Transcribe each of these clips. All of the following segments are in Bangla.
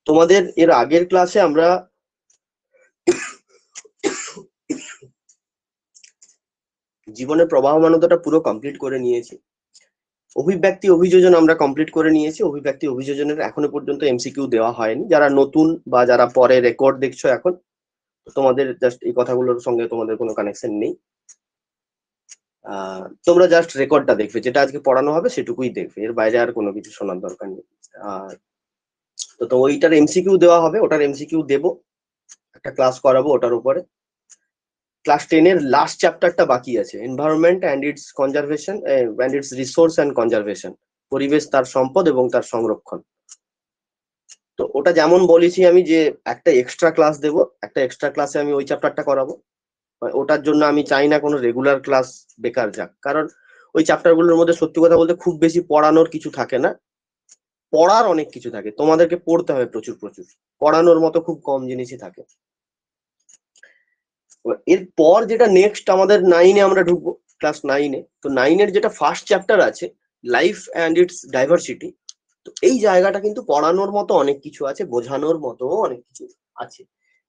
তোমাদের এর আগের ক্লাসে আমরা জীবনের প্রবাহমানতাটা পুরো কমপ্লিট করে নিয়েছি। অভিব্যক্তি অভিযোজন আমরা কমপ্লিট করে নিয়েছি। অভিব্যক্তি অভিযোজনের এখনো পর্যন্ত এমসিকিউ দেওয়া হয়নি। যারা নতুন বা যারা পরে রেকর্ড দেখছো এখন, তোমাদের জাস্ট এই কথাগুলোর সঙ্গে তোমাদের কোনো কানেকশন নেই। তোমরা জাস্ট রেকর্ডটা দেখবে, যেটা আজকে পড়ানো হবে সেটুকুই দেখবে, এর বাইরে আর কোনো কিছু শোনার দরকার নেই। আর তো ওইটার এমসিকিউ দেওয়া হবে, ওটার এমসিকিউ দেবো, একটা ক্লাস করাবো ওটার উপরে। ক্লাস 10 এর লাস্ট চ্যাপ্টারটা বাকি আছে, environment and it's conservation and it's resource and conservation, পরিবেশ তার সম্পদ এবং তার সংরক্ষণ। তো ওটা যেমন বলেছি আমি যে একটা এক্সট্রা ক্লাস দেবো, একটা এক্সট্রা ক্লাসে আমি ওই চ্যাপ্টারটা করাবো। ওটার জন্য আমি চাই না কোনো রেগুলার ক্লাস বেকার যাক, কারণ ওই চ্যাপ্টারগুলোর মধ্যে সত্যি কথা বলতে খুব বেশি পড়ানোর কিছু থাকে না, পড়ার অনেক কিছু থাকে, তোমাদেরকে পড়তে হবে প্রচুর প্রচুর, পড়ানোর মতো খুব কম জিনিসই থাকে। এরপর যেটা নেক্সট আমাদের 9-এ আমরা ঢুকবো, ক্লাস 9-এ। তো 9-এর যেটা ফার্স্ট চ্যাপ্টার আছে, লাইফ অ্যান্ড ইটস ডাইভার্সিটি, তো এই জায়গাটা কিন্তু পড়ানোর মতো অনেক কিছু আছে, বোঝানোর মতো অনেক কিছু আছে,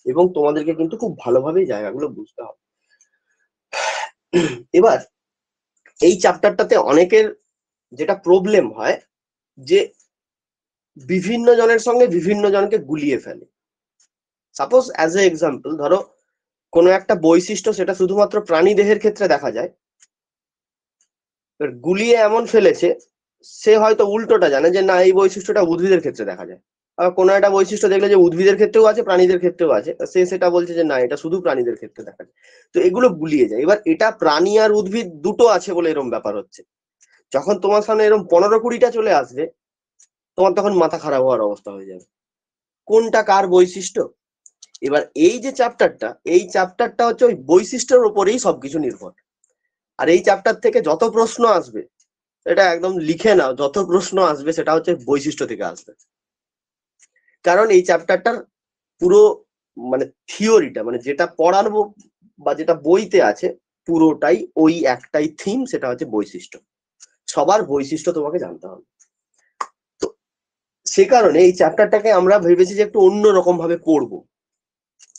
এবং তোমাদেরকে কিন্তু খুব ভালোভাবে এই জায়গাগুলো বুঝতে হবে। এবার এই চ্যাপ্টারটাতে অনেকের যেটা প্রবলেম হয় যে বিভিন্ন জনের সঙ্গে বিভিন্ন জনকে গুলিয়ে ফেলে। সাপোজ অ্যাজ এ এক্সাম্পল, ধরো কোনো একটা বৈশিষ্ট্য সেটা শুধুমাত্র প্রাণী দেহের ক্ষেত্রে দেখা যায়, গুলিয়ে এমন ফেলেছে সে হয়তো উল্টোটা জানে যে না, এই বৈশিষ্ট্যটা উদ্ভিদের ক্ষেত্রে দেখা যায়। আবার কোনো একটা বৈশিষ্ট্য দেখলে যে উদ্ভিদের ক্ষেত্রেও আছে, প্রাণীদের ক্ষেত্রেও আছে, সে সেটা বলছে যে না, এটা শুধু প্রাণীদের ক্ষেত্রে দেখা যায়। তো এগুলো গুলিয়ে যায়। এবার এটা প্রাণী আর উদ্ভিদ দুটো আছে বলে এরকম ব্যাপার হচ্ছে। যখন তোমার সামনে এরকম 15-20টা চলে আসবে, তোমার তখন মাথা খারাপ হওয়ার অবস্থা হয়ে যাবে, কোনটা কার বৈশিষ্ট্য। এবার এই যে চ্যাপ্টারটা, এই চ্যাপ্টারটা হচ্ছে ওই বৈশিষ্ট্যের উপরেই সবকিছু নির্ভর। আর এই চ্যাপ্টার থেকে যত প্রশ্ন আসবে, এটা একদম লিখে নাও, যত প্রশ্ন আসবে সেটা হচ্ছে বৈশিষ্ট্য থেকে আসবে। কারণ এই চ্যাপ্টারটার পুরো মানে থিওরিটা, মানে যেটা পড়ানো বা যেটা বইতে আছে, পুরোটাই ওই একটাই থিম, সেটা হচ্ছে বৈশিষ্ট্য। সবার বৈশিষ্ট্য তোমাকে জানতে হবে। তো সে কারণে এই চ্যাপ্টারটাকে আমরা ভেবেছি যে একটু অন্যরকম ভাবে পড়বো,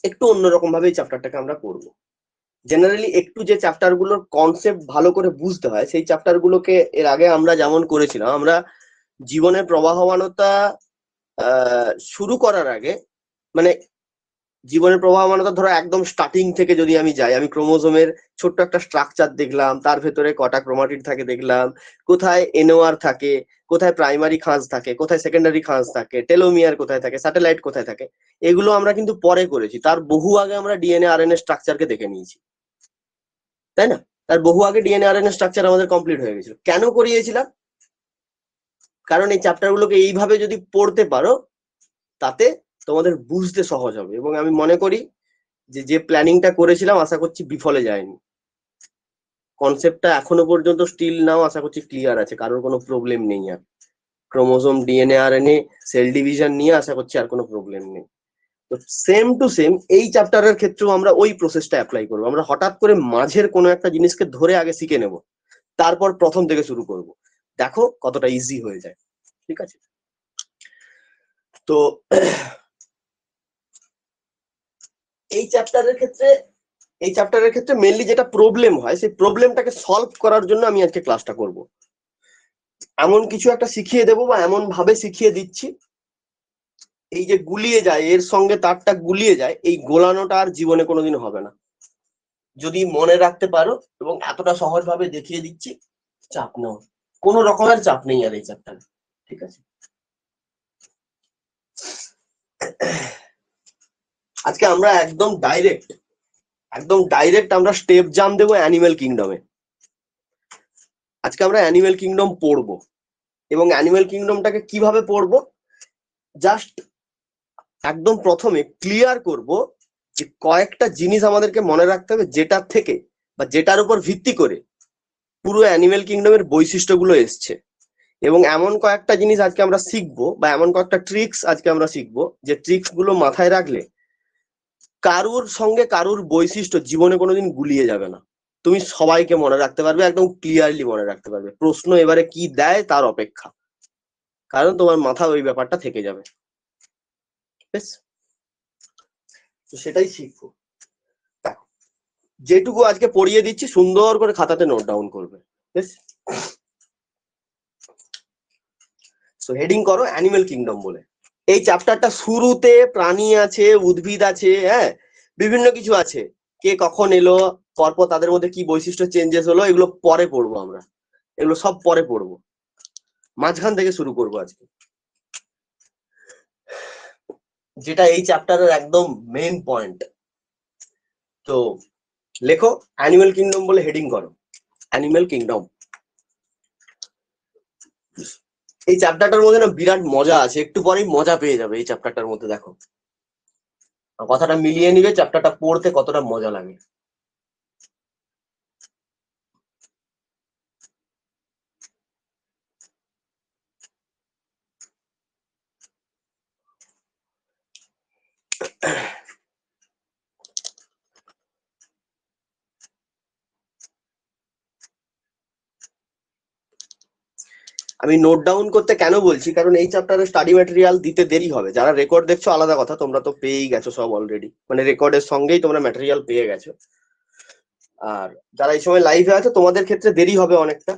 একটু অন্যরকম ভাবে এই চ্যাপ্টারটাকে আমরা পড়বো। জেনারেলি একটু যে চ্যাপ্টার গুলোর কনসেপ্ট ভালো করে বুঝতে হয়, সেই চ্যাপ্টার গুলোকে এর আগে আমরা যেমন করেছিলাম, আমরা জীবনের প্রবাহমানতা শুরু করার আগে, মানে জীবনের প্রবাহমানতা ধরো একদম স্টার্টিং থেকে যদি আমি যাই, আমি ক্রোমোজোমের ছোট্ট একটা স্ট্রাকচার দেখলাম, তার ভেতরে কটা ক্রোমাটিড থাকে দেখলাম, কোথায় এনওআর থাকে, কোথায় প্রাইমারি খাঁজ থাকে, কোথায় সেকেন্ডারি খাঁজ থাকে, টেলোমিয়ার কোথায় থাকে, স্যাটেলাইট কোথায় থাকে, এগুলো আমরা কিন্তু পরে করেছি। তার বহু আগে আমরা ডিএনএ আরএনএ স্ট্রাকচারকে দেখে নিয়েছি, তাই না? তার বহু আগে ডিএনএ আরএনএ স্ট্রাকচার আমাদের কমপ্লিট হয়ে গেছিল। কেন করিয়েছিলাম? কারণ এই চ্যাপ্টার গুলোকে এইভাবে যদি পড়তে পারো, তাতে তোমাদের বুঝতে সহজ হবে। এবং আমি মনে করি যে যে প্ল্যানিংটা করেছিলাম, আশা করছি বিফলে যায়নি। কনসেপ্টটা এখনো পর্যন্ত স্টিল নাও আশা করছি ক্লিয়ার আছে, কারোর কোনো প্রবলেম নেই আর। Chromosome, DNA RNA, cell division নিয়ে আশা করছি আর কোনো প্রবলেম নেই। তো সেম টু সেম এই চ্যাপ্টারের ক্ষেত্রেও আমরা ওই প্রসেসটা অ্যাপ্লাই করবো। আমরা হঠাৎ করে মাঝের কোনো একটা জিনিসকে ধরে আগে শিখে নেব, তারপর প্রথম থেকে শুরু করব। দেখো কতটা ইজি হয়ে যায়। ঠিক আছে? তো এই চ্যাপ্টারের ক্ষেত্রে মেনলি যেটা প্রবলেম হয়, সেই প্রবলেমটাকে সলভ করার জন্য আমি আজকে ক্লাসটা করব। এমন কিছু একটা শিখিয়ে দেবো বা এমন ভাবে শিখিয়ে দিচ্ছি, এই যে গুলিয়ে যায়, এর সঙ্গে তারটা গুলিয়ে যায়, এই গোলানোটা আর জীবনে কোনোদিন হবে না, যদি মনে রাখতে পারো। এবং এতটা সহজ ভাবে দেখিয়ে দিচ্ছি, চাপ নেও, কোনো রকমের চাপ নেই আর এই চ্যাপ্টারে। ঠিক আছে? আজকে আমরা একদম ডাইরেক্ট আমরা স্টেপ জাম্প দেবো অ্যানিমেল কিংডমে। আজকে আমরা অ্যানিমেল কিংডম পড়বো, এবং অ্যানিমেল কিংডমটাকে কিভাবে পড়বো, জাস্ট একদম প্রথমে ক্লিয়ার করব যে কয়েকটা জিনিস আমাদেরকে মনে রাখতে হবে, যেটার থেকে বা যেটার উপর ভিত্তি করে পুরো অ্যানিমেল কিংডমের বৈশিষ্ট্যগুলো এসছে। এবং এমন কয়েকটা জিনিস আজকে আমরা শিখবো, বা এমন কয়েকটা ট্রিক্স আজকে আমরা শিখবো, যে ট্রিক্স গুলো মাথায় রাখলে কারুর সঙ্গে কারুর বৈশিষ্ট্য জীবনে কোনোদিন গুলিয়ে যাবে না। তুমি সবাইকে মনে রাখতে পারবে, একদম ক্লিয়ারলি মনে রাখতে পারবে। প্রশ্ন এবারে কি দেয় তার অপেক্ষা, কারণ তোমার মাথা ওই ব্যাপারটা থেকে যাবে। বেশ, তো সেটাই শিখবো। যেটুকু আজকে পড়িয়ে দিচ্ছি সুন্দর করে খাতাতে নোট ডাউন করবে। বেশ, সো হেডিং করো অ্যানিমেল কিংডম বলে। এই চ্যাপ্টারটা শুরুতে প্রাণী আছে, উদ্ভিদ আছে, হ্যাঁ, বিভিন্ন কিছু আছে। কে কখন এলো, পরপর তাদের মধ্যে কি বৈশিষ্ট্য চেঞ্জেস হলো, এগুলো পরে পড়বো আমরা, এগুলো সব পরে পড়বো, মাঝখান থেকে শুরু করবো আজকে, যেটা এই চ্যাপ্টারের একদম মেইন পয়েন্ট। তো লেখো অ্যানিমেল কিংডম বলে হেডিং করো, অ্যানিমেল কিংডম। এই চ্যাপ্টারটার মধ্যে না বিরাট মজা আছে, একটু পরেই মজা পেয়ে যাবে এই চ্যাপ্টারটার মধ্যে। দেখো, কথাটা মিলিয়ে নিবে চ্যাপ্টারটা পড়তে কতটা মজা লাগে। আমি নোট ডাউন করতে কেন বলছি, কারণ এই চ্যাপ্টারে স্টাডি ম্যাটেরিয়াল দিতে দেরি হবে। যারা রেকর্ড দেখছো আলাদা কথা, তোমরা তো পেয়েই গেছো সব অলরেডি, মানে রেকর্ডের সঙ্গেই তোমরা ম্যাটেরিয়াল পেয়ে গেছো। আর যারা এই সময় লাইভে আছো তোমাদের ক্ষেত্রে দেরি হবে অনেকটা।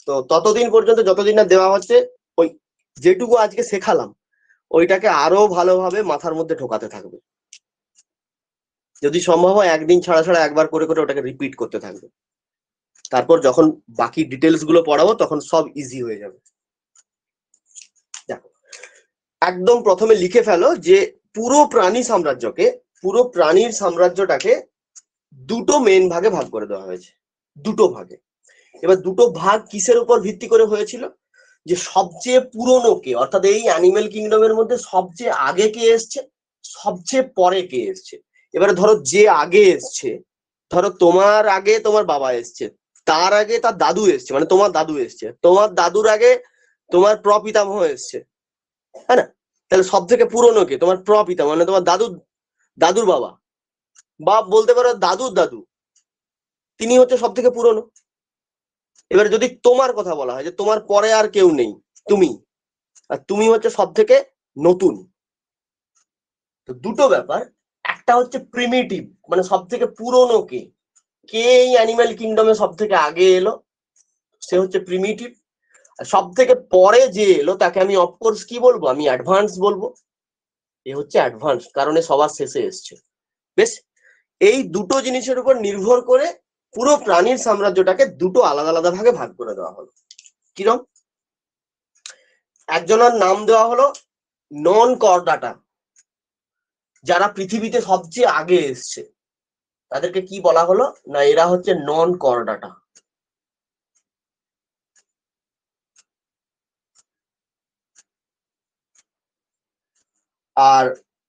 তো ততদিন পর্যন্ত যতদিন না দেওয়া হচ্ছে, ওই যেটুকু আজকে শেখালাম ওইটাকে আরো ভালোভাবে মাথার মধ্যে ঢোকাতে থাকবে। যদি সম্ভব হয় একদিন ছাড়া ছাড়া একবার করে করে ওটাকে রিপিট করতে থাকবে। তারপর যখন বাকি ডিটেলস গুলো পড়াবো তখন সব ইজি হয়ে যাবে। দেখো, একদম প্রথমে লিখে ফেলো যে পুরো প্রাণী সাম্রাজ্যকে, পুরো প্রাণীর সাম্রাজ্যটাকে দুটো মেন ভাগে ভাগ করে দেওয়া হয়েছে, দুটো ভাগে। এবার দুটো ভাগ কিসের উপর ভিত্তি করে হয়েছিল, যে সবচেয়ে পুরনো কে, অর্থাৎ এই অ্যানিমেল কিংডমের মধ্যে সবচেয়ে আগে কে এসছে, সবচেয়ে পরে কে এসছে। এবারে ধরো যে আগে এসছে, ধরো তোমার আগে তোমার বাবা এসছে, তার আগে তার দাদু এসছে, মানে তোমার দাদু এসছে, তোমার দাদুর আগে তোমার প্রপিতামহ এসছে, হ্যাঁ না? তাহলে সব থেকে পুরনো কে, তোমার প্রপিতামহ, মানে তোমার দাদু, দাদুর বাবা, বা বলতে পারো দাদুর দাদু, তিনি হচ্ছে সব থেকে পুরনো। এবারে যদি তোমার কথা বলা হয় যে তোমার পরে আর কেউ নেই, তুমি, আর তুমি হচ্ছে সব থেকে নতুন। তো দুটো ব্যাপার, একটা হচ্ছে প্রিমিটিভ, মানে সব থেকে পুরনো কে, কে এই অ্যানিম্যাল কিংডমে সব থেকে আগে এলো, সে হচ্ছে প্রিমিটিভ। আর সব থেকে পরে যে এলো তাকে আমি অফকোর্স কি বলবো, আমি অ্যাডভান্স বলবো। এ হচ্ছে অ্যাডভান্স, কারণ এ সবার শেষে এসছে। বেশ, এই দুটো জিনিসের উপর নির্ভর করে পুরো প্রাণীর সাম্রাজ্যটাকে দুটো আলাদা আলাদা ভাগে ভাগ করে দেওয়া হলো। কিরম, একজনের নাম দেওয়া হলো নন করডাটা, যারা পৃথিবীতে সবচেয়ে আগে এসছে তাদেরকে কি বলা হলো না, এরা হচ্ছে নন করডাটা। আর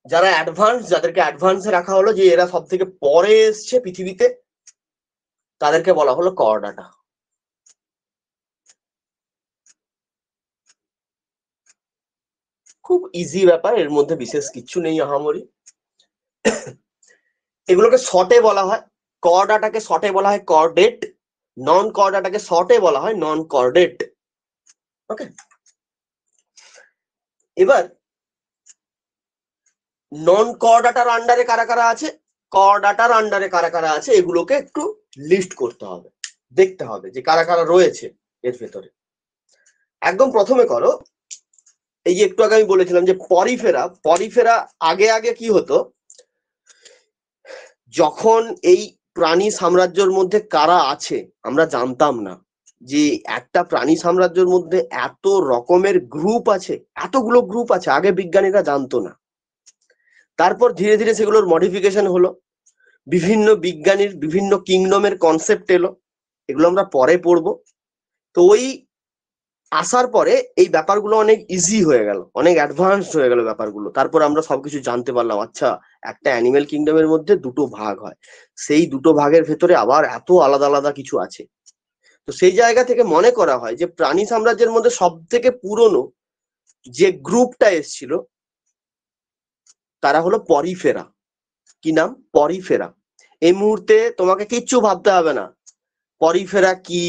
যারা অ্যাডভান্স, যাদেরকে অ্যাডভান্সে রাখা হলো যে এরা সব থেকে পরে এসছে পৃথিবীতে, তাদেরকে বলা হলো করডাটা। খুব ইজি ব্যাপার, এর মধ্যে বিশেষ কিছু নেই আহামরি। এগুলোকে শর্টে বলা হয়, করডাটাকে শর্টে বলা হয় করডেট, নন করডাটাকে শর্টে বলা হয় নন করডেট। ওকে, এবার নন করডাটার আন্ডারে কারা কারা আছে, করডাটার আন্ডারে কারা কারা আছে, এগুলোকে একটু লিস্ট করতে হবে, দেখতে হবে যে কারা কারা রয়েছে এর ভেতরে। একদম প্রথমে করো, এই যে একটু আগে আমি বলেছিলাম যে পরিফেরা, পরিফেরা আগে আগে কি হতো, যখন এই প্রাণী সাম্রাজ্যের মধ্যে কারা আছে আমরা জানতাম না, যে একটা প্রাণী সাম্রাজ্যের মধ্যে এত রকমের গ্রুপ আছে, এতগুলো গ্রুপ আছে, আগে বিজ্ঞানীরা জানতো না। তারপর ধীরে ধীরে সেগুলোর মডিফিকেশন হলো, বিভিন্ন বিজ্ঞানীর বিভিন্ন কিংডমের কনসেপ্ট এলো, এগুলো আমরা পরে পড়বো। তো ওই আসার পরে এই ব্যাপারগুলো অনেক ইজি হয়ে গেল, অনেক অ্যাডভান্স হয়ে গেল ব্যাপারগুলো। তারপর আমরা সবকিছু জানতে পারলাম, আচ্ছা একটা অ্যানিমেল কিংডমের মধ্যে দুটো ভাগ হয়, সেই দুটো ভাগের ভেতরে আবার এত আলাদা আলাদা কিছু আছে। তো সেই জায়গা থেকে মনে করা হয় যে প্রাণী সাম্রাজ্যের মধ্যে সব থেকে পুরনো যে গ্রুপটা এসেছিল তারা হলো পরিফেরা। কি নাম, পরিফেরা। এই মুহূর্তে তোমাকে কিচ্ছু ভাবতে হবে না, পরিফেরা কি,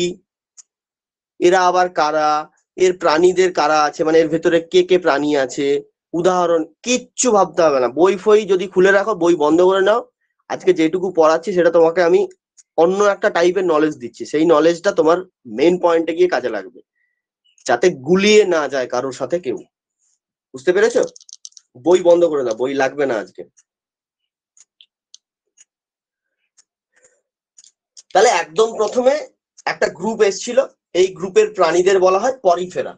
এরা আবার কারা, এর প্রাণীদের কারা আছে, মানে এর ভেতরে কে কে প্রাণী আছে, উদাহরণ কিচ্ছু ভাবতে হবে না, বই ফই যদি খুলে রাখো, বই বন্ধ করে নাও, আজকে যেটুকু পড়াচ্ছি সেটা তোমাকে আমি অন্য একটা টাইপের নলেজ দিচ্ছি, সেই নলেজটা তোমার মেইন পয়েন্টে গিয়ে কাজে লাগবে, যাতে গুলিয়ে না যায় কারোর সাথে কেউ। বুঝতে পেরেছো? বই বন্ধ করে দাও, বই লাগবে না আজকে। তাহলে একদম প্রথমে একটা গ্রুপ এসেছিল, এই গ্রুপের প্রাণীদের বলা হয় পরিফেরা।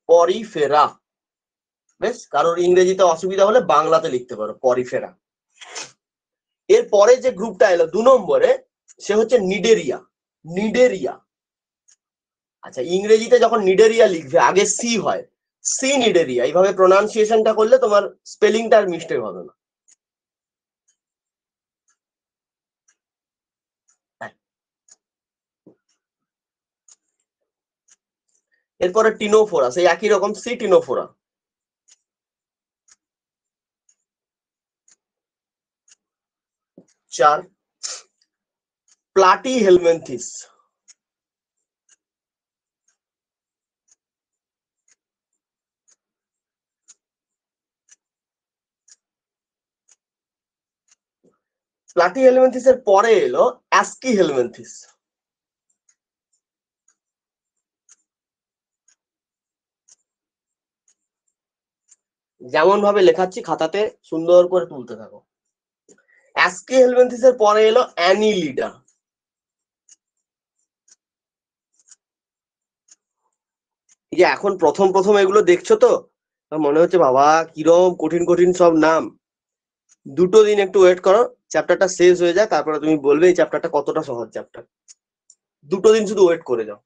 পরিফেরা, বেশ, কারোর ইংরেজিতে অসুবিধা হলে বাংলাতে লিখতে পারো পরিফেরা। এরপরে যে গ্রুপটা এলো 2 নম্বরে, সে হচ্ছে নিডেরিয়া। নিডেরিয়া, আচ্ছা ইংরেজিতে যখন নিডেরিয়া লিখবে আগে সি হয়, সি নিডেরিয়া, এইভাবে প্রোনাউন্সিয়েশনটা করলে তোমার স্পেলিংটা আর মিস্টেক হবে না। এরপরে টিনোফোরা, সেই একই রকম C ctenophora. 4 প্লাটি helminths. Platyhelminthes এর পরে এলো অ্যাস্কি হেলমেন্থিস। যেমন ভাবে লেখাচ্ছি খাতাতে সুন্দর করে তুলতে থাকো। অ্যাস্কি হেলমেন্থিস এর পরে এলো অ্যানিলিডা। এই যে এখন প্রথম প্রথম এগুলো দেখছো তো, মনে হচ্ছে বাবা কিরম কঠিন কঠিন সব নাম। 2 দিন একটু ওয়েট করো, চ্যাপ্টারটা শেষ হয়ে যায়, তারপরে তুমি বলবে এই চ্যাপ্টারটা কতটা সহজ চ্যাপ্টার। 2 দিন শুধু ওয়েট করে যাও।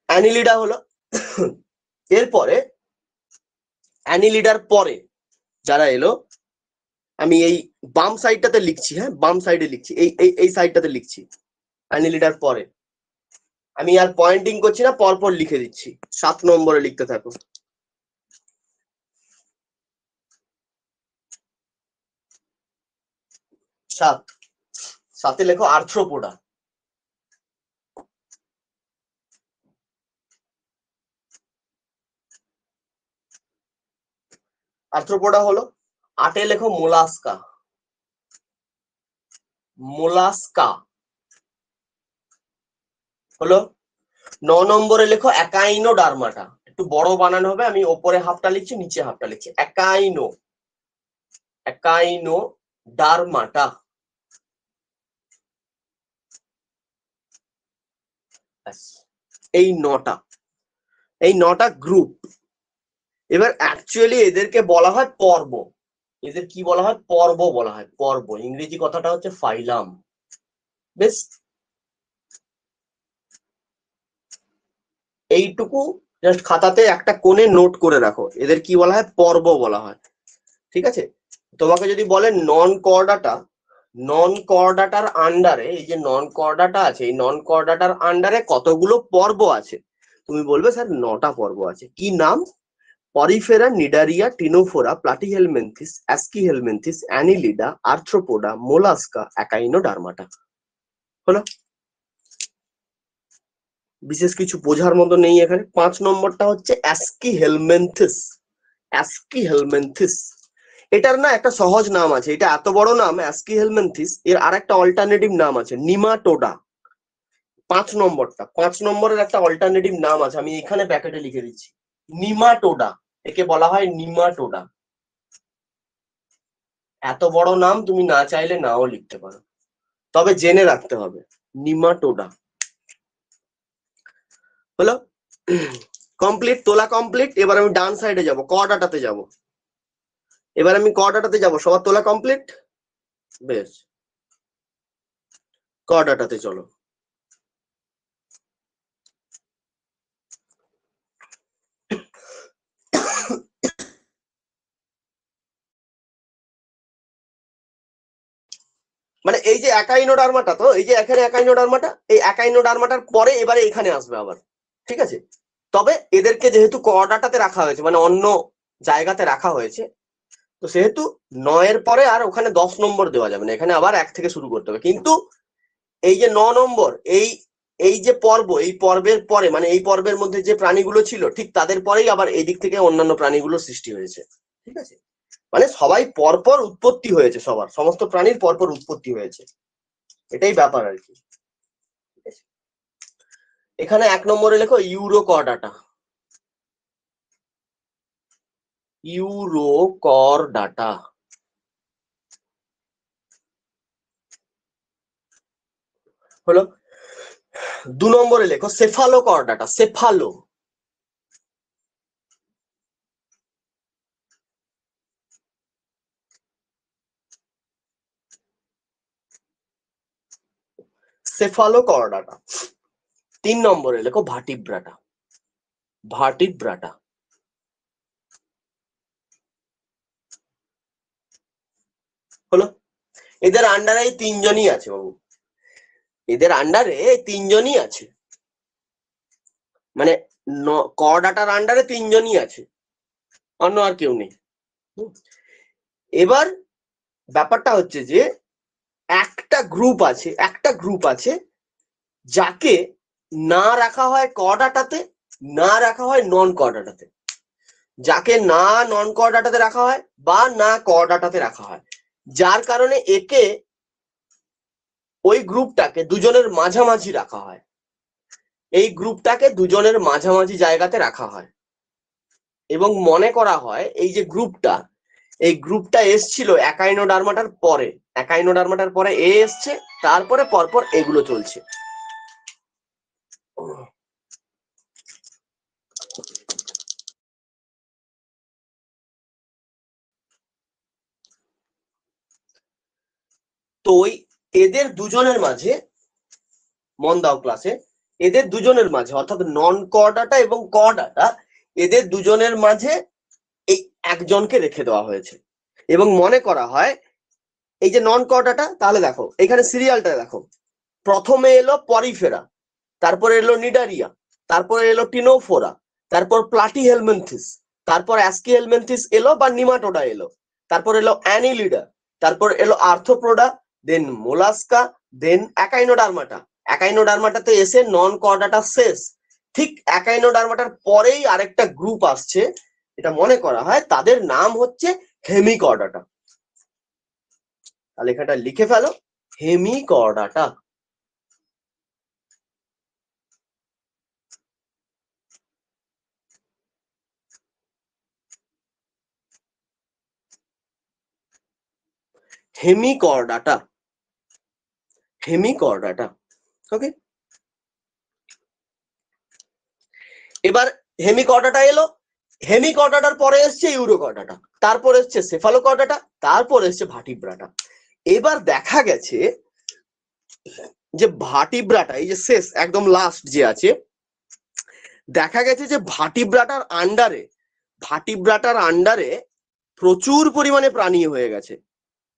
অ্যানিলিডা হলো। এরপরে অ্যানিলিডার পরে যারা এলো, আমি এই বাম সাইডটাতে লিখছি, হ্যাঁ বাম সাইডে লিখছি, এই সাইডটাতে লিখছি অ্যানিলিডার পরে। আমি আর পয়েন্টিং করছি না, পরপর লিখে দিচ্ছি। 7 নম্বরে লিখতে থাকো। 7 লেখো আর্থ্রোপোডা। আর্থ্রোপোডা হলো। 8 লেখো মোলাস্কা। মোলাস্কা হলো। 9 নম্বরে লেখো একাইনোডার্মাটা, একটু বড় বানানো হবে, আমি ওপরে হাফটা লিখছি নিচে হাফটা লিখছি, একাইনোডার্মাটা। এই 9টা গ্রুপ। এবার অ্যাকচুয়ালি এদেরকে বলা হয় পর্ব। এদের কি বলা হয়? পর্ব বলা হয়, পর্ব। ইংরেজি কথাটা হচ্ছে ফাইলাম। বেশ, এইটুকু জাস্ট খাতাতে একটা কোণে নোট করে রাখো, এদের কি বলা হয়? পর্ব বলা হয়। ঠিক আছে? তোমাকে যদি বলে নন কর্ডাটার আন্ডারে, এই যে নন কর্ডাটা আছে, এই নন কর্ডাটার আন্ডারে কতগুলো পর্ব আছে, তুমি বলবে স্যার 9টা পর্ব আছে। কি নাম? Porifera, Cnidaria, Ctenophora, Platyhelminthes, Aschelminthes, Annelida, Arthropoda, Mollusca, Echinodermata. হলো। বিশেষ কিছু বোঝার মতো নেই এখানে। 5 নম্বরটা হচ্ছে অ্যাস্কিহেলমেন্থিস। অ্যাস্কিহেলমেন্থিস, এটার না একটা সহজ নাম আছে, এটা এত বড় নাম অ্যাস্কিহেলমেন্থিস, এর আরেকটা অল্টারনেটিভ নাম আছে নিমাটোডা। 5 নম্বরের একটা অল্টারনেটিভ নাম আছে, আমি এখানে ব্র্যাকেটে লিখে দিচ্ছি, নিমাটোডা। একে বলা হয় নিমাটোডা। এত বড় নাম তুমি না চাইলে নাও লিখতে পারো, তবে জেনে রাখতে হবে নিমাটোডা। হলো। কমপ্লিট, তোলা কমপ্লিট। এবার আমি ডান সাইডে যাব, কর্ডাটাতে যাব। এবার আমি কর্ডাটাতে যাব। সবার তোলা কমপ্লিট? বেশ, কর্ডাটাতে চলো। মানে এই যে একাইনোডার্মাটা, তো এই যে এখানে একাইনোডার্মাটা, এই একাইনোডার্মাটার পরে এবারে এখানে আসবে আবার। ঠিক আছে? তবে এদেরকে যেহেতু কর্ডাটাতে রাখা হয়েছে, মানে অন্য জায়গাতে রাখা হয়েছে, তো সেহেতু 9 পরে আর ওখানে 10 নম্বর দেওয়া যাবে না, এখানে আবার 1 থেকে শুরু করতে হবে। কিন্তু এই যে 9 নম্বর, এই যে পর্ব, এই পর্বের পরে মানে এই পর্বের মধ্যে যে প্রাণীগুলো ছিল ঠিক তাদের পরেই আবার এই দিক থেকে অন্যান্য প্রাণীগুলো সৃষ্টি হয়েছে। ঠিক আছে, মানে সবাই পরপর উৎপত্তি হয়েছে, সমস্ত প্রাণীর পরপর উৎপত্তি হয়েছে, এটাই ব্যাপার আর কি। এখানে 1 নম্বরে লেখো ইউরোকর্ডাটা। ইউরোকর্ডাটা হলো। 2 নম্বরে লেখো সেফালোকর্ডাটা। Cephalo, Cephalochordata. 3 নম্বরে লেখো ভার্টিব্রাটা। ভার্টিব্রাটা হলো। এদের আন্ডারে এই 3 জনই আছে বাবু, এদের আন্ডারে 3 জনই আছে, মানে কর্ডাটার আন্ডারে 3 জনই আছে, অন্য আর কেউ নেই। এবার ব্যাপারটা হচ্ছে যে একটা গ্রুপ আছে যাকে না রাখা হয় কর্ডাটাতে, না রাখা হয় নন কর্ডাটাতে। যাকে না নন কর্ডাটাতে রাখা হয় বা না কর্ডাটাতে রাখা হয়, যার কারণে একে, ওই গ্রুপটাকে দুজনের মাঝামাঝি রাখা হয়। এই গ্রুপটাকে দুজনের মাঝামাঝি জায়গাতে রাখা হয় এবং মনে করা হয় এই যে গ্রুপটা, এই গ্রুপটা এসছিল একাইনোডার্মাটার পরে, একাইনোডার্মাটার পরে এ এসছে, তারপরে পরপর এগুলো চলছে। তো ওই এদের দুজনের মাঝে, মন দাও ক্লাসে, এদের দুজনের মাঝে অর্থাৎ নন কর্ডাটা এবং কর্ডাটা, এদের দুজনের মাঝে এই একজনকে রেখে দেওয়া হয়েছে এবং মনে করা হয় এই যে নন কর্ডাটা, তাহলে দেখো এখানে সিরিয়ালটা দেখো, প্রথমে এলো পরিফেরা, তারপরে এলো নিডারিয়া, তারপরে এলো টিনোফোরা, তারপর প্লাটি হেলমেন্থিস, তারপর অ্যাস্কি হেলমেন্থিস এলো বা নিমাটোডা এলো, তারপর এলো অ্যানিলিডা, তারপর এলো আর্থ্রোপোডা, দেন মোলাস্কা, দেন অ্যাকাইনোডার্মাটা। অ্যাকাইনোডার্মাটাতে এসে নন কর্ডাটা শেষ। ঠিক অ্যাকাইনোডার্মাটার পরেই আরেকটা গ্রুপ আসছে, এটা মনে করা হয় তাদের নাম হচ্ছে হেমিকর্ডাটা। তাহলে এখানটা লিখে ফেলো, হেমিকর্ডাটা। Hemichordata, Hemichordata. ওকে, এবার হেমিকর্ডাটা এলো, হেমিকর্ডাটার পরে এসছে ইউরোকর্ডাটা, তারপর এসছে সেফালোকর্ডাটা, তারপর এসছে ভার্টিব্রাটা। এবার দেখা গেছে যে ভার্টিব্রাটা, এই যে শেষ একদম লাস্ট যে আছে, দেখা গেছে যে ভার্টিব্রাটার আন্ডারে প্রচুর পরিমাণে প্রাণী হয়ে গেছে,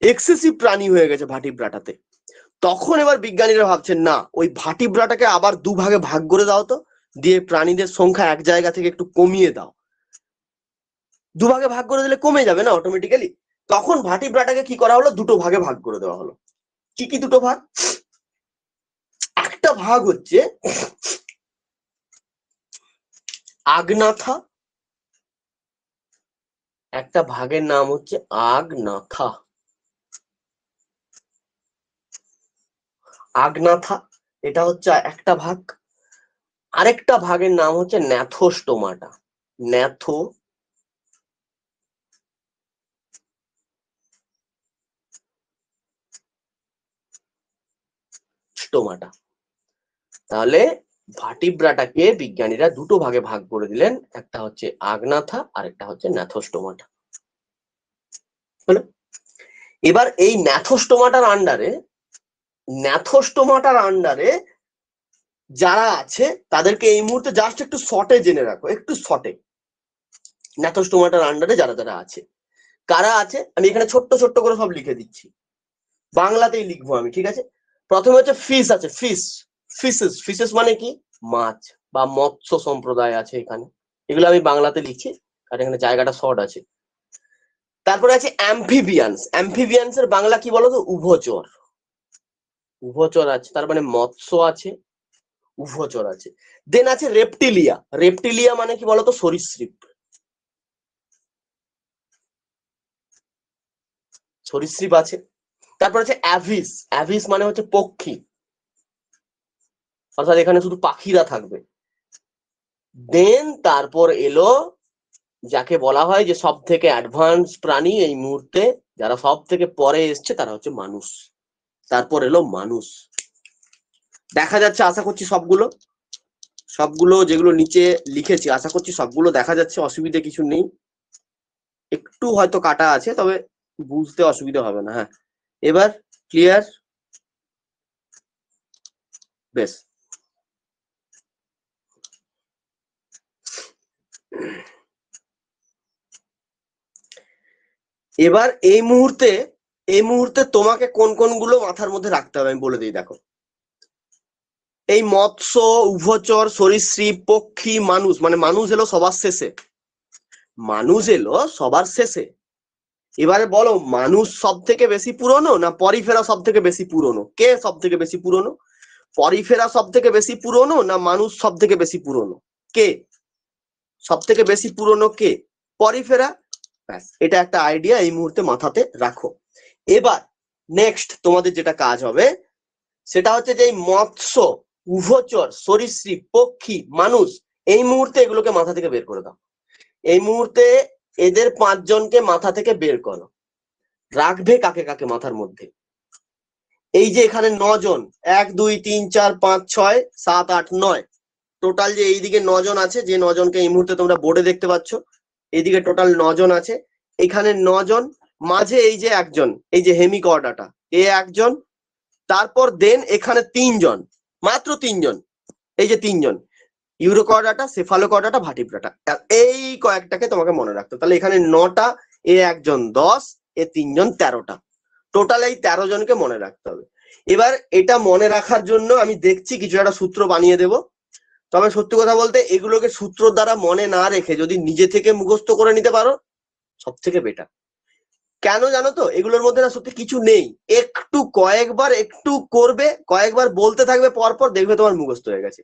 এক্সেসিভ প্রাণী হয়ে গেছে ভার্টিব্রাটাতে। তখন এবার বিজ্ঞানীরা ভাবছেন না, ওই ভার্টিব্রাটাকে আবার 2 ভাগে ভাগ করে দাও তো, দিয়ে প্রাণীদের সংখ্যা এক জায়গা থেকে একটু কমিয়ে দাও। 2 ভাগে ভাগ করে দিলে কমে যাবে না অটোমেটিক্যালি। তখন ভার্টিব্রাটাকে কি করা হলো, 2টো ভাগে ভাগ করে দেওয়া হলো। কি কি 2টো ভাগ? একটা ভাগ হচ্ছে আগনাথা, একটা ভাগের নাম হচ্ছে আগনাথা। আগনাথা এটা হচ্ছে একটা ভাগ। আরেকটা ভাগের নাম হচ্ছে ন্যাথোস্টোমাটা। ন্যাথোস্টোমাটা। তাহলে ভার্টিব্রাটাকে বিজ্ঞানীরা 2টো ভাগে ভাগ করে দিলেন, একটা হচ্ছে আগনাথা আর একটা হচ্ছে ন্যাথোস্টোমাটা। এবার এই ন্যাথোস্টোমাটার আন্ডারে যারা আছে তাদেরকে এই মুহূর্তে জাস্ট একটু শর্টে জেনে রাখো, একটু শর্টে। ন্যাথোস্টোমাটার আন্ডারে যারা যারা আছে, কারা আছে আমি এখানে ছোট্ট ছোট্ট করে সব লিখে দিচ্ছি, বাংলাতেই লিখবো আমি, ঠিক আছে? প্রথমে হচ্ছে ফিশ আছে, ফিশেস মানে কি, মাছ বা মৎস্য সম্প্রদায় আছে এখানে, এগুলো আমি বাংলাতে লিখছি কারণ এখানে জায়গাটা শর্ট আছে। তারপরে আছে অ্যাম্ফিবিয়ান্স। অ্যাম্ফিবিয়ান্স এর বাংলা কি বলতো? উভচর। উভচর আছে, তার মানে মৎস্য আছে, উভচর আছে। দেন আছে রেপটিলিয়া। রেপটিলিয়া মানে কি বলতো? সরীসৃপ। সরীসৃপ আছে। তারপর আছে অ্যাভিস। অ্যাভিস মানে হচ্ছে পক্ষী, অর্থাৎ এখানে শুধু পাখিরা থাকবে। দেন তারপর এলো যাকে বলা হয় যে সব থেকে অ্যাডভান্স প্রাণী এই মুহূর্তে, যারা সব থেকে পরে এসছে, তারা হচ্ছে মানুষ। তারপর এলো মানুষ। দেখা যাচ্ছে আশা করছি সবগুলো, সবগুলো যেগুলো নিচে লিখেছি আশা করছি সবগুলো দেখা যাচ্ছে, অসুবিধে কিছু নেই। একটু হয়তো কাটা আছে, তবে বুঝতে অসুবিধা হবে না। হ্যাঁ, এবার ক্লিয়ার? বেশ। এবার এই মুহূর্তে তোমাকে কোন কোনগুলো মাথার মধ্যে রাখতে হবে আমি বলে দিই। দেখো, এই মৎস্য, উভচর, সরীসৃপ, পক্ষী, মানুষ, মানে মানুষ এলো সবার শেষে। মানুষ এলো সবার শেষে। এবারে বলো, মানুষ সব থেকে বেশি পুরনো না পরিফেরা সব থেকে বেশি পুরনো? কে সব থেকে বেশি পুরনো? পরিফেরা সব থেকে বেশি পুরনো না মানুষ সব থেকে বেশি পুরনো? কে সব থেকে বেশি পুরনো? কে? পরিফেরা। ব্যাস, এটা একটা আইডিয়া এই মুহূর্তে মাথাতে রাখো। এবার নেক্সট তোমাদের যেটা কাজ হবে সেটা হচ্ছে যে এই মৎস্য, উভচর, সরীসৃপ, পক্ষী, মানুষ, এই মুহূর্তে এগুলোকে মাথা থেকে বের করে দাও। এই মুহূর্তে এদের 5 জনকে মাথা থেকে বের করো। রাখবে কাকে কাকে মাথার মধ্যে? এই যে এখানে 9 জন, 1 2 3 4 5 6 7 8 9, টোটাল যে এইদিকে 9 জন আছে, যে 9 জনকে এই মুহূর্তে তোমরা বোর্ডে দেখতে পাচ্ছ, এইদিকে টোটাল 9 জন আছে। এখানে 9 জন, মাঝে এই যে একজন, এই যে হেমিকর্ডাটা, এ একজন। তারপর দেন এখানে 3 জন, মাত্র 3 জন, এই যে 3 জন, ইউরোকর্ডাটা, সেফালোকর্ডাটা, ভার্টিব্রাটা। এই কয়েকটাকে তোমাকে মনে রাখতে। তাহলে এখানে 9টা, এ একজন 10, এ 3 জন 13টা, টোটাল এই 13 জনকে মনে রাখতে হবে। এবার এটা মনে রাখার জন্য আমি দেখছি কিছু একটা সূত্র বানিয়ে দেব। তবে সত্যি কথা বলতে এগুলোকে সূত্র দ্বারা মনে না রেখে যদি নিজে থেকে মুখস্থ করে নিতে পারো সব থেকে বেটার। কেন জানো তো? এগুলোর মধ্যে না সত্যি কিছু নেই, একটু কয়েকবার একটু করবে, কয়েকবার বলতে থাকবে, পরপর দেখবে তোমার মুখস্থ হয়ে গেছে।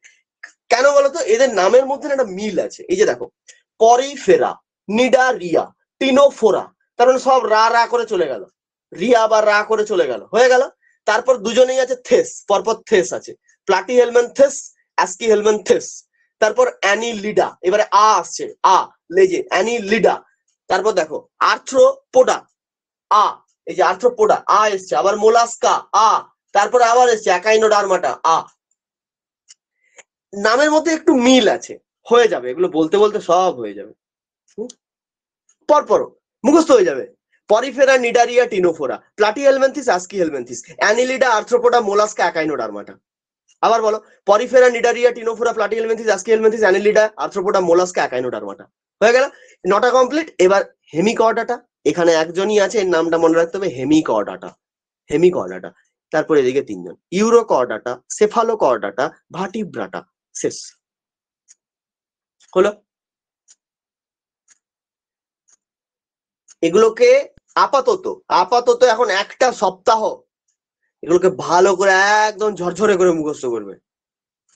কেন বলতো? এদের নামের মধ্যে একটা মিল আছে। এই যে দেখো, পরিফেরা, নিডারিয়া, টিনোফোরা, তার মানে সব রা রা করে চলে গেল, রিয়া বা রা করে চলে গেল, হয়ে গেল। তারপর দুজনেই আছে থেস, পরপর থেস আছে, প্লাটি হেলমেন্থেস, অ্যাস্কি হেলমেন্থেস। তারপর অ্যানিলিডা, এবারে আ আসছে, আ লেজে, অ্যানিলিডা। তারপর দেখো আর্থ্রোপোডা, আ, এই যে আর্থ্রোপোডা, আ এসছে। আবার মোলাস্কা, আ। তারপরে আবার এসছে একাইনোডার্মাটা, আ। নামের মধ্যে একটু মিল আছে, হয়ে যাবে, এগুলো বলতে বলতে সব হয়ে যাবে, পরপর মুখস্থ হয়ে যাবে। Porifera, Cnidaria, Ctenophora, Platyhelminthes, Aschelminthes, Annelida, Arthropoda, Mollusca, Echinodermata. আবার বলো, Porifera, Cnidaria, Ctenophora, Platyhelminthes, Aschelminthes, Annelida, Arthropoda, Mollusca, Echinodermata. হয়ে গেল 9টা কমপ্লিট। এবার হেমিকর্ডাটা, এখানে একজনই আছে, এর নামটা মনে রাখতে হবে, হেমিকর্ডাটা, হেমিকর্ডাটা। তারপর এদিকে 3 জন, ইউরোকর্ডাটা, সেফালোকর্ডাটা, ভার্টিব্রাটা। শেষ হলো। এগুলোকে আপাতত আপাতত এখন একটা সপ্তাহ এগুলোকে ভালো করে একদম ঝরঝরে করে মুখস্থ করবে,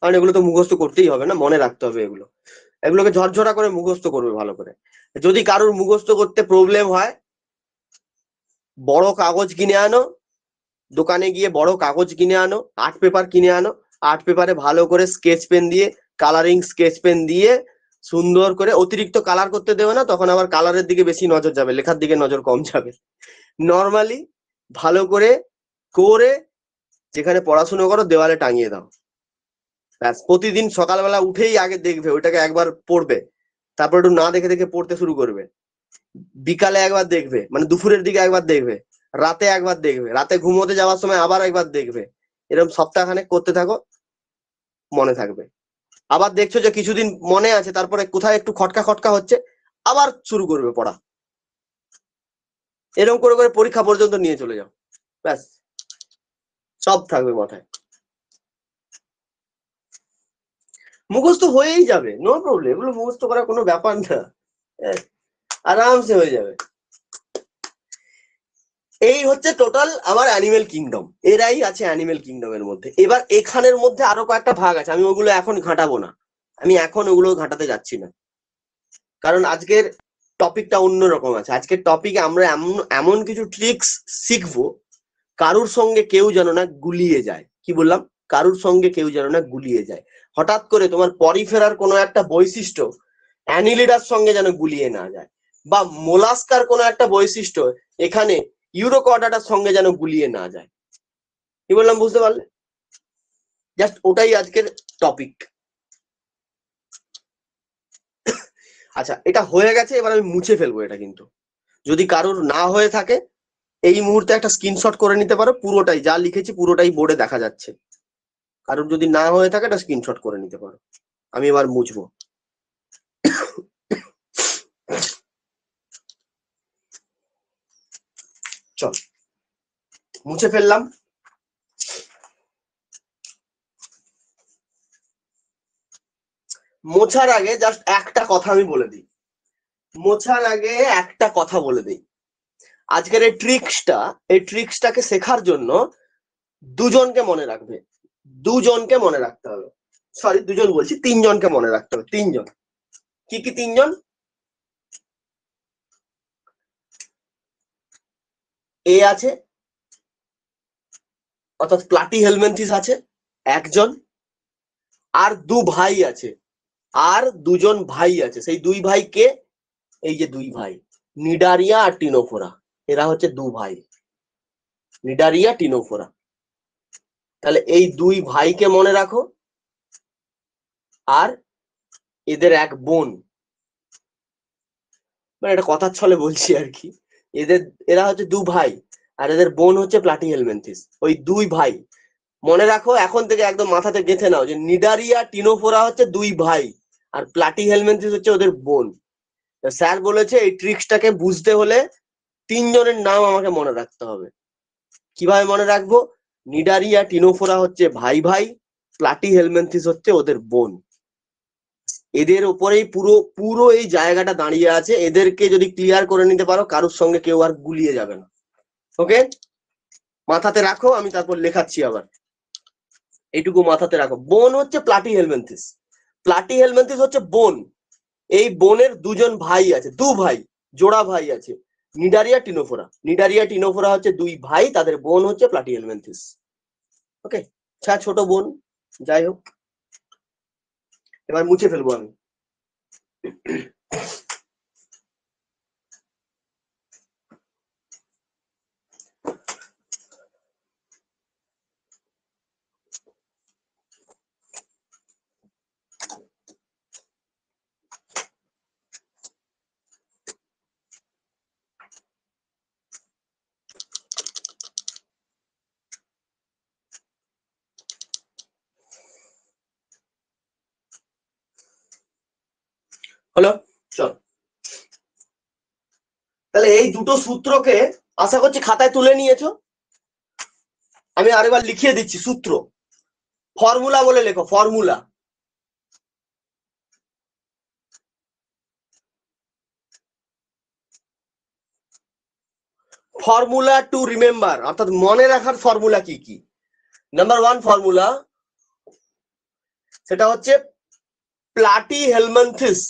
কারণ এগুলো তো মুখস্থ করতেই হবে না, মনে রাখতে হবে এগুলো। এগুলোকে ঝরঝরা করে মুখস্থ করবে ভালো করে। যদি কারোর মুখস্থ করতে প্রবলেম হয়, বড় কাগজ কিনে আনো, দোকানে গিয়ে বড় কাগজ কিনে আনো, আর্ট পেপার কিনে আনো, আর্ট পেপারে ভালো করে স্কেচ পেন দিয়ে, কালারিং স্কেচ পেন দিয়ে সুন্দর করে, অতিরিক্ত কালার করতে দেবে না, তখন আবার কালারের দিকে বেশি নজর যাবে, লেখার দিকে নজর কম যাবে। নর্মালি ভালো করে করে যেখানে পড়াশুনো করো দেওয়ালে টাঙিয়ে দাও। ব্যাস, প্রতিদিন সকালবেলা উঠেই আগে দেখবে, ওইটাকে একবার পড়বে, তারপর একটু না দেখে দেখে পড়তে শুরু করবে। বিকালে একবার দেখবে, মানে দুপুরের দিকে একবার দেখবে, রাতে একবার দেখবে, রাতে ঘুমোতে যাওয়ার সময় আবার একবার দেখবে। এরকম সপ্তাহখানেক করতে থাকো, মনে থাকবে। আবার দেখছো যে কিছুদিন মনে আছে, তারপরে কোথায় একটু খটকা খটকা হচ্ছে, আবার শুরু করবে পড়া। এরকম করে করে পরীক্ষা পর্যন্ত নিয়ে চলে যাও, ব্যাস সব থাকবে মাথায়। মুখস্থ হয়েই যাবে, নো প্রবলেম, এগুলো মুখস্থ করার কোনো ব্যাপার না, আরামসে হয়ে যাবে। এই হচ্ছে টোটাল আমার অ্যানিমেল কিংডম, এরাই আছে অ্যানিমেল কিংডমের মধ্যে। এবার এখানের মধ্যে আরো কয়েকটা ভাগ আছে, আমি ওগুলো এখন ঘাঁটাবো না, আমি এখন ওগুলো ঘাঁটাতে যাচ্ছি না, কারণ আজকের টপিকটা অন্যরকম আছে। আজকের টপিকে আমরা এমন কিছু ট্রিক্স শিখবো কারুর সঙ্গে কেউ যেন না গুলিয়ে যায়। কি বললাম? কারুর সঙ্গে কেউ যেন না গুলিয়ে যায়। হঠাৎ করে তোমার পরিফেরার কোনো একটা বৈশিষ্ট্য অ্যানিলিডার সঙ্গে যেন গুলিয়ে না যায়, বা মোলাস্কার কোনো একটা বৈশিষ্ট্য এখানে ইউরোকর্ডাটার সঙ্গে যেন গুলিয়ে না যায়। কি বললাম বুঝতে পারলে? জাস্ট ওটাই আজকের টপিক। আচ্ছা, এটা হয়ে গেছে, এবার আমি মুছে ফেলবো এটা। কিন্তু যদি কারোর না হয়ে থাকে এই মুহূর্তে একটা স্ক্রিনশট করে নিতে পারো, পুরোটাই যা লিখেছি পুরোটাই বোর্ডে দেখা যাচ্ছে। কারোর যদি না হয়ে থাকে একটা স্ক্রিনশট করে নিতে পারো। আমি এবার মুছবো। চল মুছে ফেললাম। মোছার আগে জাস্ট একটা কথা আমি বলে দিই, মোছার আগে একটা কথা বলে দিই। আজকের এই ট্রিক্সটাকে শেখার জন্য দুজনকে মনে রাখবে, দুজনকে মনে রাখতে হবে। সরি, দুজন বলছি, তিনজনকে মনে রাখতে হবে। তিনজন। কি কি তিনজন? এ আছে, অর্থাৎ প্লাটি হেলমেন্থিস আছে একজন, আর দু ভাই আছে, আর দুজন ভাই আছে। সেই দুই ভাই কে? এই যে দুই ভাই, নিডারিয়া আর টিনোফোরা, এরা হচ্ছে দু ভাই, নিডারিয়া টিনোফোরা। তাহলে এই দুই ভাইকে মনে রাখো, আর এদের এক বোন, মানে এটা কথার ছলে বলছি আর কি। এরা হচ্ছে দু ভাই, আর এদের বোন হচ্ছে প্লাটি হেলমেন্থিস। ওই দুই ভাই মনে রাখো, এখন থেকে একদম মাথাতে গেঁথে নাও যে নিডারিয়া টিনোফোরা হচ্ছে দুই ভাই, আর প্লাটি হেলমেন্থিস হচ্ছে ওদের বোন। স্যার বলেছে এই ট্রিক্সটাকে বুঝতে হলে তিনজনের নাম আমাকে মনে রাখতে হবে। কিভাবে মনে রাখবো? নিডারিয়া টিনোফোরা হচ্ছে ভাই ভাই, প্লাটি হেলমেন্থিস হচ্ছে ওদের বোন। এদের উপরেই পুরো পুরো এই জায়গাটা দাঁড়িয়ে আছে। এদেরকে যদি ক্লিয়ার করে নিতে পারো, কারোর সঙ্গে কেউ আর গুলিয়ে যাবে না। ওকে, মাথাতে রাখো, আমি তারপর লেখাচ্ছি আবার। এইটুকু মাথাতে রাখো। বোন হচ্ছে প্লাটি হেলমেন্থিস, প্লাটি হেলমেন্থিস হচ্ছে বোন। এই বোনের দুজন ভাই আছে, দু ভাই, জোড়া ভাই আছে, নিডারিয়া টিনোফোরা। নিডারিয়া টিনোফোরা হচ্ছে দুই ভাই, তাদের বোন হচ্ছে প্লাটি হেলমেন্থিস। ওকে, ছোট বোন, যাই হোক। এবার মুছে ফেলবো আমি। হলো, চল। তাহলে এই দুটো সূত্রকে আশা করছি খাতায় তুলে নিয়েছো। আমি আরেকবার লিখিয়ে দিচ্ছি সূত্র। ফর্মুলা বলে লেখো, ফর্মুলা। ফর্মুলা টু রিমেম্বার, অর্থাৎ মনে রাখার ফর্মুলা কি কি? নাম্বার ওয়ান ফর্মুলা, সেটা হচ্ছে প্লাটি হেলমেন্থিস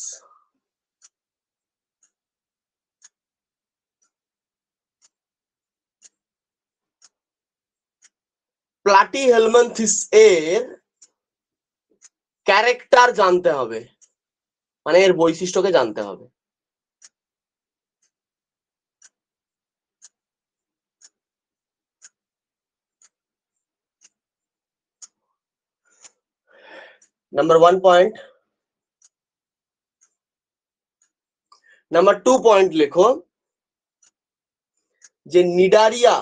প্লাটি হেলমেন্থিস এর ক্যারেক্টার জানতে হবে, মানে এর বৈশিষ্ট্যকে জানতে হবে। Number one point. Number two point লেখো যে নিডারিয়া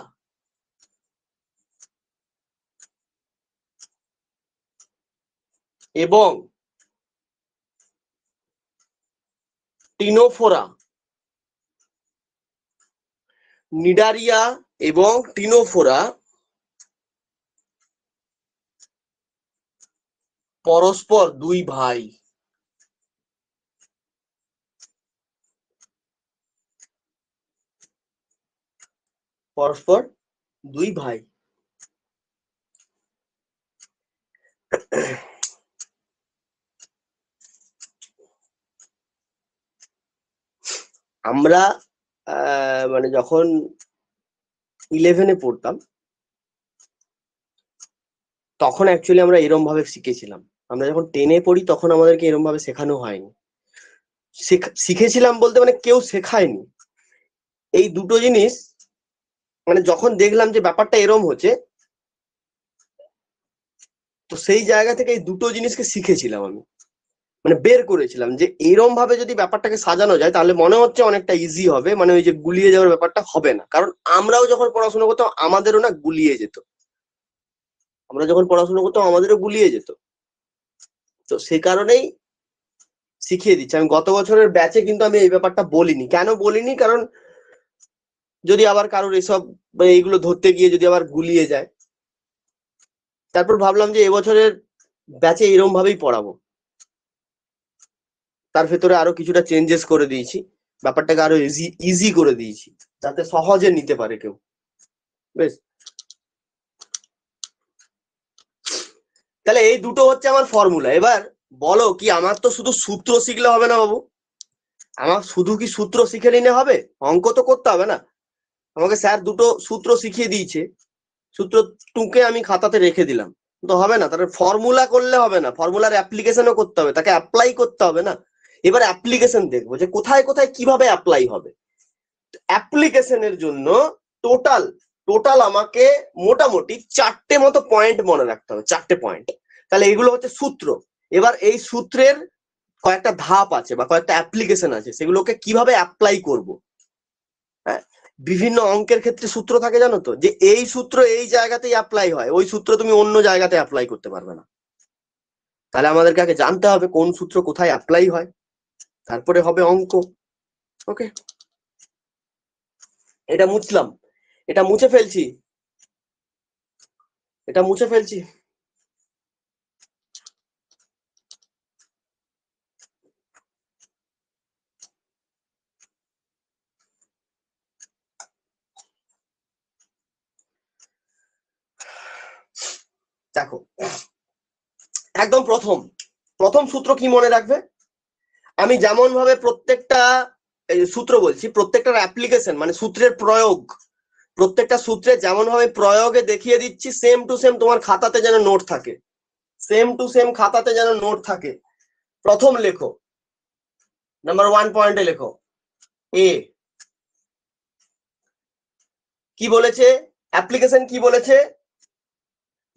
এবং টিনোফোরা, নিডারিয়া এবং টিনোফোরা পরস্পর দুই ভাই। পরস্পর দুই ভাই। আমরা মানে যখন 11-এ পড়তাম তখন অ্যাকচুয়ালি আমরা এরম ভাবে শিখেছিলাম। আমরা যখন 10-এ পড়ি তখন আমাদেরকে এরম ভাবে শেখানো হয়নি। শিখেছিলাম বলতে মানে কেউ শেখায়নি। এই দুটো জিনিস মানে যখন দেখলাম যে ব্যাপারটা এরম হচ্ছে, তো সেই জায়গা থেকে এই দুটো জিনিসকে শিখেছিলাম আমি, মানে বের করেছিলাম যে এরম ভাবে যদি ব্যাপারটাকে সাজানো যায় তাহলে মনে হচ্ছে অনেকটা ইজি হবে, মানে ওই যে গুলিয়ে যাওয়ার ব্যাপারটা হবে না। কারণ আমরাও যখন পড়াশোনা করতাম আমাদেরও না গুলিয়ে যেত, আমরা যখন পড়াশোনা করতাম আমাদেরও গুলিয়ে যেত। তো সে কারণেই শিখিয়ে দিচ্ছি। আমি গত বছরের ব্যাচে কিন্তু আমি এই ব্যাপারটা বলিনি। কেন বলিনি? কারণ যদি আবার কারোর এসব এইগুলো ধরতে গিয়ে যদি আবার গুলিয়ে যায়। তারপর ভাবলাম যে এবছরের ব্যাচে এরম ভাবেই পড়াবো। তার ভেতরে আরো কিছুটা চেঞ্জেস করে দিয়েছি, ব্যাপারটাকে আরো ইজি করে দিয়েছি যাতে সহজে নিতে পারে কেউ। বেশ, তাহলে এই দুটো হচ্ছে আমার ফর্মুলা। এবার বলো কি, আমার তো শুধু সূত্র শিখলে হবে না বাবু? আমার শুধু কি সূত্র শিখে নিলে হবে? অঙ্ক তো করতে হবে না? আমাকে স্যার দুটো সূত্র শিখিয়ে দিয়েছে, সূত্র টুকে আমি খাতাতে রেখে দিলাম তো হবে না? তাহলে ফর্মুলা করলে হবে না, ফর্মুলার অ্যাপ্লিকেশনও করতে হবে, তাকে অ্যাপ্লাই করতে হবে না। এবার অ্যাপ্লিকেশন দেখবো যে কোথায় কোথায় কিভাবে অ্যাপ্লাই হবে। অ্যাপ্লিকেশনের জন্য টোটাল টোটাল আমাকে মোটামুটি 4টে মতো পয়েন্ট মনে রাখতে হবে, 4টে পয়েন্ট। তাহলে এগুলো হচ্ছে সূত্র। এবার এই সূত্রের কয়েকটা ধাপ আছে বা কয়েকটা অ্যাপ্লিকেশন আছে, সেগুলোকে কিভাবে অ্যাপ্লাই করব। হ্যাঁ, বিভিন্ন অঙ্কের ক্ষেত্রে সূত্র থাকে জানো তো, যে এই সূত্র এই জায়গাতেই অ্যাপ্লাই হয়, ওই সূত্র তুমি অন্য জায়গাতে অ্যাপ্লাই করতে পারবে না। তাহলে আমাদেরকে আগে জানতে হবে কোন সূত্র কোথায় অ্যাপ্লাই হয়, তারপরে হবে অঙ্ক। ওকে, এটা মুছলাম, এটা মুছে ফেলছি, এটা মুছে ফেলছি। দেখো, একদম প্রথম প্রথম সূত্র কি মনে রাখবে? আমি যেমন ভাবে প্রত্যেকটা সূত্র বলছি, প্রত্যেকটার অ্যাপ্লিকেশন মানে সূত্রের প্রয়োগ, প্রত্যেকটা সূত্রে যেমন ভাবে প্রয়োগে দেখিয়ে দিচ্ছি, সেম টু সেম তোমার খাতাতে যেন নোট থাকে, সেম টু সেম খাতাতে যেন নোট থাকে। প্রথম লেখো, নাম্বার 1 পয়েন্টে লেখো এ। কি বলেছে অ্যাপ্লিকেশন? কি বলেছে?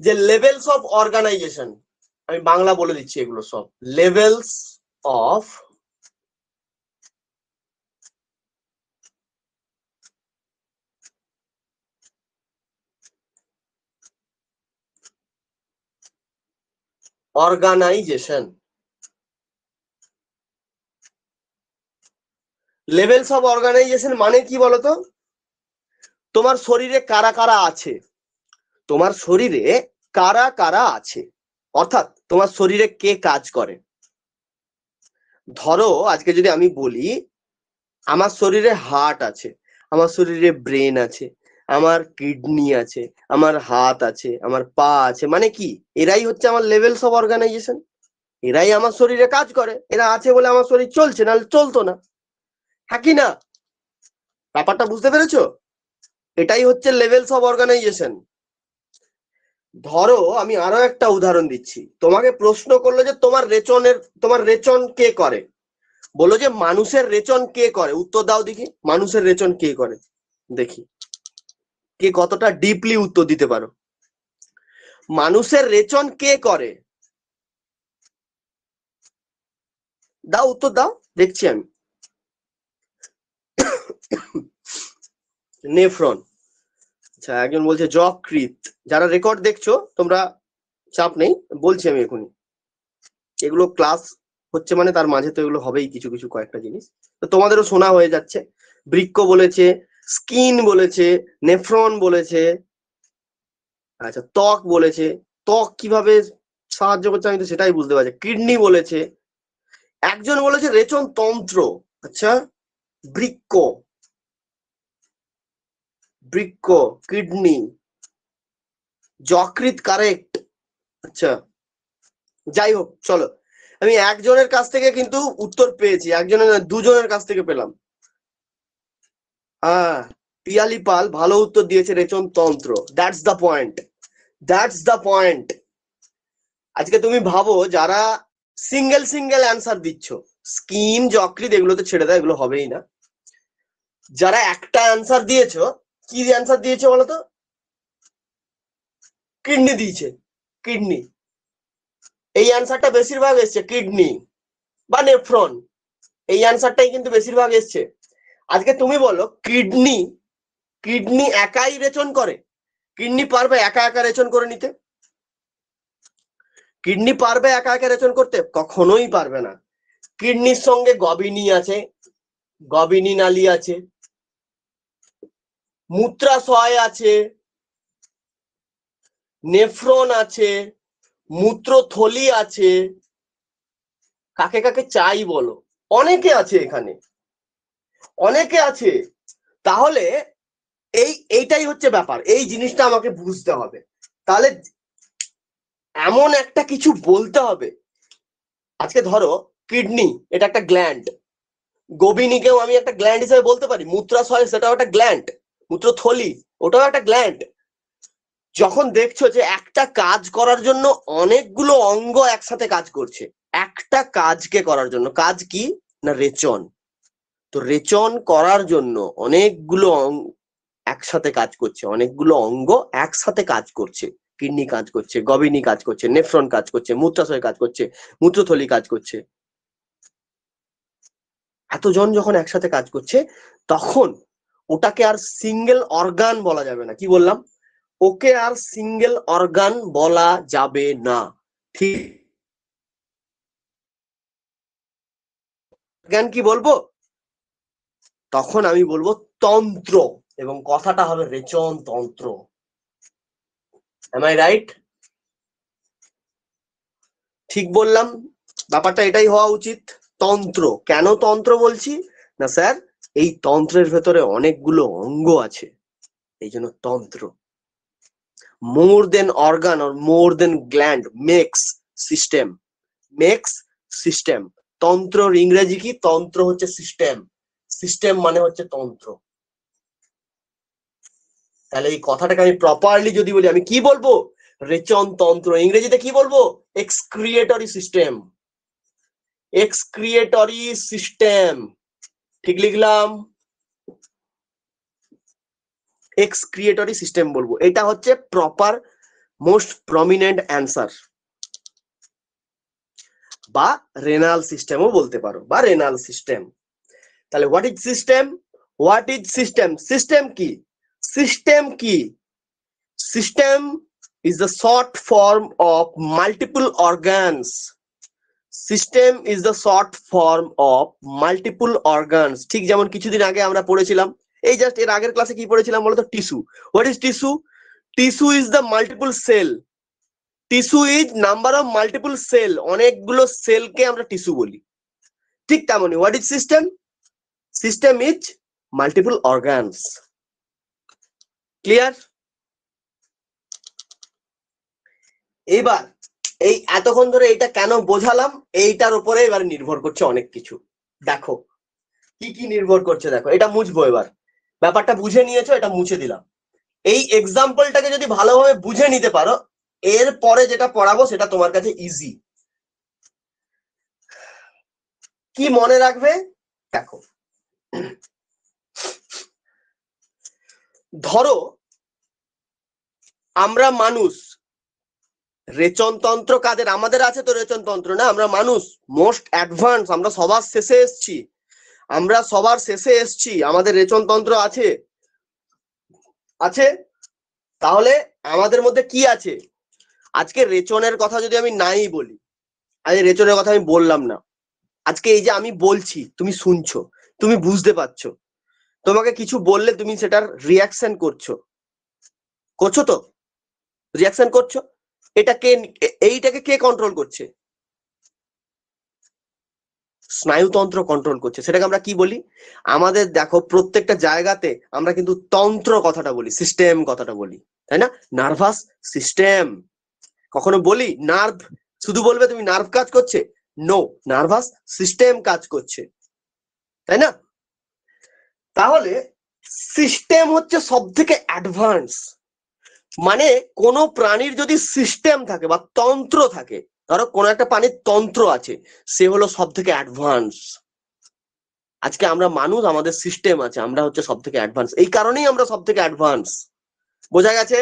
যে লেভেলস অফ অর্গানাইজেশন, আমি বাংলা বলে দিচ্ছি এগুলো সব, levels of organisation. Levels of organisation মানে কি বলতো? তোমার শরীরে কারা কারা আছে, তোমার শরীরে কারা কারা আছে, অর্থাৎ তোমার শরীরে কে কাজ করে। ধরো আজকে যদি আমি বলি আমার শরীরে হার্ট আছে, আমার শরীরে ব্রেন আছে, আমার কিডনি আছে, আমার হাত আছে, আমার পা আছে, মানে কি এরাই হচ্ছে আমার লেভেলস অফ অর্গানাইজেশন। এরাই আমার শরীরে কাজ করে, এরা আছে বলে আমার শরীর চলছে, নাহলে চলতো না। হ্যাঁ কি না? ব্যাপারটা বুঝতে পেরেছো? এটাই হচ্ছে লেভেলস অফ অর্গানাইজেশন। ধরো আমি আরো একটা উদাহরণ দিচ্ছি, তোমাকে প্রশ্ন করলো যে তোমার রেচন কে করে, বলো যে মানুষের রেচন কে করে, উত্তর দাও দেখি মানুষের রেচন কে করে, দেখি কে কতটা ডিপলি উত্তর দিতে পারো। মানুষের রেচন কে করে? দাও উত্তর দাও, দেখছি আমি। নেফ্রন। আচ্ছা, একজন বলছে যকৃৎ। যারা রেকর্ড দেখছো তোমরা চাপ নেই, বলছি আমি এখনই। এগুলো ক্লাস হচ্ছে মানে তার মাঝে তো এগুলো হবেই, কিছু কিছু কয়েকটা জিনিস তো তোমাদেরও শোনা হয়ে যাচ্ছে। বৃক্ক বলেছে, স্কিন বলেছে, নেফ্রন বলেছে, আচ্ছা ত্বক বলেছে। ত্বক কিভাবে সাহায্য করছে আমি তো সেটাই বুঝতে পারছি। কিডনি বলেছে, একজন বলেছে রেচন তন্ত্র। আচ্ছা, বৃক্ক, বৃক্ক, কিডনি, যকৃৎ কারেক্ট। আচ্ছা যাই হোক, চলো আমি একজনের কাছ থেকে কিন্তু উত্তর পেয়েছি, একজনের না, দুজনের কাছ থেকে পেলাম। হ্যাঁ, পিয়ালি পাল ভালো উত্তর দিয়েছে, রেচন তন্ত্র। That's the point, that's the point. আজকে তুমি ভাবো যারা সিঙ্গেল সিঙ্গেল অ্যান্সার দিচ্ছ, স্কিম যকৃৎ এগুলোতে ছেড়ে দেয়, এগুলো হবেই না। যারা একটা অ্যান্সার দিয়েছো, কি অ্যান্সার দিয়েছো বলো তো? কিডনি দিয়েছে, কিডনি। এই অ্যান্সারটা বেশিরভাগ এসছে, কিডনি বা নেফ্রন, এই অ্যান্সারটাই কিন্তু বেশিরভাগ এসছে। আজকে তুমি বলো কিডনি, কিডনি একাই রেচন করে? কিডনি পারবে একা একা রেচন করে নিতে? কিডনি পারবে একা একা রেচন করতে? কখনোই পারবে না। কিডনির সঙ্গে গবিনী আছে, গবিনী নালী আছে, মূত্রাশয় আছে, নেফ্রন আছে, মূত্রথলি আছে, কাকে কাকে চাই বলো, অনেকে আছে এখানে, অনেকে আছে। তাহলে এইটাই হচ্ছে ব্যাপার, এই জিনিসটা আমাকে বুঝতে হবে। তাহলে এমন একটা কিছু বলতে হবে, আজকে ধরো কিডনি এটা একটা গ্ল্যান্ড, গোবিনীকেও আমি একটা গ্ল্যান্ড হিসেবে বলতে পারি, মূত্রাশয় সেটাও একটা গ্ল্যান্ড, মূত্রথলি ওটাও একটা গ্ল্যান্ড। যখন দেখছো যে একটা কাজ করার জন্য অনেকগুলো অঙ্গ একসাথে কাজ করছে, একটা কাজকে করার জন্য, কাজ কি না রেচন, তো রেচন করার জন্য অনেকগুলো একসাথে কাজ করছে, অনেকগুলো অঙ্গ একসাথে কাজ করছে। কিডনি কাজ করছে, গবিনী কাজ করছে, নেফ্রন কাজ করছে, মূত্রাশয় কাজ করছে, মূত্রথলি কাজ করছে। এতজন যখন একসাথে কাজ করছে, তখন ওটাকে আর সিঙ্গেল অর্গান বলা যাবে না। কি বললাম? ওকে আর সিঙ্গেল অর্গান বলা যাবে না, ঠিক? অর্গান কি বলবো? তখন আমি বলবো তন্ত্র, এবং কথাটা হবে রেচন তন্ত্র। Am I right? ঠিক বললাম? ব্যাপারটা এটাই হওয়া উচিত, তন্ত্র। কেন তন্ত্র বলছি না স্যার, এই তন্ত্রের ভেতরে অনেকগুলো অঙ্গ আছে, এই জন্য তন্ত্র। More than organ or more than gland makes system, makes system. তন্ত্রর ইংরেজি কি? তন্ত্র হচ্ছে সিস্টেম, সিস্টেম মানে হচ্ছে তন্ত্র। তাহলে এই কথাটাকে আমি প্রপারলি যদি বলি, আমি কি বলবো? রেচন তন্ত্র। ইংরেজিতে কি বলবো? Excretory system, excretory system. ঠিক লিখলাম? এক্সক্রিয়েটরি সিস্টেম বলবো, এটা হচ্ছে প্রপার মোস্ট প্রমিনেন্ট অ্যান্সার। বা রেনাল সিস্টেমও বলতে পারো, বা রেনাল সিস্টেম। তাহলে what is system? What is system? System কি? সিস্টেম কি? System is the short form of multiple organs. System is the short form of multiple organs. ঠিক যেমন কিছুদিন আগে আমরা পড়েছিলাম, এই জাস্ট এর আগের ক্লাসে কি পড়েছিলাম বলতো? Tissue. What is tissue? Tissue is the multiple cell, tissue is number of multiple cell, অনেকগুলো সেলকে আমরা টিস্যু বলি। ঠিক তেমনই what is system? System is multiple organs. Clear? এবার এই এতক্ষণ ধরে এটা কেন বোঝালাম, এইটার উপরে এবার নির্ভর করছে অনেক কিছু। দেখো কি কি নির্ভর করছে, দেখো এটা মুছবো এবার। ব্যাপারটা বুঝে নিয়েছো, এটা মুছে দিলাম। এই এক্সাম্পলটাকে যদি ভালোভাবে বুঝে নিতে পারো, এর পরে যেটা পড়াবো সেটা তোমার কাছে ইজি। কি মনে রাখবে? দেখো ধরো আমরা মানুষ, রেচনতন্ত্র কাদের? আমাদের আছে তো রেচনতন্ত্র, না? আমরা মানুষ মোস্ট অ্যাডভান্স, আমরা সবার শেষে এসছি, আমরা সবার শেষে এসছি, আমাদের রেচনতন্ত্র আছে, আছে। তাহলে আমাদের মধ্যে কি আছে? আজকে রেচনের কথা যদি আমি নাই বলি, আজ রেচনের কথা আমি বললাম না, আজকে এই যে আমি বলছি, তুমি শুনছো, তুমি বুঝতে পারছো, তোমাকে কিছু বললে তুমি সেটার রিয়াকশন করছো, করছো তো? রিয়াকশন করছো। এটা কে, এইটাকে কে কন্ট্রোল করছে? স্নায়ুতন্ত্র কন্ট্রোল করছে। সেটাকে আমরা কি বলি? আমাদের দেখো প্রত্যেকটা জায়গাতে আমরা কিন্তু তন্ত্র কথাটা বলি, সিস্টেম কথাটা বলি, তাই না? নার্ভাস সিস্টেম কখনো বলি নার্ভ, শুধু বলবে তুমি নার্ভ কাজ করছে, নো, নার্ভাস সিস্টেম কাজ করছে, তাই না? তাহলে সিস্টেম হচ্ছে সব থেকে অ্যাডভান্স। মানে কোন প্রাণীর যদি সিস্টেম থাকে বা তন্ত্র থাকে, ধরো কোন একটা প্রাণীর তন্ত্র আছে, সে হলো সব থেকে অ্যাডভান্স। আজকে আমরা মানুষ, আমাদের সিস্টেম আছে, আমরা হচ্ছে সব থেকে অ্যাডভান্স, এই কারণেই আমরা সব থেকে অ্যাডভান্স। বোঝা গেছে?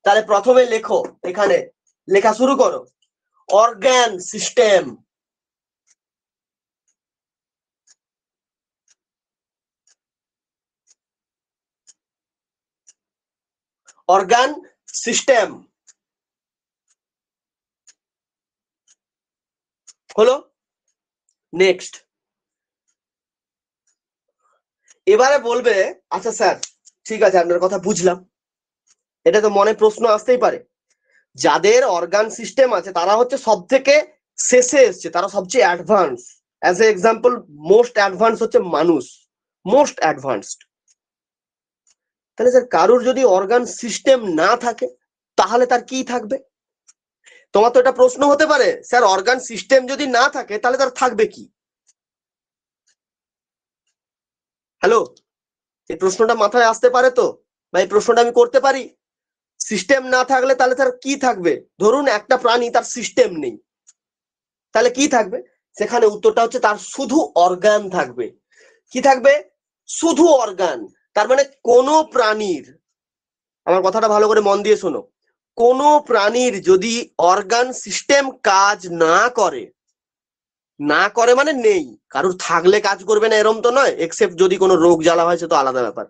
তাহলে প্রথমে লেখো, এখানে লেখা শুরু করো, অর্গান সিস্টেম। অর্গান সিস্টেম হলো। নেক্সট এবারে বলবে, আচ্ছা স্যার ঠিক আছে আপনার কথা বুঝলাম, এটা তো মনে প্রশ্ন আসতেই পারে, যাদের অর্গান সিস্টেম আছে তারা হচ্ছে সব থেকে শেষে এসছে, তারা সবচেয়ে advance. As a example, most advance হচ্ছে মানুষ, মোস্ট অ্যাডভান্সড। তাহলে স্যার কারুর যদি অর্গান সিস্টেম না থাকে তাহলে তার কি থাকবে? তোমার তো এটা প্রশ্ন হতে পারে, স্যার অর্গান সিস্টেম যদি না থাকে তাহলে তার থাকবে কি? হ্যালো, এই প্রশ্নটা মাথায় আসতে পারে তো, বা এই প্রশ্নটা আমি করতে পারি? সিস্টেম না থাকলে তাহলে তার কি থাকবে? ধরুন একটা প্রাণী, তার সিস্টেম নেই, তাহলে কি থাকবে? সেখানে উত্তরটা হচ্ছে তার শুধু অর্গান থাকবে। কি থাকবে? শুধু অর্গান। তার মানে কোন প্রাণীর, আমার কথাটা ভালো করে মন দিয়ে শোনো, কোন প্রাণীর যদি অর্গান সিস্টেম কাজ না করে, না করে মানে নেই, কারুর থাকলে কাজ করবে না এরম তো নয়, এক্সেপ্ট যদি কোনো রোগ জ্বালা হয় সে তো আলাদা ব্যাপার।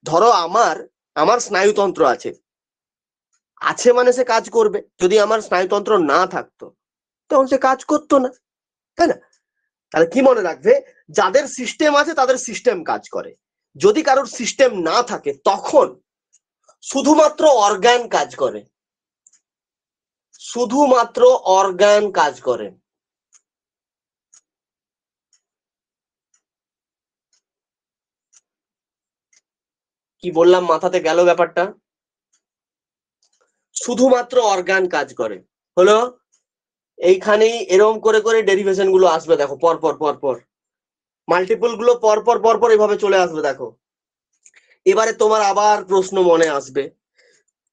ধরো আমার আমার স্নায়ুতন্ত্র আছে, আছে মানে সে কাজ করবে। যদি আমার স্নায়ুতন্ত্র না থাকতো তখন সে কাজ করতো না, তাই না? তাহলে কি মনে রাখবে, যাদের সিস্টেম আছে তাদের সিস্টেম কাজ করে, যদি কারোর সিস্টেম না থাকে তখন শুধুমাত্র অর্গান কাজ করে, শুধুমাত্র অর্গান কাজ করে। কি বললাম মাথাতে গেল ব্যাপারটা? শুধুমাত্র অর্গান কাজ করে হলো। এইখানেই এরকম করে করে ডেরিভেশন গুলো আসবে, দেখো পরপর পরপর মাল্টিপল গুলো পরপর পরপর এভাবে চলে আসবে। দেখো এবারে তোমার আবার প্রশ্ন মনে আসবে,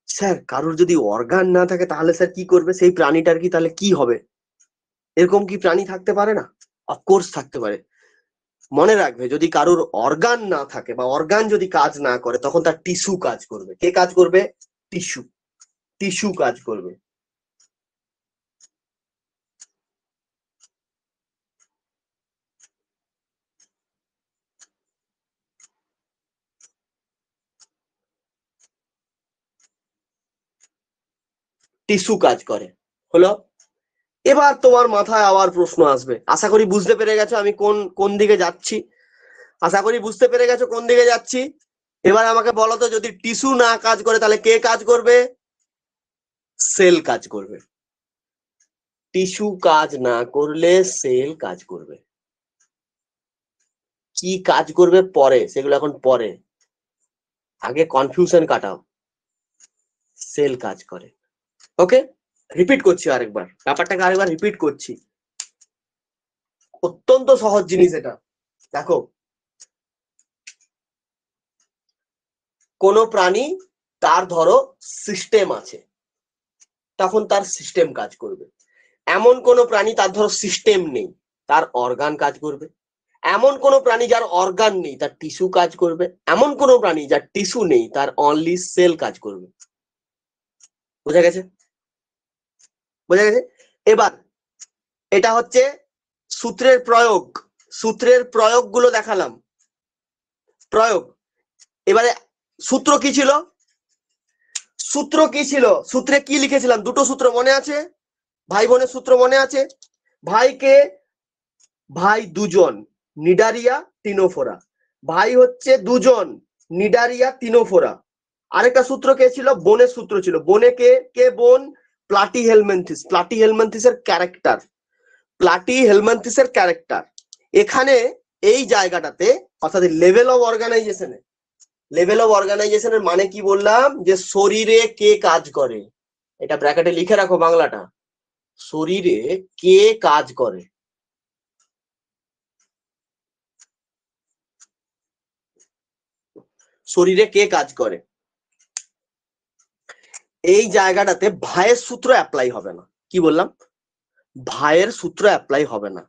স্যার কারোর যদি অর্গান না থাকে তাহলে স্যার কি করবে? সেই প্রাণীটার কি তাহলে কি হবে? এরকম কি প্রাণী থাকতে পারে না? অফকোর্স থাকতে পারে। মনে রাখবে, যদি কারোর অর্গান না থাকে বা অর্গান যদি কাজ না করে তখন তার টিস্যু কাজ করবে। কে কাজ করবে? টিস্যু, টিস্যু কাজ করবে। টিস্যু কাজ করে হলো। এবার তোমার মাথায় আবার প্রশ্ন আসবে, আশা করি বুঝতে পেরে গেছো আমি কোন কোন দিকে যাচ্ছি, আশা করি বুঝতে পেরে গেছো কোন দিকে যাচ্ছি। এবার আমাকে বলো তো, যদি টিস্যু না কাজ করে তাহলে কে কাজ করবে? সেল কাজ করবে। টিস্যু কাজ না করলে সেল কাজ করবে। কি কাজ করবে পরে, সেগুলো এখন পরে, আগে কনফিউশন কাটাও। সেল কাজ করে। ওকে, রিপিট করছি আরেকবার, ব্যাপারটাকে আরেকবার রিপিট করছি, অত্যন্ত সহজ জিনিস এটা। দেখো, কোন প্রাণী, তার ধরো সিস্টেম আছে, তখন তার সিস্টেম কাজ করবে। এমন কোন প্রাণী তার ধরো সিস্টেম নেই, তার অর্গান কাজ করবে। এমন কোন প্রাণী যার অর্গান নেই, তার টিস্যু কাজ করবে। এমন কোন প্রাণী যার টিস্যু নেই, তার অনলি সেল কাজ করবে। বোঝা গেছে? বোঝা গেছে? এবার এটা হচ্ছে সূত্রের প্রয়োগ, সূত্রের প্রয়োগ গুলো দেখালাম, প্রয়োগ। এবারে সূত্র কি ছিল? সূত্র কি ছিল? সূত্রে কি লিখেছিলাম? দুটো সূত্র মনে আছে? ভাই বোনের সূত্র মনে আছে? ভাইকে, ভাই দুজন, নিডারিয়া টিনোফোরা। ভাই হচ্ছে দুজন, নিডারিয়া টিনোফোরা। আরেকটা সূত্র কে ছিল? বোনের সূত্র ছিল। বোনে কে? কে বোন? প্লাটি হেলমেন্থিস। প্লাটি হেলমেন্থিসের character, প্লাটি হেলমেন্থিসের character. এখানে এই জায়গাটাতে অর্থাৎ লেভেল অফ অর্গানাইজেশনের মানে কি বললাম, যে শরীরে কে কাজ করে, এটা ব্র্যাকেটে লিখে রাখো বাংলাটা, শরীরে কে কাজ করে। শরীরে কে কাজ করে, এই জায়গাটাতে ভাইয়ের সূত্র অ্যাপ্লাই হবে না। কি বললাম, ভাইয়ের সূত্র অ্যাপ্লাই হবে না।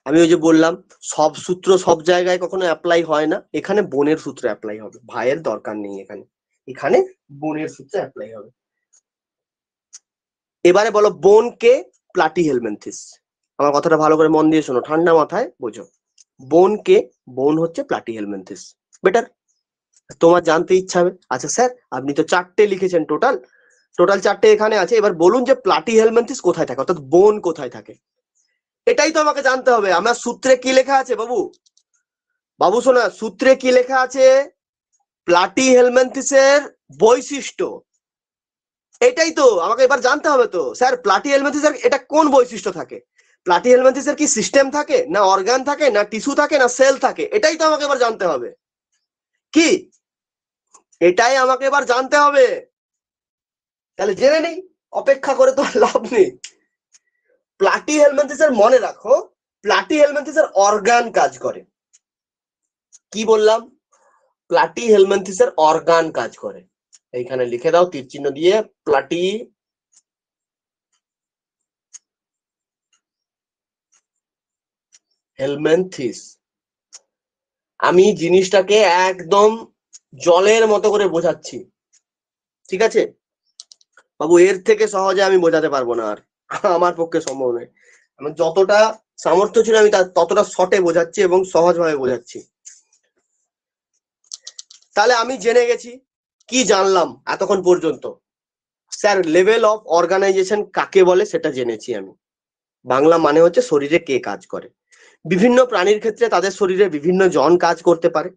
আমি ওই যে বললাম সব সূত্র সব জায়গায় কখনো অ্যাপ্লাই হয় না, এখানে বোনের সূত্র অ্যাপ্লাই হবে, ভাইয়ের দরকার নেই এখানে, এখানে বোনের সূত্র অ্যাপ্লাই হবে। এবারে বলো বোন কে, প্লাটিহেলমিনথেস। আমার কথাটা ভালো করে মন দিয়ে শোনো, ঠান্ডা মাথায় বোঝো। বোন কে, বোন হচ্ছে প্লাটিহেলমিনথেস। বেটার, তোমার জানতে ইচ্ছা হবে, আচ্ছা স্যার আপনি তো 4টে লিখেছেন, টোটাল 4টে এখানে আছে, এবার বলুন যে প্লাটিহেলমিনথেস কোথায় থাকে, অর্থাৎ বোন কোথায় থাকে, এটাই তো আমাকে জানতে হবে। আমার সূত্রে কি লেখা আছে বাবু, বাবু শোনা, সূত্রে কি লেখা আছে, প্লাটিহেলমিনথেসের বৈশিষ্ট্য, এটাই তো আমাকে এবার জানতে হবে। তো স্যার প্লাটিহেলমিনথেসের এটা কোন বৈশিষ্ট্য থাকে, প্লাটিহেলমিনথেসের কি সিস্টেম থাকে, না অর্গান থাকে, না টিস্যু থাকে, না সেল থাকে, এটাই তো আমাকে এবার জানতে হবে। কি, এটাই আমাকে এবার জানতে হবে। তাহলে জেনে নেই, অপেক্ষা করে তো লাভ নেই। প্লাটিহেলমিনথেসের মনে রাখো, প্লাটিহেলমিনথেসের অর্গান কাজ করে। কি বললাম, প্লাটিহেলমিনথেসের অর্গান কাজ করে, এইখানে লিখে দাও তীর চিহ্ন দিয়ে, প্লাটিহেলমিনথেস। আমি জিনিসটাকে একদম জলের মতো করে বোঝাচ্ছি, ঠিক আছে বাবু, এর থেকে সহজে আমি বোঝাতে পারবো না, আর আমার পক্ষে সম্ভব নয়। আমার যতটা সামর্থ্য ছিল আমি ততটা শর্টে বোঝাচ্ছি এবং সহজভাবে বোঝাচ্ছি। তাহলে আমি জেনে গেছি, কি জানলাম এতক্ষণ পর্যন্ত, স্যার লেভেল অফ অর্গানাইজেশন কাকে বলে সেটা জেনেছি আমি। বাংলা মানে হচ্ছে শরীরে কে কাজ করে। বিভিন্ন প্রাণীর ক্ষেত্রে তাদের শরীরে বিভিন্ন জন কাজ করতে পারে।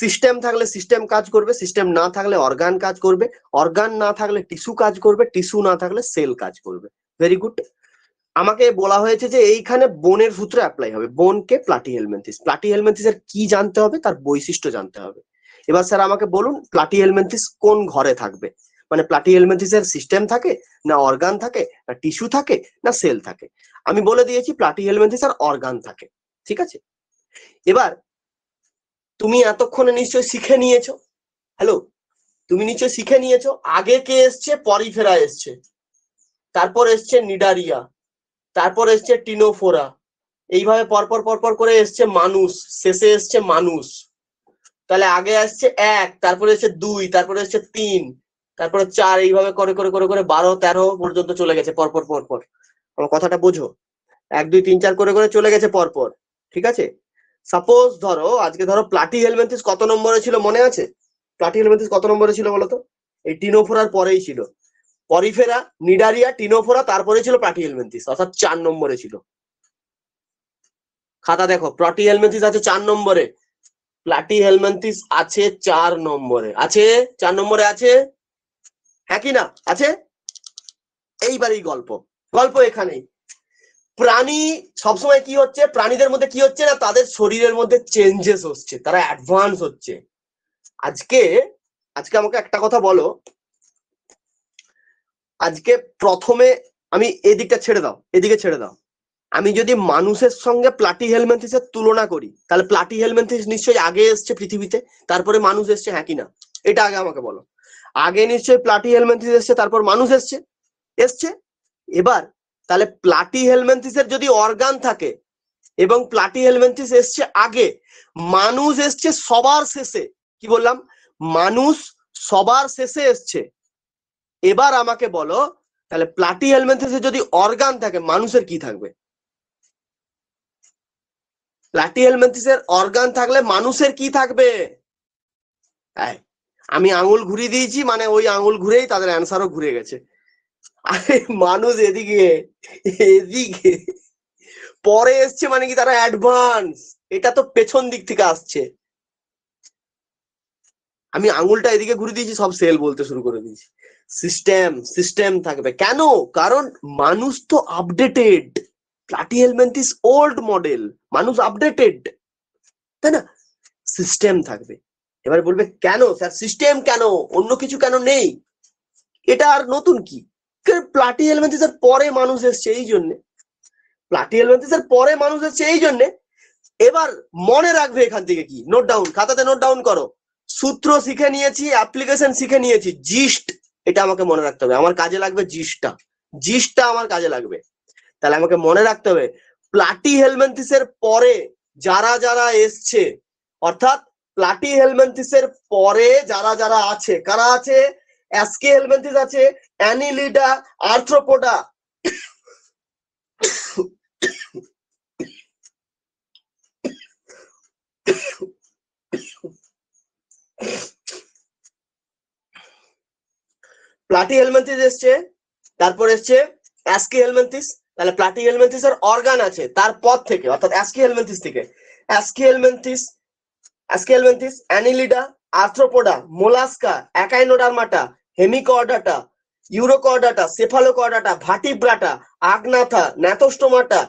সিস্টেম থাকলে সিস্টেম কাজ করবে, সিস্টেম না থাকলে অর্গান কাজ করবে, অর্গান না থাকলে টিস্যু কাজ করবে, টিস্যু না থাকলে সেল কাজ করবে। Very good. আমাকে বলা হয়েছে যে এইখানে বোনের সূত্র অ্যাপ্লাই হবে, বোনকে প্লাটিহেলমিনথেস, প্লাটিহেলমিনথেসের কি জানতে হবে, তার বৈশিষ্ট্য জানতে হবে। এবার স্যার আমাকে বলুন প্লাটিহেলমিনথেস কোন ঘরে থাকবে, মানে প্লাটিহেলমিনথেসের সিস্টেম থাকে, না অর্গান থাকে, না টিস্যু থাকে, না সেল থাকে। আমি বলে দিয়েছি প্লাটিহেলমিনথেসের অর্গান থাকে, ঠিক আছে। এবার তুমি এতক্ষণে নিশ্চয়ই শিখে নিয়েছো, হ্যালো, তুমি নিশ্চয়ই শিখে নিয়েছো আগে কে এসছে, পরিফেরা এসছে, তারপর এসছে নিডারিয়া, তারপর এসছে টিনোফোরা, এইভাবে পরপর পরপর করে এসছে মানুষ, শেষে এসছে মানুষ। তাহলে আগে আসছে 1, তারপরে এসছে 2, তারপরে এসছে 3, তারপরে 4, এইভাবে করে করে করে করে 12, 13 পর্যন্ত চলে গেছে পরপর পরপর। আমার কথাটা বোঝো, 1, 2, 3, 4 করে করে চলে গেছে পরপর, ঠিক আছে। সাপোজ ধরো আজকে ধরো প্লাটিহেলমিনথেস কত নম্বরে ছিল মনে আছে, প্লাটিহেলমিনথেস কত নম্বরে ছিল বলতো, এই টিনোফোরার পরেই ছিল, পরিফেরা, নিডারিয়া, টিনোফোরা, তারপরে ছিল প্লাটিহেলমিনথেস, অর্থাৎ 4 নম্বরে ছিল। খাতা দেখো, প্লাটিহেলমিনথেস আছে 4 নম্বরে, প্লাটিহেলমিনথেস আছে 4 নম্বরে, আছে 4 নম্বরে আছে, হ্যাঁ কি না আছে। এইবারই গল্প, গল্প এখানেই। প্রাণী সবসময় কি হচ্ছে, প্রাণীদের মধ্যে কি হচ্ছে না, তাদের শরীরের মধ্যে চেঞ্জেস হচ্ছে, তারা অ্যাডভান্স হচ্ছে। আজকে আমাকে একটা কথা বলো, আজকে প্রথমে আমি এদিকটা ছেড়ে দাও, এদিকে ছেড়ে দাও, আমি যদি মানুষের সঙ্গে প্লাটিহেলমিনথেসের তুলনা করি, তাহলে প্লাটিহেলমিনথেস নিশ্চয়ই আগে এসছে পৃথিবীতে, তারপরে মানুষ এসছে, হ্যাঁ কি না, এটা আগে আমাকে বলো। আগে নিশ্চয়ই প্লাটিহেলমিনথেস এসছে, তারপর মানুষ এসছে, এসছে। এবার তাহলে প্লাটিহেলমিনথেসের যদি অর্গান থাকে এবং প্লাটিহেলমিনথেস এসছে আগে, মানুষ এসছে সবার শেষে, কি বললাম, মানুষ সবার শেষে এসছে। এবার আমাকে বলো তাহলে প্লাটিহেলমিনথেসের যদি অর্গান থাকে, মানুষের কি থাকবে, প্লাটিহেলমিনথেসের অর্গান থাকলে মানুষের কি থাকবে। আমি আঙুল ঘুরিয়ে দিয়েছি, মানে ওই আঙুল ঘুরেই তাদের অ্যান্সারও ঘুরে গেছে। আরে মানুষ এদিকে এদিকে পরে এসছে, মানে কি তারা অ্যাডভান্স, এটা তো পেছন দিক থেকে আসছে। আমি আঙুলটা এদিকে ঘুরে দিয়েছি, সব সেল বলতে শুরু করে দিয়েছি। সিস্টেম থাকবে কেন, কারণ মানুষ তো আপডেটেড, প্লাটিহেলমিনথিস ওল্ড মডেল, মানুষ আপডেটেড, তাই না? সিস্টেম থাকবে। এবার বলবে কেন স্যার সিস্টেম কেন, অন্য কিছু কেন নেই, এটা আর নতুন কি? প্লাটিহেলমিনথিসের পরে মানুষ এসছে এই জন্যে, প্লাটিহেলমিনথিসের পরে মানুষ এসছে এই জন্যে। এবার মনে রাখবে এখান থেকে কি, নোট ডাউন, খাতাতে নোট ডাউন করো। সূত্র শিখে নিয়েছি, অ্যাপ্লিকেশন শিখে নিয়েছি, জিস্ট এটা আমাকে মনে রাখতে হবে, আমার কাজে লাগবে জিস্টটা, জিস্টটা আমার কাজে লাগবে। তাহলে আমাকে মনে রাখতে হবে প্লাটিহেলমিনথিসের পরে যারা যারা এসছে, অর্থাৎ প্লাটিহেলমিনথিসের পরে যারা যারা আছে, কারা আছে? অ্যাস্কিহেলমিনথিস আছে, অ্যানিলিডা, আর্থ্রোপোডা, প্লাটিহেলমিনথিস এসছে, তারপর এসছে অ্যাস্কিহেলমিনথিস। তাহলে প্লাটিহেলমিনথিসের অর্গান আছে তারপর থেকে, অর্থাৎ অ্যাস্কিহেলমিনথিস থেকে। Aschelminthes, Annelida, Arthropoda, Mollusca, Echinodermata, Hemichordata, Urochordata, Cephalochordata, Vertebrata, Agnatha, Gnathostomata,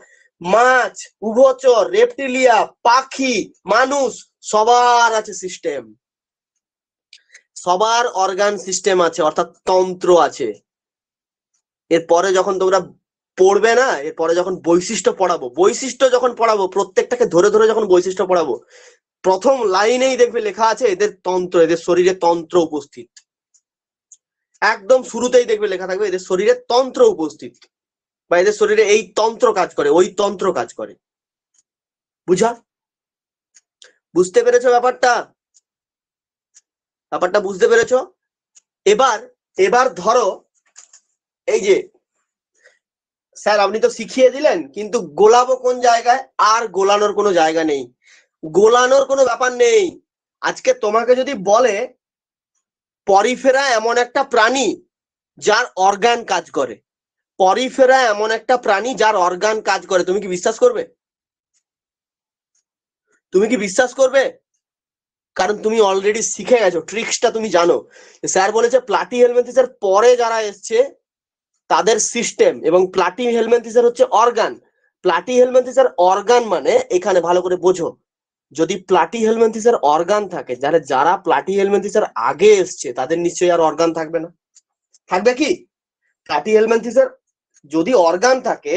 মাছ, উভচর, রেপটিলিয়া, পাখি, মানুষ, সবার আছে সিস্টেম, সবার অর্গান সিস্টেম আছে, অর্থাৎ তন্ত্র আছে। এরপরে যখন তোমরা পড়বে না, এরপরে যখন বৈশিষ্ট্য পড়াবো, বৈশিষ্ট্য যখন পড়াবো, প্রত্যেকটাকে ধরে ধরে যখন বৈশিষ্ট্য পড়াবো, প্রথম লাইনেই দেখবে লেখা আছে এদের তন্ত্র, এদের শরীরে তন্ত্র উপস্থিত। একদম শুরুতেই দেখবে লেখা থাকবে এদের শরীরে তন্ত্র উপস্থিত, বা এদের শরীরে এই তন্ত্র কাজ করে, ওই তন্ত্র কাজ করে। বুঝা, বুঝতে পেরেছো ব্যাপারটা? ব্যাপারটা বুঝতে পেরেছো? এবার এবার ধরো এই যে স্যার আপনি তো শিখিয়ে দিলেন, কিন্তু গোলাবো কোন জায়গায়? আর গোলানোর কোনো জায়গা নেই, গোলানোর কোনো ব্যাপার নেই। আজকে তোমাকে যদি বলে পরিফেরা এমন একটা প্রাণী যার অর্গান কাজ করে, পরিফেরা এমন একটা প্রাণী যার অর্গান কাজ করে, তুমি কি বিশ্বাস করবে? তুমি কি বিশ্বাস করবে? কারণ তুমি অলরেডি শিখে গেছো, ট্রিক্সটা তুমি জানো। স্যার বলেছে প্লাটিহেলমিনথিসের পরে যারা এসছে তাদের সিস্টেম, এবং প্লাটিহেলমিনথিসের হচ্ছে অর্গান। প্লাটিহেলমিনথিসের অর্গান মানে, এখানে ভালো করে বোঝো, যদি প্লাটিহেলমিনথিসের অর্গান থাকে, যারা যারা প্লাটিহেলমিনথিসের আগে এসছে তাদের নিশ্চয়ই আর অর্গান থাকবে না, থাকবে কি? প্লাটিহেলমিনথিসের যদি অর্গান থাকে,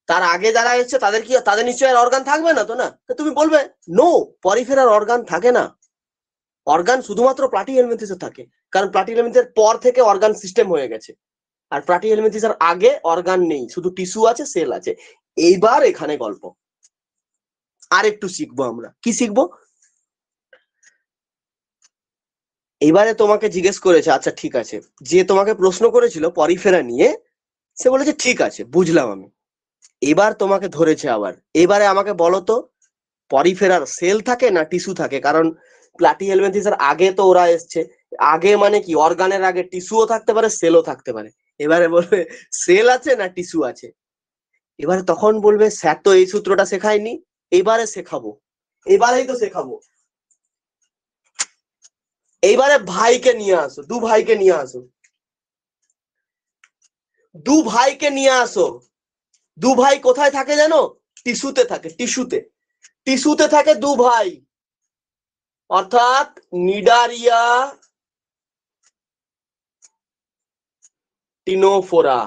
তার আগে যারা এসছে তাদের কি, তাদের নিশ্চয়ই আর অর্গান থাকবে না, তো না? তো তুমি বলবে নো, পরিফেরার অর্গান থাকে না, অর্গান শুধুমাত্র প্লাটিহেলমিনথিসে থাকে, কারণ প্লাটিহেলমিনথিসের পর থেকে অর্গান সিস্টেম হয়ে গেছে। আর প্লাটিহেলমিনথিসের আগে অর্গান নেই, শুধু টিস্যু আছে, সেল আছে। এইবার এখানে গল্প আর একটু শিখবো আমরা, কি শিখবো? এবারে তোমাকে জিজ্ঞেস করেছে, আচ্ছা ঠিক আছে, যে তোমাকে প্রশ্ন করেছিল পরিফেরা নিয়ে, সে বলেছে ঠিক আছে বুঝলাম আমি। এবার তোমাকে ধরেছে আবার, এবারে আমাকে বলো তো পরিফেরার সেল থাকে না টিস্যু থাকে? কারণ প্লাটিহেলমিনথিসের আগে তো ওরা এসছে, আগে মানে কি, অর্গানের আগে টিস্যুও থাকতে পারে, সেলও থাকতে পারে। এবারে বলবে সেল আছে না টিস্যু আছে? এবারে তখন বলবে স্যার তো এই সূত্রটা শেখায়নি, এবারে শেখাবো, এবারেই তো শেখাবো। এইবারে ভাইকে নিয়ে আসো, দু ভাইকে নিয়ে আসো, দু ভাইকে নিয়ে আসো। দু ভাই কোথায় থাকে জানো? টিস্যুতে থাকে, টিস্যুতে, টিস্যুতে থাকে দু ভাই, অর্থাৎ নিডারিয়া, টিনোফোরা,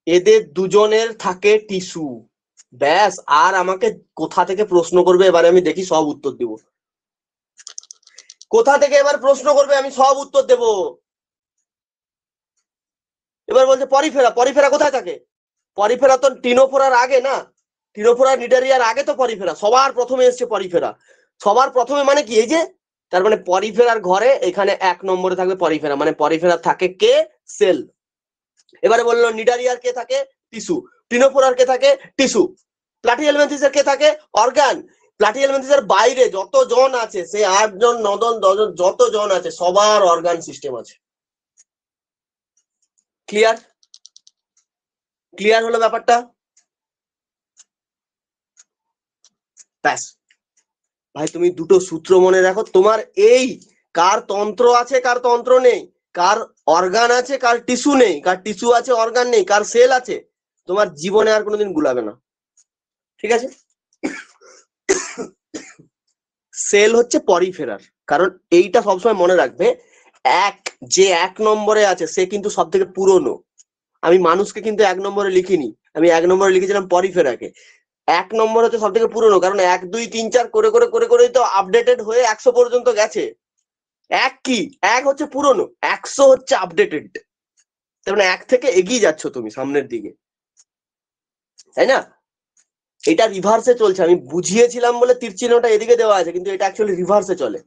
এদের দুজনের থাকে টিস্যু। ব্যাস, আর আমাকে কোথা থেকে প্রশ্ন করবে এবারে আমি দেখি, সব উত্তর দেব। কোথা থেকে এবার প্রশ্ন করবে আমি সব উত্তর দেব। এবার বলছে পরিফেরা, পরিফেরা কোথায় থাকে? পরিফেরা তো টিনোফোরার আগে না, টিনোফোরা নিডারিয়ার আগে তো পরিফেরা, সবার প্রথমে এসছে পরিফেরা। সবার প্রথমে মানে কি, এই যে, তার মানে পরিফেরার ঘরে এখানে 1 নম্বরে থাকবে পরিফেরা, মানে পরিফেরা থাকে কে? সেল। এবারে বললো নিডারিয়ার কে থাকে? টিস্যু। টিনোফোরার কে থাকে? টিস্যু। প্লাটিহেলমিনথিসের কে থাকে? অর্গান। প্লাটিহেলমিনথিসের বাইরে যতজন আছে, সে 8 জন 9 জন 10 জন যতজন আছে, সবার অর্গান সিস্টেম আছে। ক্লিয়ার? ক্লিয়ার হলো ব্যাপারটা? ব্যাস ভাই, তুমি দুটো সূত্র মনে রাখো, তোমার এই কার তন্ত্র আছে কার তন্ত্র নেই, কার অর্গান আছে কার টিস্যু নেই, কার টিস্যু আছে অর্গান নেই, কার সেল আছে, তোমার জীবনে আর কোনোদিন গুলাবে না, ঠিক আছে? সেল হচ্ছে পরিফেরার, কারণ এইটা সবসময় মনে রাখবে, যে 1 নম্বরে আছে সে কিন্তু সব থেকে পুরনো। আমি মানুষকে কিন্তু 1 নম্বরে লিখিনি, আমি 1 নম্বরে লিখেছিলাম পরিফেরাকে। 1 নম্বর হচ্ছে সব থেকে পুরনো, কারণ 1 2 3 4 করে করে করে করেই তো আপডেটেড হয়ে 100 পর্যন্ত গেছে। এক হচ্ছে পুরনো, 100 হচ্ছে আপডেটেড। তার মানে 1 থেকে এগিয়ে যাচ্ছ তুমি সামনের দিকে, তাই না? এটা রিভার্সে চলছে, আমি বুঝিয়েছিলাম বলে তীর চিহ্নটা এদিকে দেওয়া আছে, কিন্তু এটা অ্যাকচুয়ালি রিভার্সে চলে।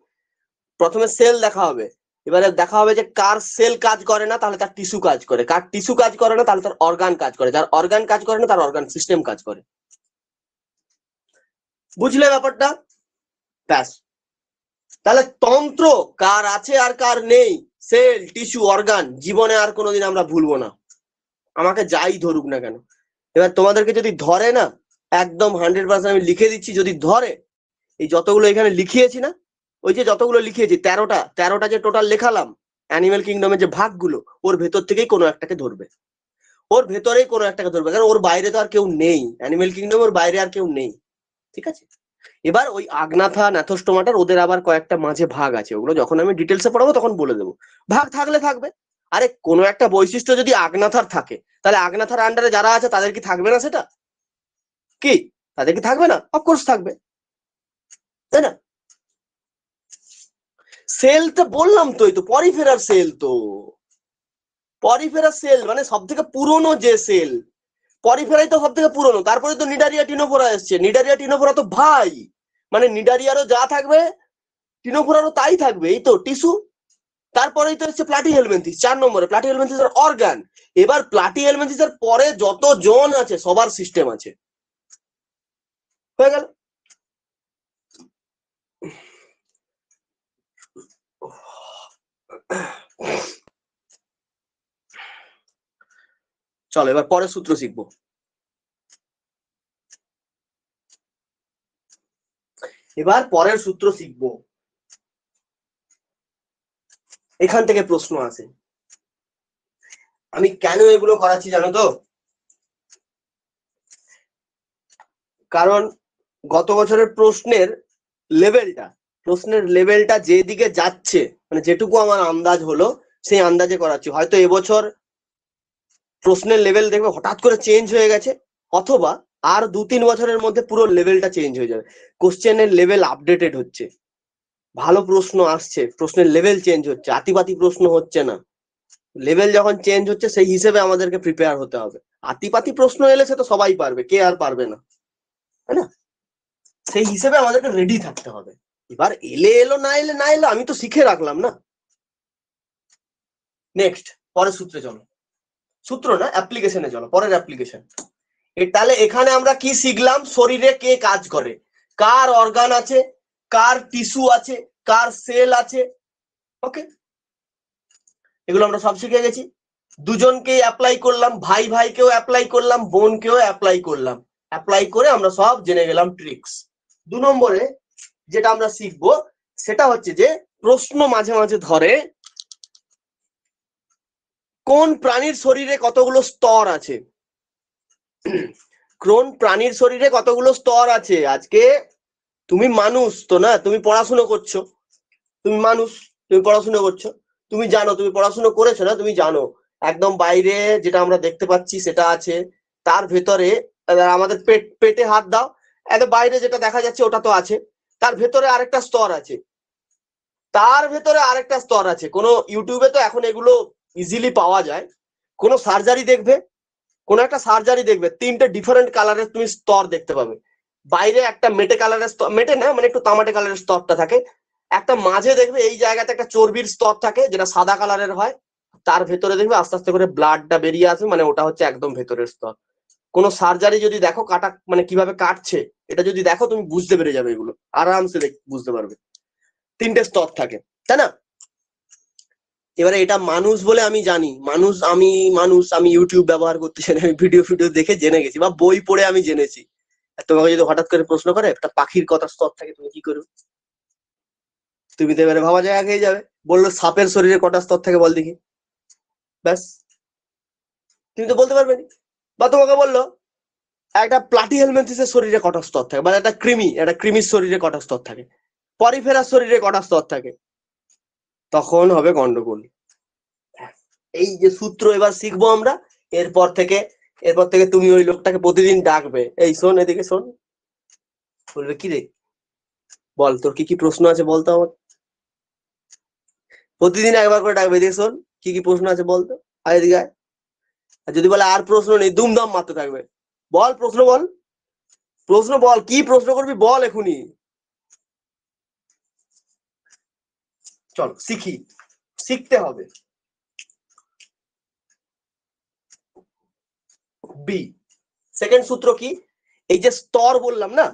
প্রথমে সেল দেখা হবে, এবারে দেখা হবে যে কার সেল কাজ করে না তাহলে তার টিস্যু কাজ করে, কার টিস্যু কাজ করে না তাহলে তার অর্গান কাজ করে, যার অর্গান কাজ করে না তার অর্গান সিস্টেম কাজ করে। বুঝলে ব্যাপারটা? ব্যাস। তাহলে তন্ত্র কার আছে আর কার নেই, সেল টিস্যু অর্গান, জীবনে আর কোনোদিন আমরা ভুলবো না, আমাকে যাই ধরুক না কেন। এবার তোমাদেরকে যদি ধরে না, একদম 100% আমি লিখে দিচ্ছি, যদি ধরে, এই যতগুলো এখানে লিখিয়েছি না, ওই যে যতগুলো লিখিয়েছি 13টা যে টোটাল লেখালাম অ্যানিমেল কিংডমের যে ভাগগুলো, ওর ভেতর থেকেই কোনো একটাকে ধরবে, ওর ভেতরেই কোনো একটাকে ধরবে, কারণ ওর বাইরে তো আর কেউ নেই, অ্যানিমেল কিংডম ওর বাইরে আর কেউ নেই, ঠিক আছে? এবার ওই আগনাথা ন্যাথোস্টোমাটার ওদের আবার কয়েকটা মাঝে ভাগ আছে, ওগুলো যখন আমি ডিটেলসে পড়াবো তখন বলে দেবো। ভাগ থাকলে থাকবে, আরে কোনো একটা বৈশিষ্ট্য যদি আগনাথার থাকে, তাহলে আগনাথার আন্ডারে যারা আছে তাদের কি থাকবে না? সেটা কি তাদের কি থাকবে না? অফকোর্স থাকবে, তাই না? সেল তো বললাম তো, এই তো পরিফেরার সেল, তো পরিফেরার সেল মানে সব থেকে পুরনো যে সেল, পরিফেরাই তো সব থেকে পুরনো, তারপরে তো নিডারিয়া টিনোফোরা এসছে, নিডারিয়া টিনোফোরা তো ভাই, মানে নিডারিয়ারও যা থাকবে টিনোফোরারও তাই থাকবে, এই তো টিস্যু। তারপরেই তো হচ্ছে প্লাটিহেলমিনথিস, 4 নম্বরে প্লাটিহেলমিনথিসের অর্গান। এবার প্লাটিহেলমিনথিসের পরে যত জন আছে সবার সিস্টেম আছে, হয়ে গেল। চলো এবার পরের সূত্র শিখবো। এবার পরের সূত্র শিখবো, এখান থেকে প্রশ্ন আসে। আমি কেন এগুলো করাচ্ছি জানো তো? কারণ গত বছরের প্রশ্নের লেভেলটা যেদিকে যাচ্ছে, মানে যেটুকু আমার আন্দাজ হলো সেই আন্দাজে করাচ্ছি। হয়তো এবছর প্রশ্নের লেভেল দেখবে হঠাৎ করে চেঞ্জ হয়ে গেছে, অথবা আর 2-3 বছরের মধ্যে পুরো লেভেলটা চেঞ্জ হয়ে যাবে। কোশ্চেনের লেভেল আপডেটেড হচ্ছে, ভালো প্রশ্ন আসছে, প্রশ্নের লেভেল চেঞ্জ হচ্ছে, আতিপাতি প্রশ্ন হচ্ছে না। লেভেল যখন চেঞ্জ হচ্ছে সেই হিসেবে আমাদেরকে প্রিপেয়ার হতে হবে। আতিপাতি প্রশ্ন এলে সে তো সবাই পারবে, কে আর পারবে না, তাই না? সেই হিসেবে আমাদেরকে রেডি থাকতে হবে। এবার এলো না এলো আমি তো শিখে রাখলাম না। নেক্সট পরের সূত্রে চলো, সূত্র না অ্যাপ্লিকেশনে চলো, পরের অ্যাপ্লিকেশন। তাহলে এখানে আমরা কি শিখলাম? শরীরে কে কাজ করে, কার অর্গান আছে, কার টিস্যু আছে, কার সেল আছে, ওকে, এগুলো আমরা সব শিখে গেছি। দুজনকেই অ্যাপ্লাই করলাম, ভাই ভাইকেও অ্যাপ্লাই করলাম, বোনকেও অ্যাপ্লাই করলাম, অ্যাপ্লাই করে আমরা সব জেনে গেলাম ট্রিক্স। 2 নম্বরে যেটা আমরা শিখবো সেটা হচ্ছে যে প্রশ্ন মাঝে মাঝে ধরে কোন প্রাণীর শরীরে কতগুলো স্তর আছে, কোন প্রাণীর শরীরে কতগুলো স্তর আছে। আজকে তুমি মানুষ তো না, তুমি পড়াশুনো করছো, তুমি মানুষ, তুমি পড়াশুনো করছো, তুমি জানো, তুমি পড়াশুনো করেছো না, তুমি জানো একদম বাইরে যেটা আমরা দেখতে পাচ্ছি সেটা আছে, তার ভেতরে আমাদের পেটে হাত দাও, একদম বাইরে যেটা দেখা যাচ্ছে ওটা তো আছে, তার ভেতরে আরেকটা স্তর আছে, তার ভেতরে আরেকটা স্তর আছে। কোনো ইউটিউবে তো এখন এগুলো ইজিলি পাওয়া যায়, কোনো সার্জারি দেখবে, কোনো একটা সার্জারি দেখবে 3টে ডিফারেন্ট কালারের তুমি স্তর দেখতে পাবে। বাইরে একটা মেটে কালারের স্তর, মেটে না মানে একটু তামাটে কালারের স্তরটা থাকে, একটা মাঝে দেখবে এই জায়গাতে একটা চর্বির স্তর থাকে যেটা সাদা কালারের হয়, তার ভেতরে দেখবে আস্তে আস্তে করে ব্লাডটা বেরিয়ে আসবে, মানে ওটা হচ্ছে একদম ভেতরের স্তর। কোনো সার্জারি যদি দেখো কাটা মানে কিভাবে কাটছে, এটা যদি দেখো তুমি বুঝতে পেরে যাবে, এগুলো আরামসে বুঝতে পারবে। 3টে স্তর থাকে, তাই না? এবারে এটা মানুষ বলে আমি জানি, আমি ইউটিউব ব্যবহার করতে জানি, আমি ভিডিও দেখে জেনে গেছি, বা বই পড়ে আমি জেনেছি। তোমাকে যদি হঠাৎ করে প্রশ্ন করে একটা পাখির কত স্তর থাকে, তুমি কি করবে? তুমি তো এবারে ভাবা জায়গা খেয়ে যাবে। বললো সাপের শরীরে কটা স্তর থাকে বল দেখি, ব্যাস, তুমি তো বলতে পারবে না, বা তোমাকে বললো একটা প্লাটিহেলমিনথেসের শরীরে কটা স্তর থাকে, মানে একটা কৃমির শরীরে কটা স্তর থাকে, পরিফেরার শরীরে কটা স্তর থাকে, তখন হবে গন্ডগোল। এই যে সূত্র এবার শিখবো আমরা। এরপর থেকে তুমি ওই লোকটাকে প্রতিদিন ডাকবে, এই শোন এদিকে শোন, বলবে কি রে বল তোর কি কি প্রশ্ন আছে বলতো আমার, প্রতিদিন একবার করে ডাকবে, এদিকে শোন কি কি প্রশ্ন আছে বলতো, আর এদিকে আয়। আর যদি বলে আর প্রশ্ন নেই, দুমদাম মারতে থাকবে, বল প্রশ্ন বল, প্রশ্ন বল, কি প্রশ্ন করবি বল এখুনি। চল শিখি, শিখতে হবে। বি সেকেন্ড সূত্র কি, এই যে স্তর বললাম না,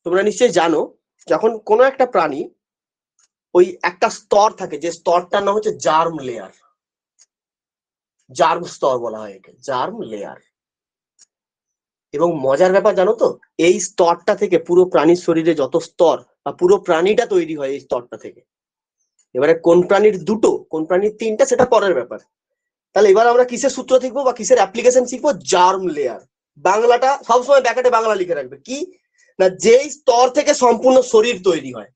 তোমরা নিশ্চয়ই জানো যখন কোনো একটা প্রাণী ওই একটা স্তর থাকে, যে স্তরটার নাম হচ্ছে জার্ম লেয়ার, জার্ম স্তর বলা হয় একে, জার্ম লেয়ার। এবং মজার ব্যাপার জানো তো, এই স্তরটা থেকে পুরো প্রাণীর শরীরে যত স্তর বা পুরো প্রাণীটা তৈরি হয় এই স্তরটা থেকে। এবারে কোন প্রাণীর দুটো কোন প্রাণীর তিনটা সেটা পরের ব্যাপার। তাহলে এবার আমরা কিসের সূত্র শিখবো বা কিসের অ্যাপ্লিকেশন শিখবো, জার্ম লেয়ার। বাংলাটা সবসময় ব্যাকেটে বাংলা লিখে রাখবে, কি না যেই স্তর থেকে সম্পূর্ণ শরীর তৈরি হয়।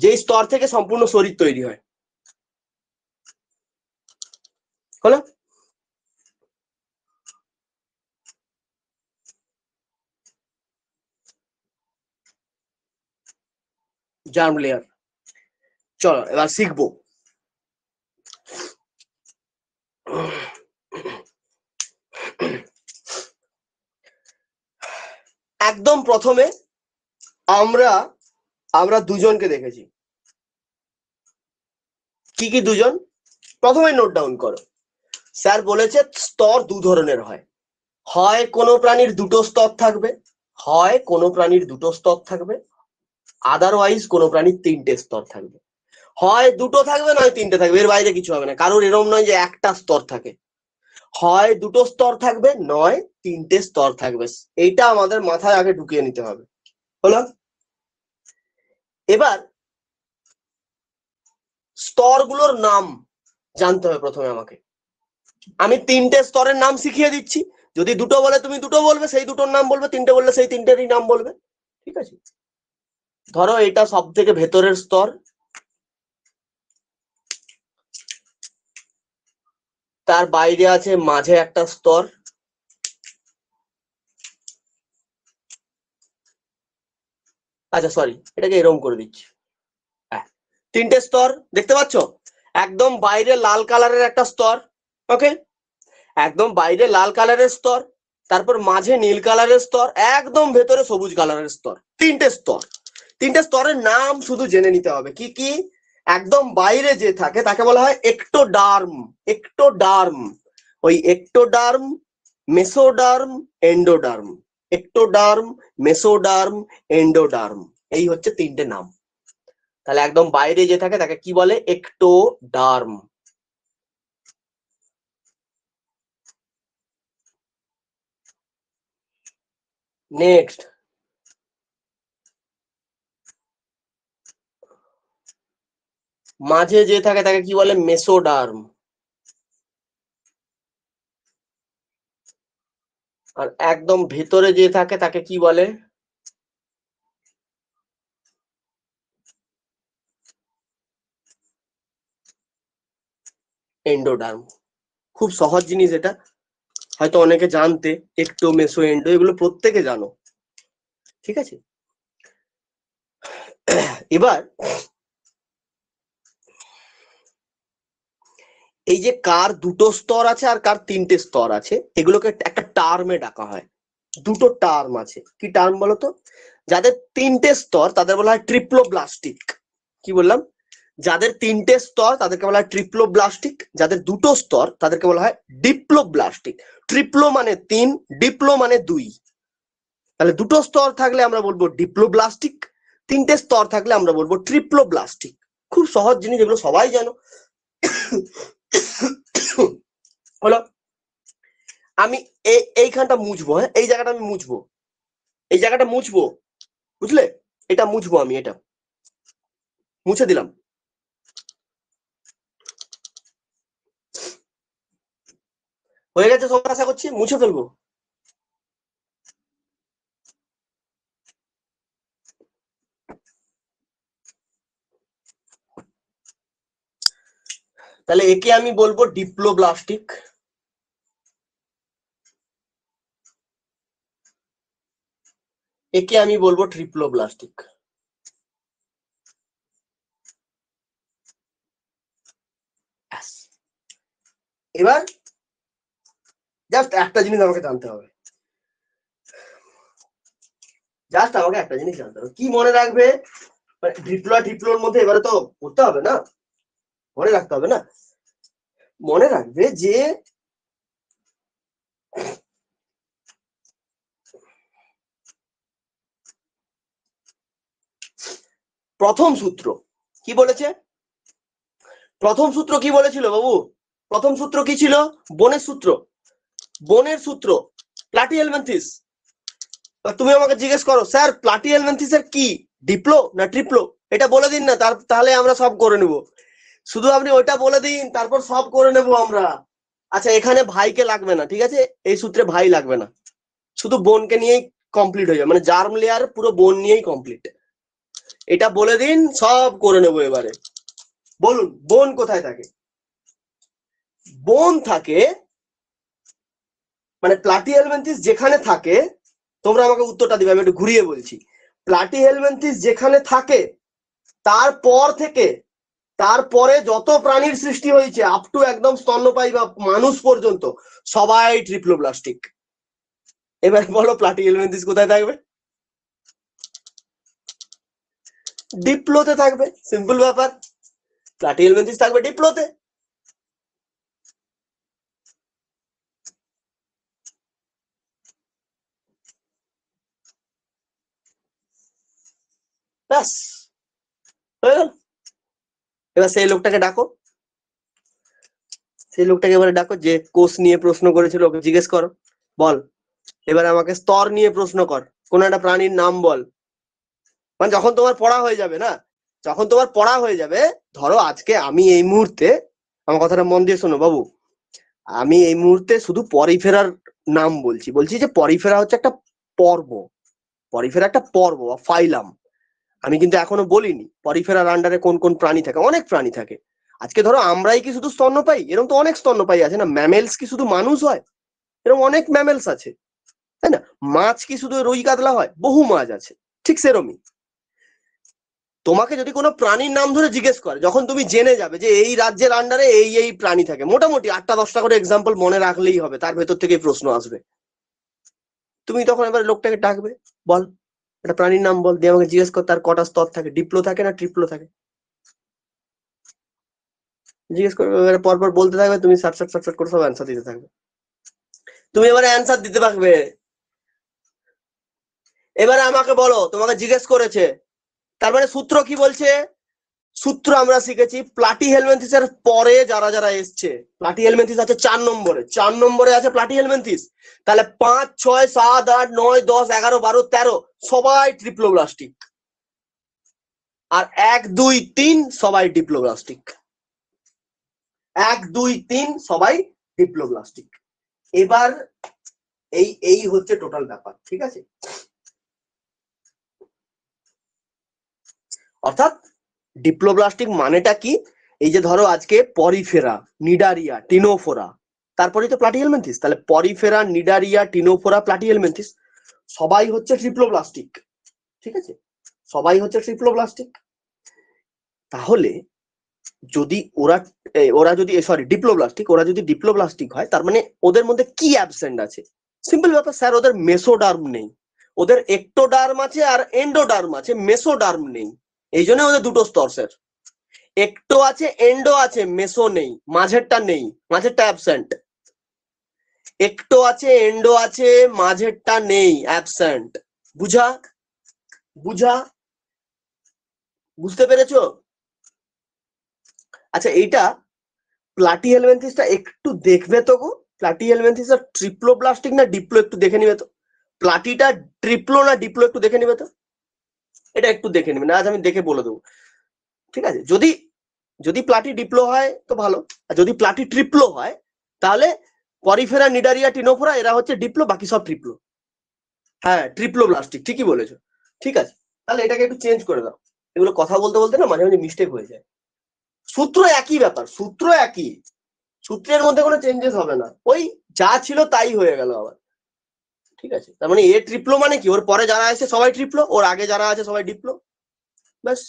যে স্তর থেকে সম্পূর্ণ শরীর তৈরি হয়, হলো জার্ম লেয়ার। চলো এবার শিখবো। একদম প্রথমে আমরা দুজনকে দেখেছি, কি কি দুজন, প্রথমে নোট ডাউন করো। স্যার বলেছে স্তর দু ধরনের হয়, হয় কোনো প্রাণীর দুটো স্তর থাকবে, হয় কোনো প্রাণীর দুটো স্তর থাকবে, আদারওয়াইজ কোনো প্রাণীর তিনটে স্তর থাকবে। হয় দুটো থাকবে নয় তিনটে থাকবে, এর বাইরে কিছু হবে না। কারোর এরকম নয় যে একটা স্তর থাকে, হয় দুটো স্তর থাকবে নয় তিনটে স্তর থাকবে। এইটা আমাদের মাথায় আগে ঢুকিয়ে নিতে হবে, হলো। এবার স্তরগুলোর নাম জানতে হবে প্রথমে আমাকে। আমি তিনটে স্তরের নাম শিখিয়ে দিচ্ছি, যদি দুটো বলে তুমি দুটো বলবে, সেই দুটোর নাম বলবে, তিনটে বললে সেই তিনটেরই নাম বলবে, ঠিক আছে। ধরো এটা সব থেকে ভেতরের স্তর, তার বাইরে আছে মাঝে একটা স্তর, আচ্ছা সরি এটাকে এরকম করে দিচ্ছি, তিনটে স্তর দেখতে পাচ্ছ। একদম বাইরে লাল কালারের একটা স্তর, ওকে, একদম বাইরে লাল কালারের স্তর, তারপর মাঝে নীল কালারের স্তর, একদম ভেতরে সবুজ কালারের স্তর, তিনটে স্তর। তিনটে স্তরের নাম শুধু জেনে নিতে হবে, কি কি। একদম বাইরে যে থাকে তাকে বলা হয় একটোডার্ম, একটোডার্ম, ওই ectoderm, mesoderm, endoderm, ectoderm, mesoderm, endoderm, এই হচ্ছে তিনটে নাম। তাহলে একদম বাইরে যে থাকে তাকে কি বলে, একটোডার্ম। নেক্সট, মাঝে যে থাকে তাকে কি বলে, মেসোডার্ম। আর একদম ভেতরে যে থাকে তাকে কি বলে, এন্ডোডার্ম। খুব সহজ জিনিস এটা, হয়তো অনেকে জানতে, একটো মেসো এন্ডো এগুলো প্রত্যেকে জানো, ঠিক আছে। এবার এই যে কার দুটো স্তর আছে আর কার তিনটে স্তর আছে, এগুলোকে একটা টার্মে ডাকা হয়। দুটো টার্ম আছে, কি টার্ম বলতো। যাদের তিনটে স্তর তাদের বলা হয় ট্রিপ্লোব্লাস্টিক, কি বললাম, যাদের তিনটে স্তর তাদেরকে বলা হয় ট্রিপ্লোব্লাস্টিক, যাদের দুটো স্তর তাদেরকে বলা হয় ডিপ্লোব্লাস্টিক। ট্রিপ্লো মানে তিন, ডিপ্লো মানে দুই। তাহলে দুটো স্তর থাকলে আমরা বলবো ডিপ্লোব্লাস্টিক, তিনটে স্তর থাকলে আমরা বলবো ট্রিপ্লোব্লাস্টিক। খুব সহজ জিনিস, এগুলো সবাই জানো। হলো। আমি এইখানটা মুছবো, হ্যাঁ এই জায়গাটা আমি মুছবো, এই জায়গাটা মুছবো, বুঝলে? এটা মুছবো, আমি এটা মুছে দিলাম। হয়ে গেছে সব, আশা করছি মুছে ফেলবো। তাহলে একে আমি বলবো ডিপ্লোব্লাস্টিক, একে আমি বলবো ট্রিপ্লোব্লাস্টিক। এবার জাস্ট একটা জিনিস আমাকে জানতে হবে, জাস্ট আমাকে একটা জিনিস জানতে হবে, কি মনে রাখবে? ট্রিপ্লো আর ট্রিপ্লোর মধ্যে এবারে তো করতে হবে না, মনে রাখতে হবে না, মনে রাখবে যে প্রথম সূত্র কি বলেছে, প্রথম সূত্র কি বলেছিল বাবু? প্রথম সূত্র কি ছিল? বোনের সূত্র, বোনের সূত্র প্লাটিহেলমিনথেস। তুমি আমাকে জিজ্ঞেস করো স্যার প্লাটিহেলমিনথেস এর কি, ডিপ্লো না ট্রিপ্লো? এটা বলে দিন না, তাহলে আমরা সব করে নেব। শুধু আপনি ওইটা বলে দিন, তারপর সব করে নেব আমরা। আচ্ছা এখানে ভাইকে লাগবে না, ঠিক আছে, এই সূত্রে ভাই লাগবে না, শুধু বোনকে নিয়েই কমপ্লিট হয়ে যাবে, মানে জার্ম লেয়ার পুরো বোন নিয়েই কমপ্লিট। এটা বলে দিন, সব করে নেবো এবারে। বলুন বোন কোথায় থাকে? বোন থাকে, মানে প্লাটিহেলমিনথেস যেখানে থাকে, তোমরা আমাকে উত্তরটা দিবে, আমি একটু ঘুরিয়ে বলছি। প্লাটিহেলমিনথেস যেখানে থাকে তারপর থেকে, তারপরে যত প্রাণীর সৃষ্টি হয়েছে আপ টু একদম স্তন্যপায়ী বা মানুষ পর্যন্ত সবাই ট্রিপ্লোব্লাস্টিক। এবার বলো প্লাটিহেলমিনথেস কোথায় থাকবে? ডিপ্লোতে থাকবে, সিম্পল ব্যাপার, প্লাটিহেলমিনথেস থাকবে ডিপ্লোতে। ব্যাস হয়ে গেল। এবার সেই লোকটাকে ডাকো, সেই লোকটাকে এবারে ডাকো যে কোষ নিয়ে প্রশ্ন করেছিল, ওকে জিজ্ঞেস করো, বল এবার আমাকে স্তর নিয়ে প্রশ্ন কর, কোন একটা প্রাণীর নাম বল। মানে যখন তোমার পড়া হয়ে যাবে না, যখন তোমার পড়া হয়ে যাবে, ধরো আজকে আমি এই মুহূর্তে, আমার কথাটা মন দিয়ে শোনো বাবু, আমি এই মুহূর্তে শুধু পরিফেরার নাম বলছি, বলছি যে পরিফেরা হচ্ছে একটা পর্ব, পরিফেরা একটা পর্ব বা ফাইলাম। আমি কিন্তু এখনো বলিনি পরিফেরার আন্ডারে কোন কোন প্রাণী থাকে, অনেক প্রাণী থাকে। আজকে ধরো আমরাই কি শুধু স্তন্যপায়ী? এরকম তো অনেক স্তন্যপায়ী আছে না। ম্যামেলস কি শুধু মানুষ হয়? এরকম অনেক ম্যামেলস আছে, তাই না? মাছ কি শুধু রুই কাতলা হয়? বহু মাছ আছে। ঠিক সেরকমই তোমাকে যদি কোনো প্রাণীর নাম ধরে জিজ্ঞেস করে, যখন তুমি জেনে যাবে যে এই রাজ্যের আন্ডারে এই এই প্রাণী থাকে, মোটামুটি 8টা 10টা করে এক্সাম্পল মনে রাখলেই হবে, তার ভেতর থেকে প্রশ্ন আসবে। তুমি তখন এবার লোকটাকে ডাকবে, বল একটা প্রাণীর নাম বল, দিয়ে আমাকে জিজ্ঞেস কর তার কটা স্তর থাকে, ডিপ্লো থাকে না ট্রিপ্লো থাকে। জিজ্ঞেস করবে, এবারে পরপর বলতে থাকবে, তুমি সাট সাট সাট সাট করে সব অ্যান্সার দিতে থাকবে, তুমি এবারে অ্যান্সার দিতে পারবে। এবারে আমাকে বলো, তোমাকে জিজ্ঞেস করেছে, তার মানে সূত্র কি বলছে? সূত্র আমরা শিখেছি প্লাটিহেলমিনথেস এর পরে যারা যারা এসছে, প্লাটিহেলমিনথেস আছে 4 নম্বরে, 4 নম্বরে আছে প্লাটিহেলমিনথেস। তাহলে 5, 6, 7, 8, 9, 10, 11, 12, 13 সবাই ট্রিপ্লোব্লাস্টিক, আর 1, 2, 3 সবাই ডিপ্লোব্লাস্টিক, 1, 2, 3 সবাই ডিপ্লোব্লাস্টিক। এবার এই এই হচ্ছে টোটাল ব্যাপার, ঠিক আছে? অর্থাৎ ডিপ্লোব্লাস্টিক মানেটা কি? এই যে ধরো আজকে পরিফেরা, নিডারিয়া, টিনোফোরা, তারপরে তো প্লাটিহেলমিনথেস, তাহলে পরিফেরা, নিডারিয়া, টিনোফোরা, প্লাটিহেলমিনথেস সবাই হচ্ছে ট্রিপ্লোব্লাস্টিক, ঠিক আছে? সবাই হচ্ছে ট্রিপ্লোব্লাস্টিক। তাহলে যদি ওরা ওরা যদি সরি ডিপ্লোব্লাস্টিক, ওরা যদি ডিপ্লোব্লাস্টিক হয়, তার মানে ওদের মধ্যে কি অ্যাবসেন্ট আছে? সিম্পল ব্যাপার স্যার, ওদের মেসোডার্ম নেই, ওদের একটোডার্ম আছে আর এন্ডোডার্ম আছে, মেসোডার্ম নেই। এই জন্য ওদের দুটো স্তর স্যার, একটো আছে এন্ডো আছে, মেসো নেই, মাঝেরটা নেই, মাঝেরটা অ্যাবসেন্ট। একটো আছে এন্ডো আছে, মাঝেরটা নেই, অ্যাবসেন্ট। বুঝা? বুঝা? বুঝতে পেরেছো? আচ্ছা এইটা প্লাটিহেলমিনথিসটা একটু দেখবে তো গো, প্লাটিহেলমিনথিসটা ট্রিপ্লোব্লাস্টিক না ডিপ্লো একটু দেখে নিবে তো, প্লাটিটা ট্রিপ্লো না ডিপ্লো একটু দেখে নিবে তো, এটা একটু দেখে নিবে না, আজ আমি দেখে বলে দেবো, ঠিক আছে? যদি যদি প্লাটি ডিপ্লো হয় তো ভালো, আর যদি প্লাটি ট্রিপ্লো হয় তাহলে পরিফেরা, নিডারিয়া, টিনোফোরা এরা হচ্ছে ডিপ্লো, বাকি সব ট্রিপ্লো। হ্যাঁ, ট্রিপ্লোব্লাস্টিক, ঠিকই বলেছো। ঠিক আছে, তাহলে এটাকে একটু চেঞ্জ করে দাও, এগুলো কথা বলতে বলতে না মাঝে মাঝে মিস্টেক হয়ে যায়। সূত্র একই ব্যাপার, সূত্র একই, সূত্রের মধ্যে কোনো চেঞ্জেস হবে না, ওই যা ছিল তাই হয়ে গেল আবার। ঠিক আছে, তার মানে এ ট্রিপ্লো মানে কি, ওর পরে যারা আছে সবাই ট্রিপ্লো, ওর আগে যারা আছে সবাই ডিপ্লো, ব্যাস।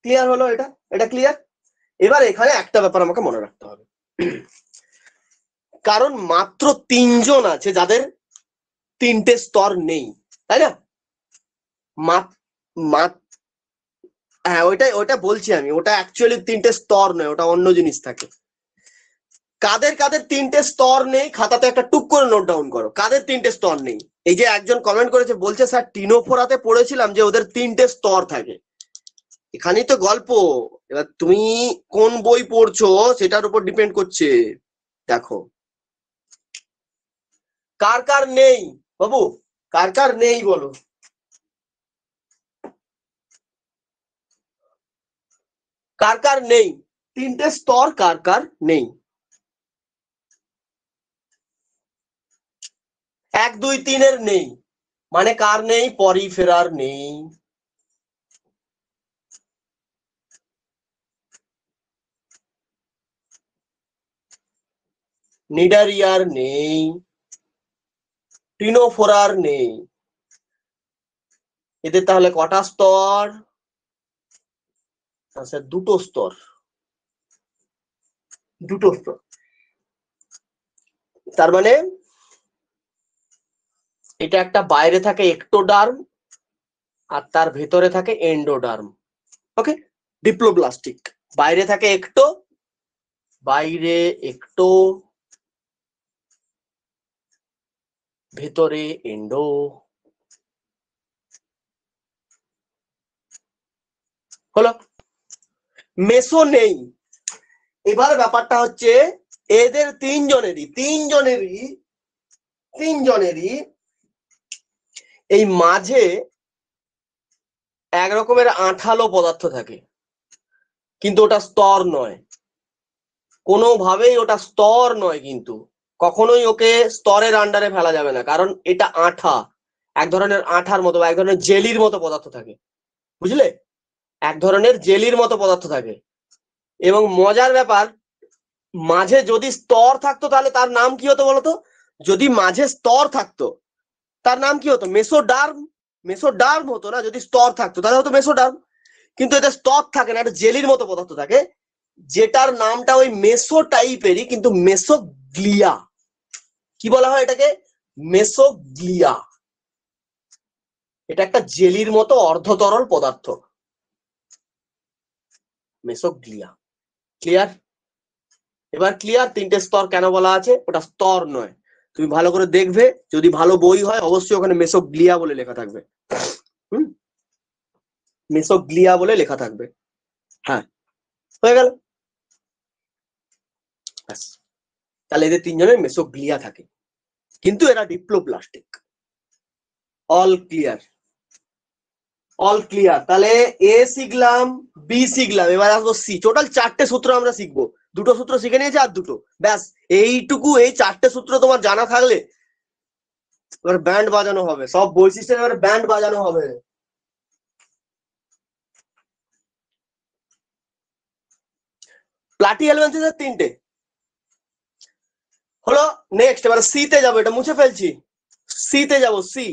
ক্লিয়ার হলো? এটা এটা ক্লিয়ার। এবার এখানে একটা ব্যাপার আমাকে মনে রাখতে হবে, কারণ মাত্র 3 জন আছে যাদের 3টে স্তর নেই, তাই না? হ্যাঁ, ওইটা বলছি আমি, ওটা অ্যাকচুয়ালি 3টে স্তর নয়, ওটা অন্য জিনিস থাকে। কাদের কাদের 3টে স্তর নেই খাতাতে একটা টুক করে নোট ডাউন করো, কাদের 3টে স্তর নেই। এই যে একজন কমেন্ট করেছে, বলছে স্যার টিনোফোরাতে পড়েছিলাম যে ওদের 3টে স্তর থাকে, এখানেই তো গল্প। এবার তুমি কোন বই পড়ছো সেটার উপর ডিপেন্ড করছে। দেখো, কার কার নেই বাবু, কার কার নেই বলো, কার কার নেই 3টে স্তর, কার কার নেই? 1 2 3 এর নেই, মানে কার নেই? পরিফেরার নেই, নিডারিয়ার নেই, টিনোফোরার নেই। এদের তাহলে কটা স্তর? আচ্ছা, দুটো স্তর, দুটো স্তর। তার মানে এটা একটা বাইরে থাকে এক্টোডার্ম, আর তার ভেতরে থাকে এন্ডোডার্ম। ওকে, ডিপ্লোব্লাস্টিক। বাইরে থাকে একটো, বাইরে একটো, ভেতরে এন্ডো। হলো? মেসো নেই। এবার ব্যাপারটা হচ্ছে এদের তিনজনেরই এই মাঝে এক রকমের আঠালো পদার্থ থাকে, কিন্তু ওটা স্তর নয়, কোনোভাবেই ওটা স্তর নয়, কিন্তু কখনোই ওকে স্তরের আন্ডারে ফেলা যাবে না, কারণ এটা আঠা, এক ধরনের আঠার মতো, এক ধরনের জেলির মতো পদার্থ থাকে, বুঝলে? এক ধরনের জেলির মতো পদার্থ থাকে। এবং মজার ব্যাপার, মাঝে যদি স্তর থাকতো তাহলে তার নাম কি হতো বলতো? যদি মাঝে স্তর থাকতো তার নাম কি হতো? মেসোডার্ম। মেসোডার্ম হতো না, যদি স্তর থাকতো তাহলে হতো মেসোডার্ম। কিন্তু এতে স্তর থাকে না, একটা জেলির মতো পদার্থ থাকে, যেটার নামটা ওই মেসো টাইপেরই, কিন্তু মেসোগ্লিয়া। কি বলা হয় এটাকে? মেসোগ্লিয়া। এটা একটা জেলির মতো অর্ধতরল পদার্থ, মেসোগ্লিয়া। ক্লিয়ার? এবার ক্লিয়ার 3টে স্তর কেন বলা আছে? ওটা স্তর নয়, তুমি ভালো করে দেখবে, যদি ভালো বই হয় অবশ্যই ওখানে মেসোগ্লিয়া বলে লেখা থাকবে। মেসোগ্লিয়া বলে লেখা থাকবে। হ্যাঁ, হয়ে গেল। তাহলে এদের 3জনের মেসোগ্লিয়া থাকে, কিন্তু এরা diploblastic. All clear? All clear. তাহলে এ শিখলাম, বি শিখলাম, এবার আসবো সি। টোটাল 4টে সূত্র আমরা শিখবো, দুটো সূত্র শিখে নিয়েছি আর দুটো, ব্যাস। এইটুকু, এই 4টে সূত্র তোমার জানা থাকলে এবার ব্যান্ড বাজানো হবে, সব বৈশিষ্ট্যের এবার ব্যান্ড বাজানো হবে। প্লাটিহেলমিনথেসের 3টে হলো। নেক্সট এবার সি তে যাবো, এটা মুছে ফেলছি, সি তে যাবো। সি,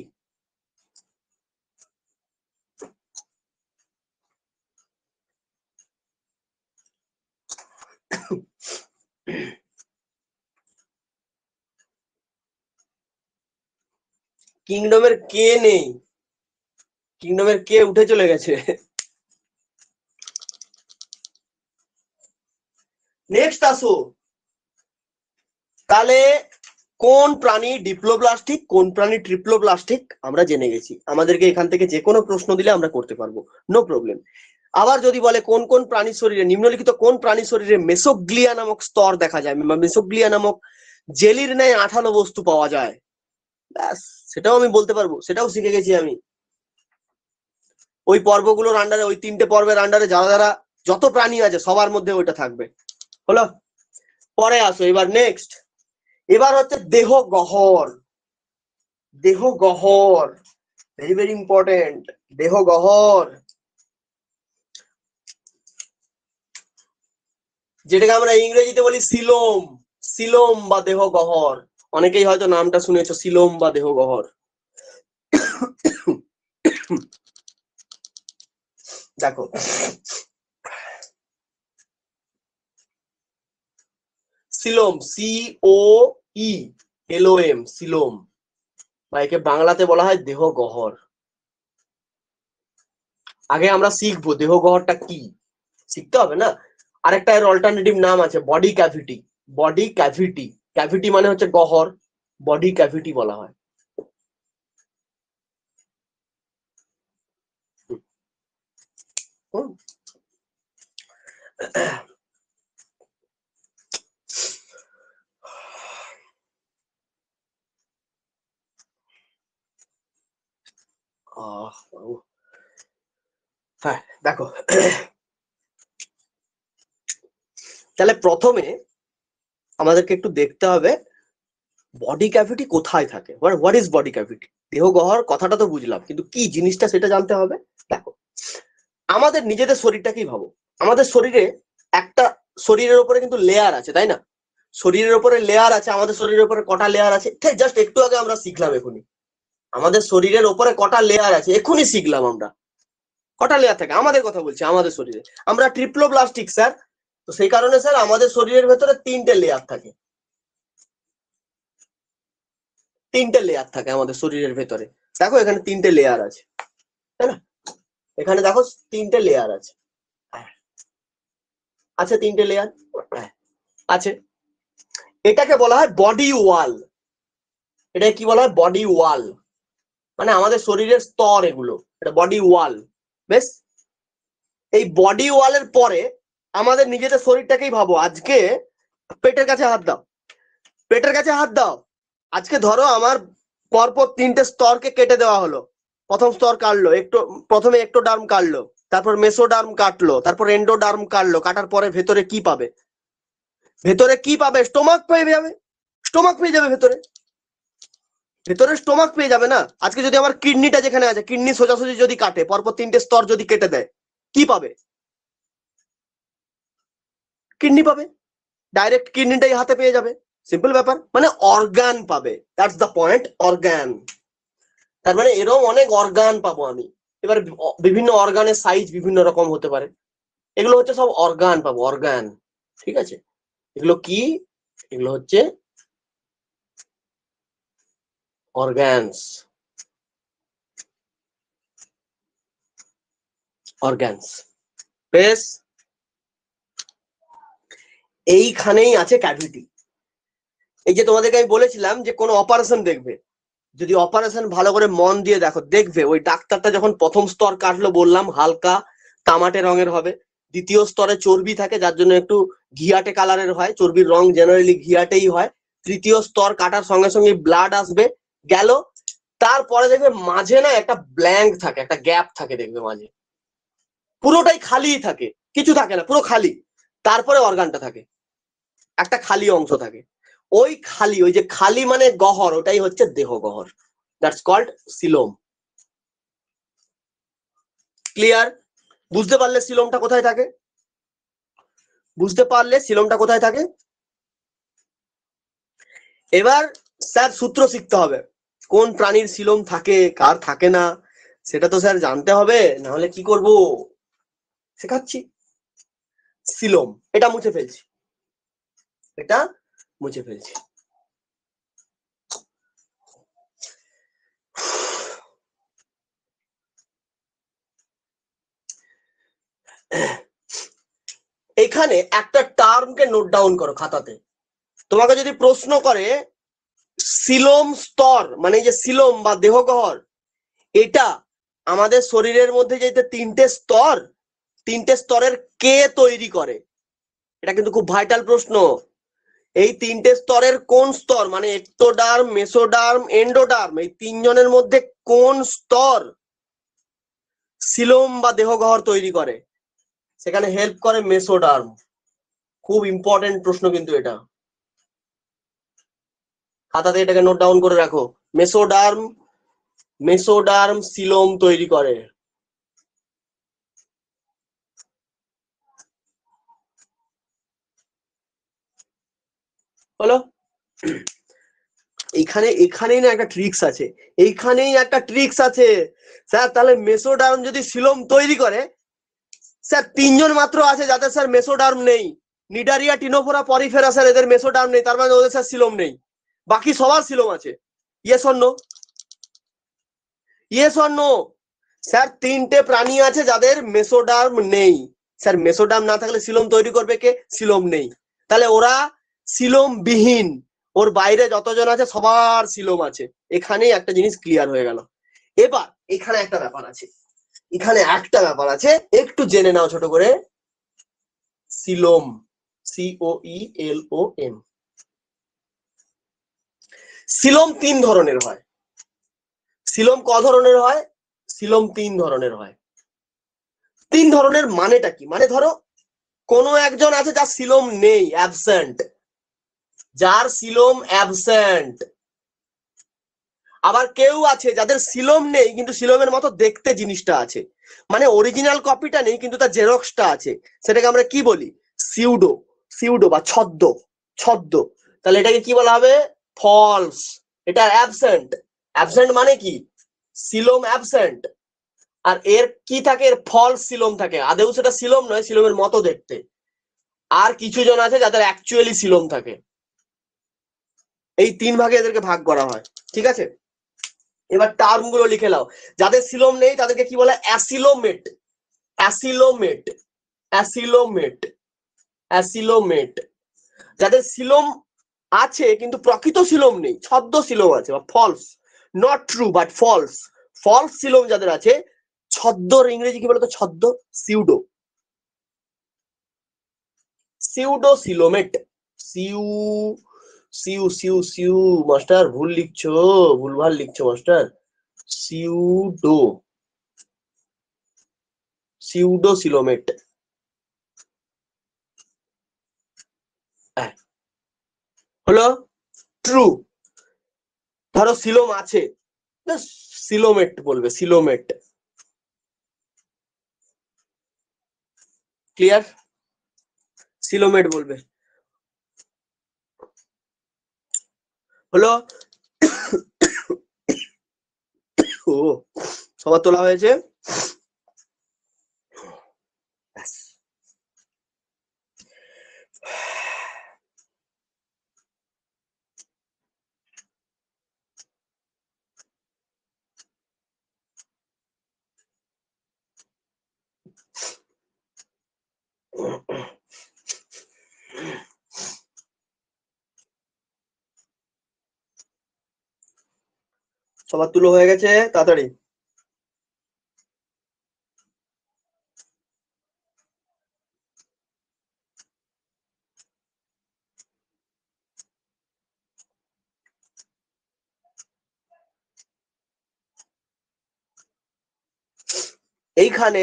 কিংডমের কে নেই, কিংডমের কে উঠে চলে গেছে। নেক্সট আসো, তাহলে কোন প্রাণী ডিপ্লোব্লাস্টিক, কোন প্রাণী ট্রিপ্লোব্লাস্টিক আমরা জেনে গেছি। আমাদেরকে এখান থেকে যে কোনো প্রশ্ন দিলে আমরা করতে পারবো, নো প্রবলেম। আবার যদি বলে কোন কোন প্রাণীর শরীরে, নিম্নলিখিত কোন প্রাণীর শরীরে মেসোগ্লিয়া নামক স্তর দেখা যায়, মেসোগ্লিয়া নামক জেলির ন্যায় আঠালো বস্তু পাওয়া যায়, ব্যাস সেটাও আমি বলতে পারবো, সেটাও শিখে গেছি আমি। ওই পর্বগুলোর আন্ডারে, ওই 3টে পর্বের আন্ডারে যারা যারা যত প্রাণী আছে সবার মধ্যে ওইটা থাকবে। হলো, পরে আসো এবার নেক্সট। এবার হচ্ছে দেহ গহ্বর। দেহ গহ্বর ভেরি ভেরি ইম্পর্টেন্ট। দেহ গহ্বর, যেটাকে আমরা ইংরেজিতে বলি সিলোম। সিলোম বা দেহ গহ্বর, অনেকেই হয়তো নামটা শুনেছো, সিলোম বা দেহ গহ্বর। দেখো সিলোম, COELOM, সিলোম, বা একে বাংলাতে বলা হয় দেহ গহ্বর। আগে আমরা শিখবো দেহ গহ্বরটা কি, শিখতে হবে না। আরেকটা এর অল্টারনেটিভ নাম আছে body cavity. Body cavity, cavity মানে হচ্ছে গহ্বর, বডি ক্যাভিটি বলা হয়। হ্যাঁ দেখো, তাহলে প্রথমে আমাদেরকে একটু দেখতে হবে বডি ক্যাভিটি কোথায় থাকে। What is body cavity? দেহ গহ্বর কথাটা তো বুঝলাম, কিন্তু কি জিনিসটা সেটা জানতে হবে। দেখো, আমাদের নিজেদের শরীরটাকেই ভাবো, আমাদের শরীরে একটা, শরীরের উপরে কিন্তু লেয়ার আছে, তাই না? শরীরের উপরে লেয়ার আছে, আমাদের শরীরের উপরে কটা লেয়ার আছে জাস্ট একটু আগে আমরা শিখলাম। এখনই আমাদের শরীরের উপরে কটা লেয়ার আছে এখনই শিখলাম আমরা। কটা লেয়ার থাকে আমাদের কথা বলছি, আমাদের শরীরে আমরা ট্রিপ্লোপ্লাস্টিক স্যার, তো সেই কারণে স্যার আমাদের শরীরের ভেতরে 3টে লেয়ার থাকে। 3টে লেয়ার থাকে আমাদের শরীরের ভেতরে। দেখো এখানে 3টে লেয়ার আছে, তাই না? এখানে দেখো 3টে লেয়ার আছে, আছে 3টে লেয়ার আছে। এটাকে বলা হয় বডি ওয়াল। এটা কি বলা হয়? বডি ওয়াল, মানে আমাদের শরীরের স্তর এগুলো, এটা বডি ওয়াল। বেশ, এই বডি ওয়ালের পরে আমাদের নিজেদের শরীরটাকেই ভাবো। আজকে পেটের কাছে হাত দাও, পেটের কাছে হাত দাও। আজকে ধরো আমার পরপর 3টে স্তরকে কেটে দেওয়া হলো। প্রথম স্তর কাটলো, প্রথমে একটোডার্ম কাটলো, তারপর মেসোডার্ম কাটলো, তারপর এন্ডোডার্ম কাটলো। কাটার পরে ভেতরে কি পাবে? ভেতরে কি পাবে? স্টোমাক পেয়ে যাবে, স্টোমাক পেয়ে যাবে ভেতরে, ভেতরে স্টোমাক পেয়ে যাবে না। আজকে যদি আমার কিডনিটা যেখানে আছে, কিডনি সোজাসুজি যদি কাটে, পরপর 3টে স্তর যদি কেটে দেয়, কি পাবে? কিডনি পাবে, ডাইরেক্ট কিডনিটাই হাতে পেয়ে যাবে, সিম্পল ব্যাপার। মানে অর্গান পাবে, দ্যাটস দ্য পয়েন্ট, অর্গান। তার মানে এরকম অনেক অর্গান পাবো আমি। এবার বিভিন্ন অর্গানের সাইজ বিভিন্ন রকম হতে পারে, এগুলো হচ্ছে সব অর্গান পাবো, অর্গান। ঠিক আছে, এগুলো কি? এগুলো হচ্ছে অর্গানস, অর্গানস। বেশ, এইখানেই আছে ক্যাভিটি। এই যে তোমাদেরকে আমি বলেছিলাম যে কোনো অপারেশন দেখবে, যদি অপারেশন ভালো করে মন দিয়ে দেখো, দেখবে ওই ডাক্তারটা যখন প্রথম স্তর কাটলো, বললাম হালকা তামাটে রঙের হবে। দ্বিতীয় স্তরে চর্বি থাকে, যার জন্য একটু ঘিয়াটে কালারের হয়, চর্বির রং জেনারেলি ঘিয়াটেই হয়। তৃতীয় স্তর কাটার সঙ্গে সঙ্গে ব্লাড আসবে, গেল। তারপরে দেখবে মাঝে না একটা ব্ল্যাঙ্ক থাকে, একটা গ্যাপ থাকে, দেখবে মাঝে পুরোটাই খালি থাকে, কিছু থাকে না, পুরো খালি। তারপরে অর্গানটা থাকে, একটা খালি অংশ থাকে। ওই খালি, ওই যে খালি মানে গহ্বর, ওটাই হচ্ছে দেহ গহ্বর, দ্যাটস কল্ড সিলোম। ক্লিয়ার? বুঝতে পারলে সিলোমটা কোথায় থাকে? বুঝতে পারলে সিলোমটা কোথায় থাকে? এবার স্যার সূত্র শিখতে হবে, কোন প্রাণীর সিলোম থাকে, কার থাকে না, সেটা তো স্যার জানতে হবে, না হলে কি করব? শেখাচ্ছি। সিলোম, এটা মুছে ফেলছি, এটা মুছে ফেলছি। এখানে একটা টার্মকে নোট ডাউন করো খাতাতে। তোমাকে যদি প্রশ্ন করে সিলোম স্তর মানে যে সিলোম বা দেহগহ্বর, এটা আমাদের শরীরের মধ্যে যে 3টে স্তর, তিনটে স্তরের কে তৈরি করে? এটা কিন্তু খুব ভাইটাল প্রশ্ন। এই তিনটে স্তরের কোন স্তর, মানে এক্টোডার্ম, মেসোডার্ম, এন্ডোডার্ম, এই তিনজনের মধ্যে কোন স্তর সিলোম বা দেহগহ্বর তৈরি করে? সেখানে হেল্প করে মেসোডার্ম। খুব ইম্পর্টেন্ট প্রশ্ন কিন্তু এটা, খাতাতে এটাকে নোট ডাউন করে রাখো। মেসোডার্ম সিলোম তৈরি করে। হলো? এখানেই না একটা ট্রিক্স আছে, এইখানেই একটা ট্রিক্স আছে স্যার। তাহলে মেসোডার্ম যদি সিলোম তৈরি করে, স্যার তিনজন মাত্র আছে যাদের স্যার মেসোডার্ম নেই, নিডারিয়া, টিনোফোরা, পরিফেরা, স্যার এদের মেসোডার্ম নেই, তার মানে ওদের স্যার সিলোম নেই। বাকি সবার সিলোম আছে। Yes or no? Yes or no? Sir তিনটে প্রাণী আছে যাদের মেসোডার্ম নেই। স্যার মেসোডার্ম না থাকলে সিলোম তৈরি করবে কে? সিলোম নেই, তাহলে ওরা সিলোম বিহীন। ওর বাইরে যতজন আছে সবার সিলোম আছে। এখানেই একটা জিনিস ক্লিয়ার হয়ে গেল। এবার এখানে একটা ব্যাপার আছে, একটু জেনে নাও ছোট করে। Coelom, COELOM। সিলোম তিন ধরনের হয়। সিলোম ক ধরনের হয়? সিলোম তিন ধরনের হয়। তিন ধরনের মানেটা কি? মানে ধরো কোনো একজন আছে যার সিলোম নেই, অ্যাবসেন্ট, যার সিলোম অ্যাবসেন্ট। আবার কেউ আছে যাদের সিলোম নেই কিন্তু সিলোমের মতো দেখতে জিনিসটা আছে, মানে অরিজিনাল কপিটা নেই কিন্তু তার জেরক্সটা আছে। সেটাকে আমরা কি বলি? সিউডো। সিউডো বা ছদ্ম, ছদ্ম। তাহলে এটাকে কি বলা হবে? ফলস। এটা অ্যাবসেন্ট। অ্যাবসেন্ট মানে কি? Coelom absent. আর এর কি থাকে? এর ফলস সিলোম থাকে, আদেও সেটা সিলোম নয়, সিলোমের মতো দেখতে। আর কিছু জন আছে যাদের অ্যাকচুয়ালি সিলোম থাকে। এই তিন ভাগে এদেরকে ভাগ করা হয়, ঠিক আছে? এবার টার্ম গুলো লিখে নাও। যাদের সিলোম নেই তাদেরকে কি বলে? অ্যাসিলোমেট। Acoelomate, acoelomate, acoelomate. যাদের সিলোম আছে কিন্তু প্রকৃত সিলোম নেই, ছদ্ম সিলোম আছে বা false, not true but false, false coelom যাদের আছে, ছদ্মর ইংরেজি কি বলতো? ছদ্ম, সিউডো, সিউডো সিলোমেট। সিউ সিউ সিউ সিউ মাস্টার ভুল লিখছো, ভুলভাল লিখছো মাস্টার। Pseudo, pseudo সিলোমেট। হলো? ট্রু। ধরো সিলোম আছে, সিলোমেট বলবে, সিলোমেট। ক্লিয়ার? সিলোমেট বলবে। হলো? ও, সবার তোলা হয়েছে? সবার তুলো হয়ে গেছে? তাড়াতাড়ি। এইখানে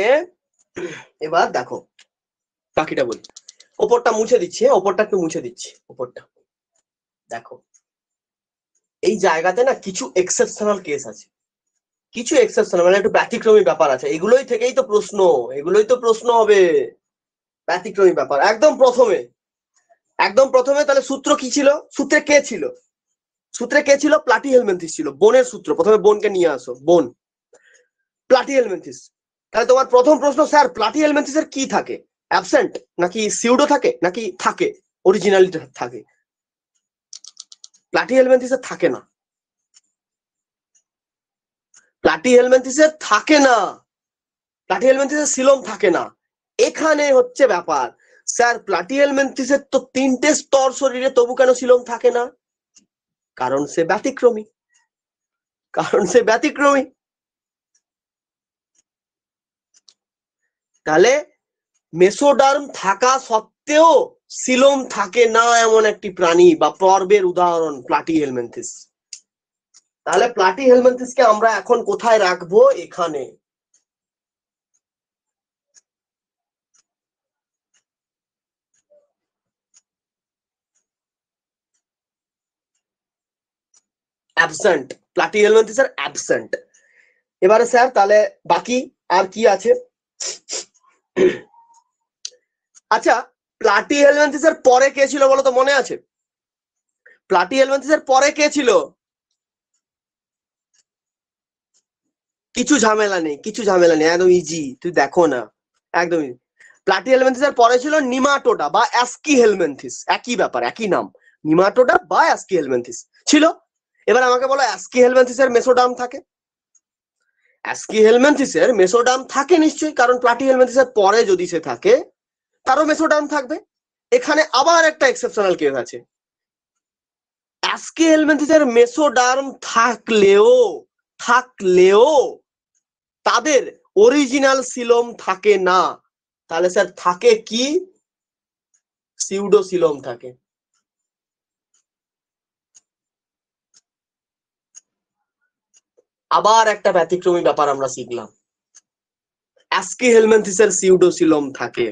এবার দেখো, বাকিটা বলি। ওপরটা মুছে দিচ্ছি, ওপরটা একটু মুছে দিচ্ছি। ওপরটা দেখো, এই জায়গাতে না কিছু এক্সেপশনাল কেস আছে, কিছু এক্সেপশনাল মানে একটু ব্যতিক্রমী ব্যাপার আছে। এগুলোই থেকেই তো প্রশ্ন, এগুলোই তো প্রশ্ন হবে। ব্যতিক্রমী ব্যাপার একদম প্রথমে, একদম প্রথমে তাহলে সূত্র কি ছিল? সূত্রে কে ছিল? সূত্রে কে ছিল? প্লাটিহেলমিনথেস ছিল। বোনের সূত্র, প্রথমে বোনকে নিয়ে আসো, বোন, প্লাটিহেলমিনথেস। তাহলে তোমার প্রথম প্রশ্ন, স্যার প্লাটিহেলমিনথেসের কি থাকে? অ্যাবসেন্ট নাকি সিউডো থাকে নাকি থাকে? অরিজিনালি থাকে। প্লাটিহেলমিনথেসের থাকে না, প্লাটিহেলমিনথেসের থাকে না, প্লাটিহেলমিনথেসের সিলোম থাকে না। এখানে হচ্ছে ব্যাপার, স্যার প্লাটিহেলমিনথেসের তো তিনটে স্তর শরীরে, তবু কেন সিলোম থাকে না? কারণ সে ব্যতিক্রমী, কারণ সে ব্যতিক্রমী। তাহলে মেসোডার্ম থাকা সত্ত্বেও সিলোম থাকে না এমন একটি প্রাণী বা পর্বের উদাহরণ প্লাটিহেলমিনথিস। তাহলে প্লাটিহেলমিনথিসকে আমরা এখন কোথায় রাখবো? এখানে। অ্যাবসেন্ট, প্লাটিহেলমিনথিস এর অ্যাবসেন্ট। এবারে স্যার তাহলে বাকি আর কি আছে? আচ্ছা, প্লাটিহেলমিনথিস এর পরে কে ছিল বলো তো, মনে আছে? প্লাটিহেলমিনথিস এর পরে কে ছিল? কিছু ঝামেলা নেই, কিছু ঝামেলা নেই, একদম ইজি, তুই দেখো না, একদম ইজি। প্লাটিহেলমিনথিস এর পরে ছিল নিমাটোডা বা অ্যাস্কিহেলমিনথিস, একই ব্যাপার, একই নাম, নিমাটোডা বা অ্যাস্কিহেলমিনথিস ছিল। এবার আমাকে বলো অ্যাস্কিহেলমিনথিস এর মেসোডার্ম থাকে? অ্যাস্কিহেলমিনথিস এর মেসোডার্ম থাকে নিশ্চয়ই, কারণ প্লাটিহেলমিনথিস এর পরে যদি সে থাকে তারও মেসোডার্ম থাকবে। এখানে আবার একটা এক্সেপশনাল কেস আছে, অ্যাস্কিহেলমিনথিস এর মেসোডার্ম থাকলেও তাদের অরিজিনাল সিলোম থাকে না। তাহলে স্যার থাকে কি? সিউডোসিলোম থাকে। আবার একটা ব্যতিক্রমী ব্যাপার আমরা শিখলাম, অ্যাস্কিহেলমিনথিস এর সিউডোসিলোম থাকে।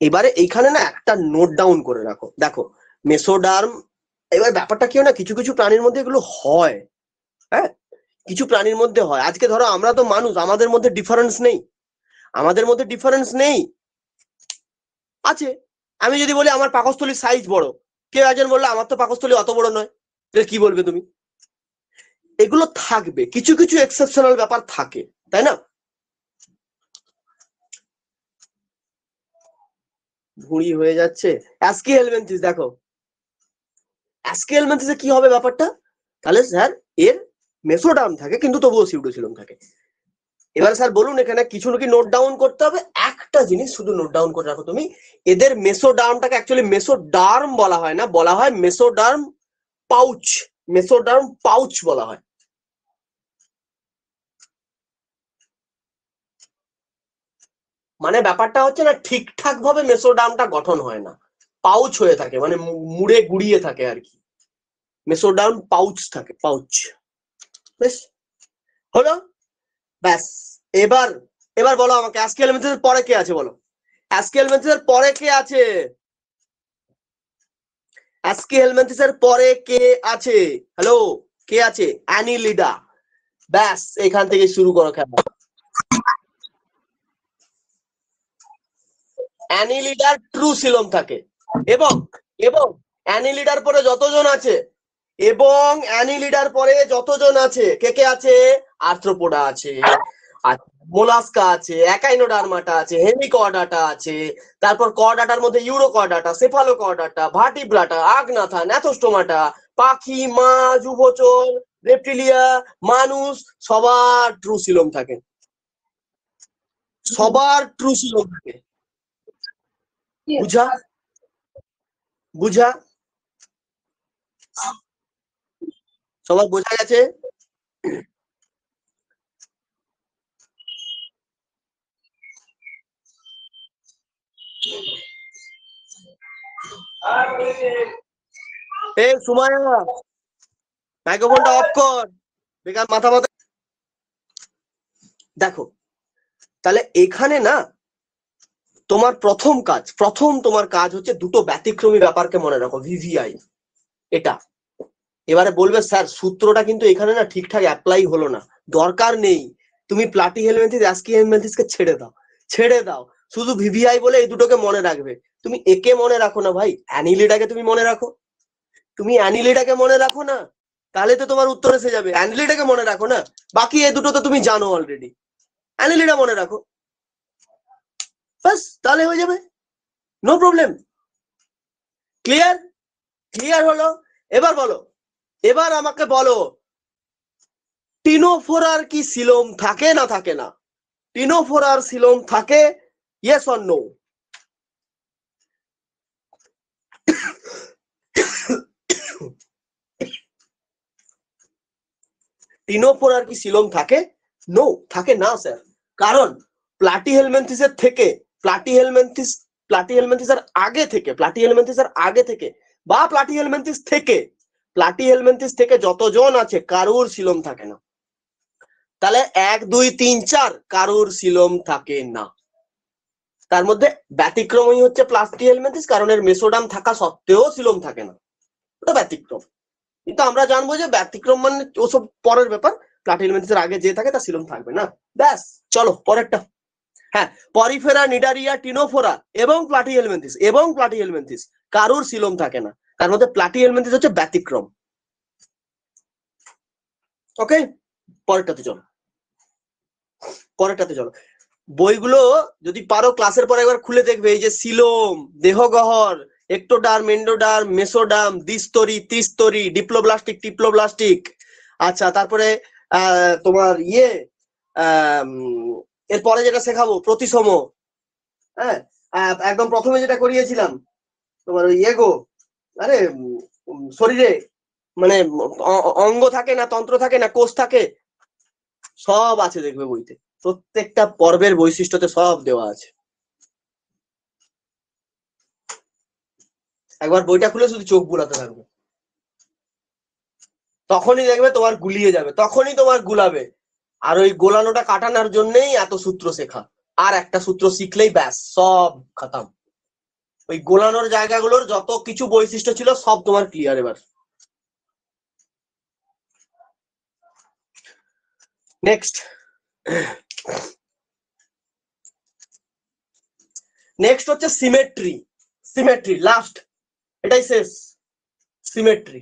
এবারে এইখানে না একটা নোট ডাউন করে রাখো, দেখো মেসোডার্ম, এবার ব্যাপারটা কি হয় না, কিছু কিছু প্রাণীর মধ্যে এগুলো হয়, হ্যাঁ, কিছু প্রাণীর মধ্যে হয়। আজকে ধরো আমরা তো মানুষ, আমাদের মধ্যে ডিফারেন্স নেই, আমাদের মধ্যে ডিফারেন্স নেই, আছে। আমি যদি বলি আমার পাকস্থলীর সাইজ বড়, কেউ একজন বললে আমার তো পাকস্থলী অত বড় নয়, কি বলবে তুমি? এগুলো থাকবে, কিছু কিছু এক্সেপশনাল ব্যাপার থাকে, তাই না? ভুঁড়ি হয়ে যাচ্ছে, অ্যাস্কিহেলমিনথিস দেখো, অ্যাস্কিহেলমিনথিসে কি হবে ব্যাপারটা? তাহলে স্যার এর মেসোডার্ম থাকে কিন্তু তবুও সিউডোসিলোম থাকে। এবার স্যার বলুন এখানে কিছু নাকি নোট ডাউন করতে হবে, একটা জিনিস শুধু নোট ডাউন করে রাখো তুমি, এদের মেসোডার্মটাকে অ্যাকচুয়ালি মেসোডার্ম বলা হয় না, বলা হয় মেসোডার্ম পাউচ, মেসোডার্ম পাউচ বলা হয়। মানে ব্যাপারটা হচ্ছে না, ঠিকঠাক ভাবে মেসোডার্মটা গঠন হয় না, পাউচ হয়ে থাকে, মানে মুড়ে গুড়িয়ে থাকে আর কি, মেসোডার্ম পাউচ থাকে, পাউচ। বেশ, হলো, ব্যাস। এবার এবার বলো আমাকে অ্যাস্কিহেলমিনথিসের পরে কে আছে বলো, অ্যাস্কিহেলমিনথিসের পরে কে আছে? অ্যাস্কিহেলমিনথিসের পরে কে আছে? হ্যালো, কে আছে? অ্যানিলিডা। ব্যাস, এখান থেকে শুরু করো খেলা। অ্যানিলিডার ট্রু সিলোম থাকে, এবং এবং অ্যানিলিডার পরে যতজন আছে, এবং অ্যানিলিডার পরে যতজন আছে, কে কে আছে? আর্থ্রোপোডা আছে, মোলাস্কা আছে, একাইনোডার্মাটা আছে, হেমিকর্ডাটা আছে, তারপর কর্ডাটার মধ্যে Urochordata, Cephalochordata, Vertebrata, Agnatha, Gnathostomata, পাখি, মাছ, উভচর, রেপটিলিয়া, মানুষ, সবার ট্রু সিলোম থাকে, সবার ট্রু সিলোম থাকে। বুঝা? বুঝা? সবার বোঝা গেছে? এই সুমায়া, মাইক্রোফোনটা অফ কর, বেকার মাথা মাথা। দেখো, তাহলে এখানে না তোমার তোমার কাজ হচ্ছে দুটো ব্যতিক্রমী ব্যাপারকে মনে রাখো, ভিভিআই এটা। এবারে বলবে স্যার সূত্রটা কিন্তু এখানে না ঠিকঠাক অ্যাপ্লাই হলো না, দরকার নেই, তুমি প্লাটিহেলমিনথিস অ্যাস্কিহেলমিনথিসকে ছেড়ে দাও, ছেড়ে দাও, শুধু ভিভিআই বলে এই দুটোকে মনে রাখবে। তুমি একে মনে রাখো না ভাই, অ্যানিলিডাকে তুমি মনে রাখো, তুমি অ্যানিলিডাকে মনে রাখো না, তাহলে তো তোমার উত্তর এসে যাবে। অ্যানিলিডাকে মনে রাখো না, বাকি এই দুটো তো তুমি জানো অলরেডি, অ্যানিলিডা মনে রাখো, বাস, তাহলে হয়ে যাবে, নো প্রবলেম। ক্লিয়ার? ক্লিয়ার হলো? এবার বলো, এবার আমাকে বলো, টিনোফোরার কি সিলোম থাকে না থাকে না? টিনোফোরার সিলোম থাকে, ইয়েস অর নো? টিনোফোরার কি সিলোম থাকে? নো, থাকে না স্যার, কারণ প্লাটিহেলমিনথিসের থেকে প্লাটিহেলমিনথিসের আগে থেকে বা প্লাটিহেলমিনথিস থেকে যতজন আছে কারুর সিলোম থাকে না। তাহলে 1 2 3 4 কারুর সিলোম থাকে না। তার মধ্যে ব্যতিক্রমই হচ্ছে প্লাটিহেলমিনথিস, কারণ এর মেসোডাম থাকা সত্ত্বেও সিলোম থাকে না, ওটা ব্যতিক্রম। কিন্তু আমরা জানবো যে ব্যতিক্রম মানে ওসব পরের ব্যাপার, প্লাটিহেলমিনথিসের আগে যে থাকে তার সিলোম থাকবে না। ব্যাস, চলো পরেরটা। হ্যাঁ, পরিফেরা, নিডারিয়া, টিনোফোরা এবং প্লাটিহেলমিনথিস কারুর সিলোম থাকে না। তার মধ্যে প্লাটিহেলমিনথিস হচ্ছে ব্যতিক্রম। ওকে, পরেরটাতে চলো। বইগুলো যদি পারো ক্লাসের পরে একবার খুলে দেখবে, এই যে সিলোম, দেহগহ্বর, একটোডার্ম, এন্ডোডার্ম, মেসোডার্ম, দ্বিস্তরী, ত্রিস্তরী, ডিপ্লোব্লাস্টিক, টিপ্লোব্লাস্টিক। আচ্ছা, তারপরে তোমার এরপরে যেটা শেখাবো প্রতিসম। হ্যাঁ, একদম প্রথমে যেটা করিয়েছিলাম তোমার ওই আরে শরীরে মানে অঙ্গ থাকে না, তন্ত্র থাকে না, কোষ থাকে, সব আছে দেখবে বইতে। প্রত্যেকটা পর্বের বৈশিষ্ট্যতে সব দেওয়া আছে। একবার বইটা খুলে শুধু চোখ বুলাতে থাকবে, তখনই দেখবে তোমার গুলাবে। আর ওই গোলানোটা কাটানোর জন্যই এত সূত্র শেখা। আর একটা সূত্র শিখলেই ব্যাস সব খতম। ওই গোলানোর জায়গাগুলোর যত কিছু বৈশিষ্ট্য ছিল সব তোমার ক্লিয়ার। এবার নেক্সট হচ্ছে সিমেট্রি লাস্ট, এটাই শেষ। সিমেট্রি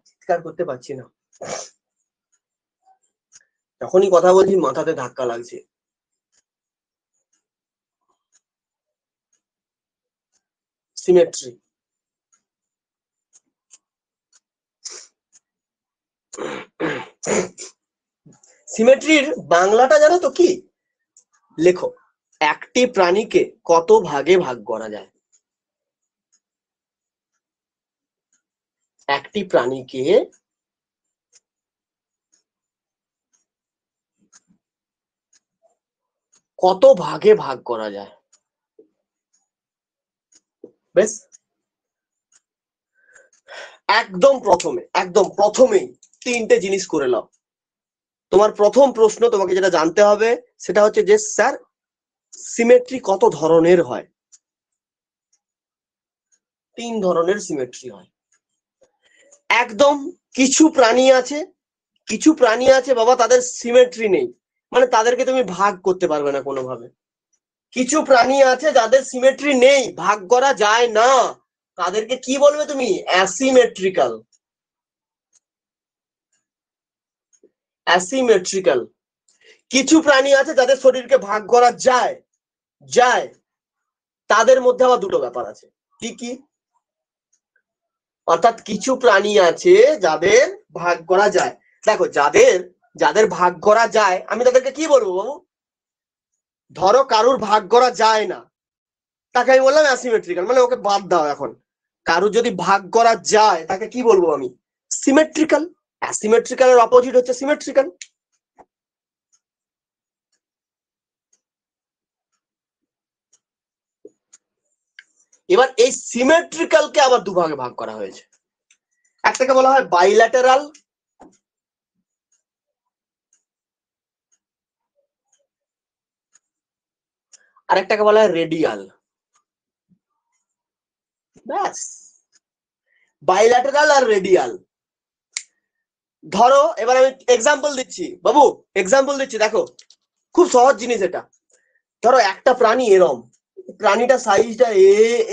চিৎকার করতে পারছি না, যখনই কথা বলছি মাথাতে ধাক্কা লাগছে। সিমেট্রি, সিমেট্রির বাংলাটা জানো তো কি? লেখো, একটি প্রাণীকে কত ভাগে ভাগ করা যায়? একটি প্রাণীকে কত ভাগে ভাগ করা যায়? বেশ, একদম প্রথমেই তিনটে জিনিস করে নাও। তোমার প্রথম প্রশ্ন, তোমাকে যেটা জানতে হবে সেটা হচ্ছে যে স্যার সিমেট্রি কত ধরনের হয়? 3 ধরনের সিমেট্রি হয়। একদম কিছু প্রাণী আছে বাবা, তাদের সিমেট্রি নেই, মানে তাদেরকে তুমি ভাগ করতে পারবে না কোনোভাবে। কিছু প্রাণী আছে যাদের সিমেট্রি নেই, ভাগ করা যায় না, তাদেরকে কি বলবে তুমি? অ্যাসিমেট্রিক্যাল। কিছু প্রাণী আছে যাদের শরীরকে ভাগ করা যায়, তাদের মধ্যে আবার দুটো ব্যাপার আছে। কি কি? অর্থাৎ কিছু প্রাণী আছে যাদের ভাগ করা যায়। দেখো, যাদের ভাগ করা যায় আমি তাদেরকে কি বলবো বাবু? ধরো কারুর ভাগ করা যায় না, তাকে আমি বললাম অ্যাসিমেট্রিক্যাল, মানে ওকে বাদ দাও। এখন কারুর যদি ভাগ করা যায় তাকে কি বলবো আমি? সিমেট্রিক্যাল। অ্যাসিমেট্রিক্যালের অপোজিট হচ্ছে সিমেট্রিক্যাল। এবার এই সিমেট্রিক্যালকে আবার দুভাগে ভাগ করা হয়েছে। একটাকে বলা হয় বাইল্যাটেরাল, আর একটাকে বলা হয় রেডিয়াল। ব্যাস, বাইল্যাটেরাল আর রেডিয়াল। ধরো এবার আমি এক্সাম্পল দিচ্ছি বাবু, দেখো খুব সহজ জিনিস এটা। ধরো একটা প্রাণী প্রাণীটা সাইজটা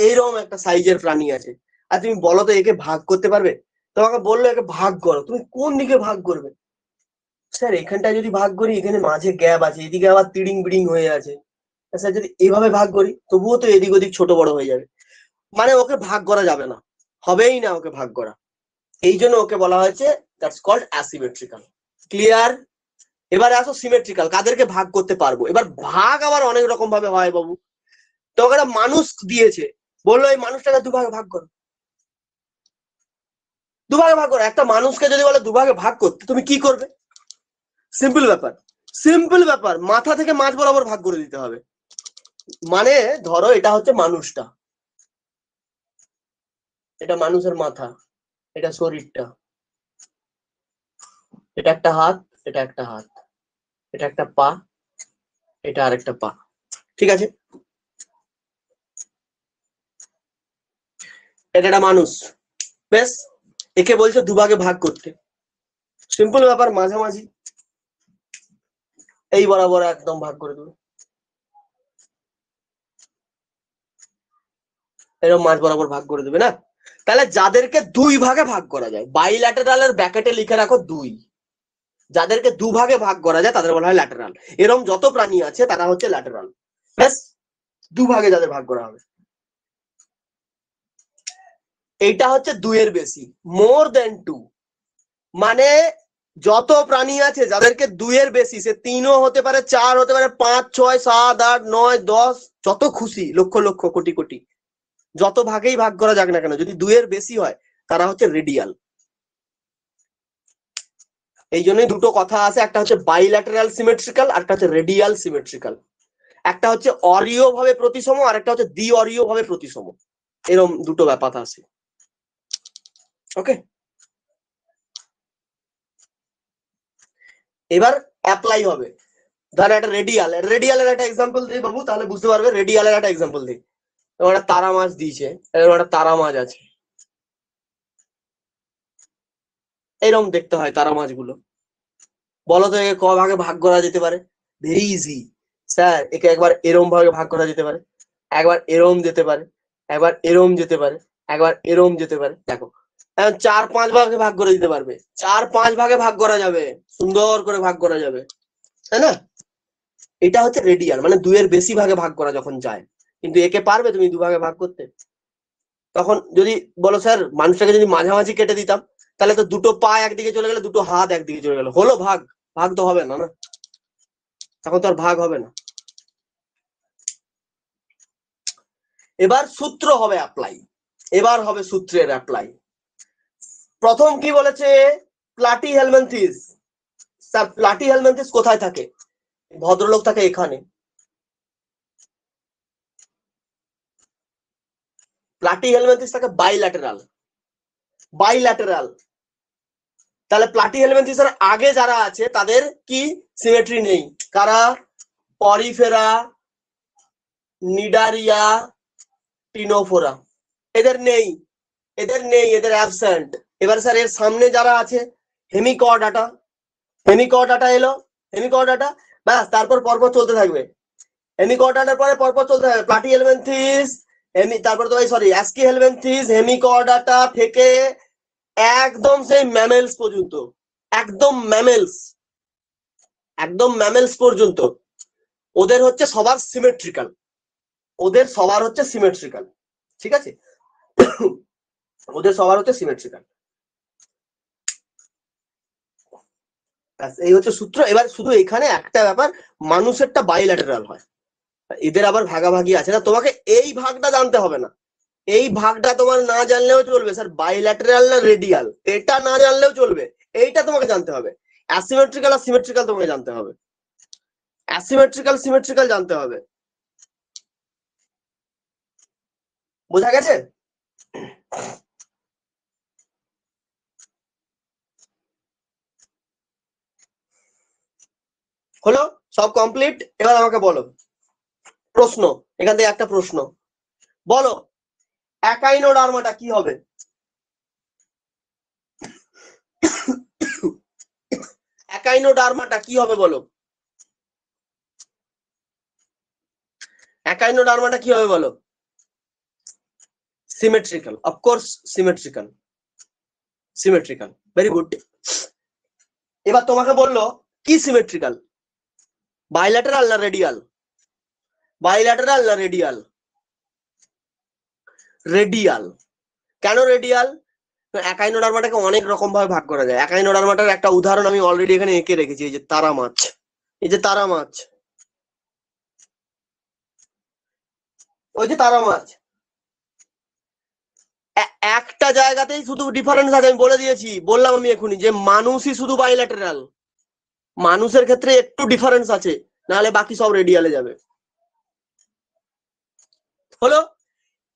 এইরকম একটা সাইজের প্রাণী আছে, আর তুমি বলো তো একে ভাগ করতে পারবে? তোমাকে বললো একে ভাগ করো, তুমি কোন দিকে ভাগ করবে? স্যার এখানটায় যদি ভাগ করি এখানে মাঝে গ্যাপ আছে, এদিকে আবার তিড়িং বিড়িং হয়ে আছে, স্যার যদি এইভাবে ভাগ করি তবুও তো এদিক ওদিক ছোট বড় হয়ে যাবে, মানে ওকে ভাগ করা যাবে না, হবেই না ওকে ভাগ করা। এই জন্য ওকে বলা হয়েছে দ্যাটস কল্ড অ্যাসিমেট্রিক্যাল। ক্লিয়ার? এবারে আসো সিমেট্রিক্যাল, কাদেরকে ভাগ করতে পারবো। এবার ভাগ আবার অনেক রকম ভাবে হয় বাবু। তোমাকে একটা মানুষ দিয়েছে, বললো এই মানুষটাকে দুভাগে ভাগ করো, দুভাগে ভাগ করো। একটা মানুষকে যদি বলে দুভাগে ভাগ করতে, তুমি কি করবে? সিম্পল ব্যাপার, মাথা থেকে মাঝ বরাবর ভাগ করে দিতে হবে। মানে ধরো এটা হচ্ছে মানুষটা, এটা মানুষের মাথা, এটা শরীরটা, এটা একটা হাত, এটা একটা হাত, এটা একটা পা, এটা আরেকটা পা, ঠিক আছে? এটা একটা মানুষ, বেশ, একে বলছে দুভাগে ভাগ করতে। সিম্পল ব্যাপার, মাঝামাঝি এই বরাবর একদম ভাগ করে দেবে, এরকম মাঝ বরাবর ভাগ করে দেবে না? তাহলে যাদেরকে দুই ভাগে ভাগ করা যায়, বাইল্যাটেরালের ব্র্যাকেটে লিখে রাখো 2, যাদেরকে দুভাগে ভাগ করা যায় তাদের বলা হয় ল্যাটেরাল। এরকম যত প্রাণী আছে তারা হচ্ছে ল্যাটেরাল, ব্যাস, দুভাগে যাদের ভাগ করা হবে। এইটা হচ্ছে 2 এর বেশি, মোর দেন 2, মানে যত প্রাণী আছে যাদেরকে 2 এর বেশি, সে 3ও হতে পারে, 4 হতে পারে, 5, 6, 7, 8, 9, 10, যত খুশি, লক্ষ লক্ষ, কোটি কোটি, যত ভাগেই ভাগ করা যাক না কেন, যদি 2 এর বেশি হয় তারা হচ্ছে রেডিয়াল। এই জন্যই দুটো কথা আছে, একটা হচ্ছে বাইল্যাটেরাল সিমেট্রিক্যাল, আর একটা হচ্ছে রেডিয়াল সিমেট্রিক্যাল। একটা হচ্ছে অরীয় ভাবে প্রতিসম, আর একটা হচ্ছে দ্বি অরীয় ভাবে প্রতিসম, এরকম দুটো ব্যাপার আছে। ওকে, এবার অ্যাপ্লাই হবে। ধর একটা রেডিয়ালের একটা এক্সাম্পল দিই বাবু, তাহলে বুঝতে পারবে। রেডিয়ালের একটা এক্সাম্পল দিই, একটা তারা মাছ দিয়েছে, এরকম একটা তারা মাছ আছে, এরকম দেখতে হয় তারা মাছগুলো। বলো তো একে ক ভাগে ভাগ করা যেতে পারে? ভেরি ইজি স্যার, একে একবার এরম ভাগে ভাগ করা যেতে পারে, একবার এরম যেতে পারে, একবার এরম যেতে পারে, একবার এরম যেতে পারে। দেখো এখন 4-5 ভাগে ভাগ করে দিতে পারবে, 4-5 ভাগে ভাগ করা যাবে, সুন্দর করে ভাগ করা যাবে, তাই না? এটা হচ্ছে রেডিয়াল, মানে 2 এর বেশি ভাগে ভাগ করা যখন যায়। কিন্তু একে পারবে তুমি 2 ভাগে ভাগ করতে? তখন যদি বলো স্যার মানুষটাকে যদি মাঝামাঝি কেটে দিতাম, তাহলে তো দুটো পা একদিকে চলে গেলে, দুটো হাত একদিকে চলে গেল, হলো ভাগ? ভাগ তো হবে না, না, তখন তো আর ভাগ হবে না। এবার সূত্র হবে অ্যাপ্লাই, এবার হবে সূত্রের অ্যাপ্লাই। প্রথম কি বলেছে? প্লাটিহেলমিনথেস। স্যার প্লাটিহেলমিনথেস কোথায় থাকে? ভদ্রলোক থাকে এখানে। প্লাটিহেলমিনথেস থাকে বাইল্যাটেরাল, বাইল্যাটেরাল। তাহলে প্লাটিহেলমিনথেস এর আগে যারা আছে তাদের কি সিমেট্রি নেই? কারা? পরিফেরা, নিডারিয়া, টিনোফোরা, এদের নেই, এদের নেই, এদের অ্যাবসেন্ট। এবার স্যার এর সামনে যারা আছে, হেমিকর্ডাটা, হেমিকর্ডাটা এলো, হেমিকর্ডাটা, ব্যাস, তারপর পরপর চলতে থাকবে। হেমিকর্ডাটার পরে পরপর চলতে থাকবে প্লাটিহেলমিনথেস, তারপর তো সরি অ্যাস্কিহেলমিনথেস, হেমিকর্ডাটা থেকে একদম সেই ম্যামেলস পর্যন্ত, একদম ম্যামেলস, একদম ম্যামেলস পর্যন্ত ওদের হচ্ছে সবার সিমেট্রিক্যাল, ওদের সবার হচ্ছে সিমেট্রিক্যাল, ঠিক আছে? ওদের সবার হচ্ছে সিমেট্রিক্যাল, এই হচ্ছে সূত্র। এবার শুধু এখানে একটা ব্যাপার, মানুষেরটা বাইল্যাটেরাল হয়, এদের আবার ভাগাভাগি আছে না, তোমাকে এই ভাগটা জানতে হবে না, এই ভাগটা তোমার না জানলেও চলবে। স্যার বাইল্যাটেরাল না রেডিয়াল, এটা না জানলেও চলবে, এইটা তোমাকে জানতে হবে। অ্যাসিমেট্রিক্যাল আর সিমেট্রিক্যাল তোমাকে জানতে হবে, অ্যাসিমেট্রিক্যাল সিমেট্রিক্যাল জানতে হবে, বোঝা গেছে? হলো সব কমপ্লিট। এবার আমাকে বলো প্রশ্ন, এখান থেকে একটা প্রশ্ন বলো, একাইনোডার্মাটা কি হবে? একাইনোডার্মাটা কি হবে বলো, একাইনোডার্মাটা কি হবে বলো? Symmetrical, of course symmetrical, symmetrical, very good. এবার তোমাকে বললো কি সিমেট্রিক্যাল, বাইল্যাটেরাল না রেডিয়াল? বাইল্যাটেরাল না রেডিয়াল? রেডিয়াল। কেন রেডিয়াল? একাইনোডার্মাটাকে অনেক রকম ভাবে ভাগ করা যায়। একাইনোডার্মাটার একটা উদাহরণ আমি অলরেডি এখানে এঁকে রেখেছি, এই যে তারা মাছ, এই যে তারা মাছ, ওই যে তারা মাছ, একটা জায়গাতেই শুধু ডিফারেন্স আছে, আমি বলে দিয়েছি, বললাম আমি এখনই যে মানুষই শুধু বাইল্যাটেরাল, মানুষের ক্ষেত্রে একটু ডিফারেন্স আছে, নাহলে বাকি সব রেডিয়ালে যাবে। হলো,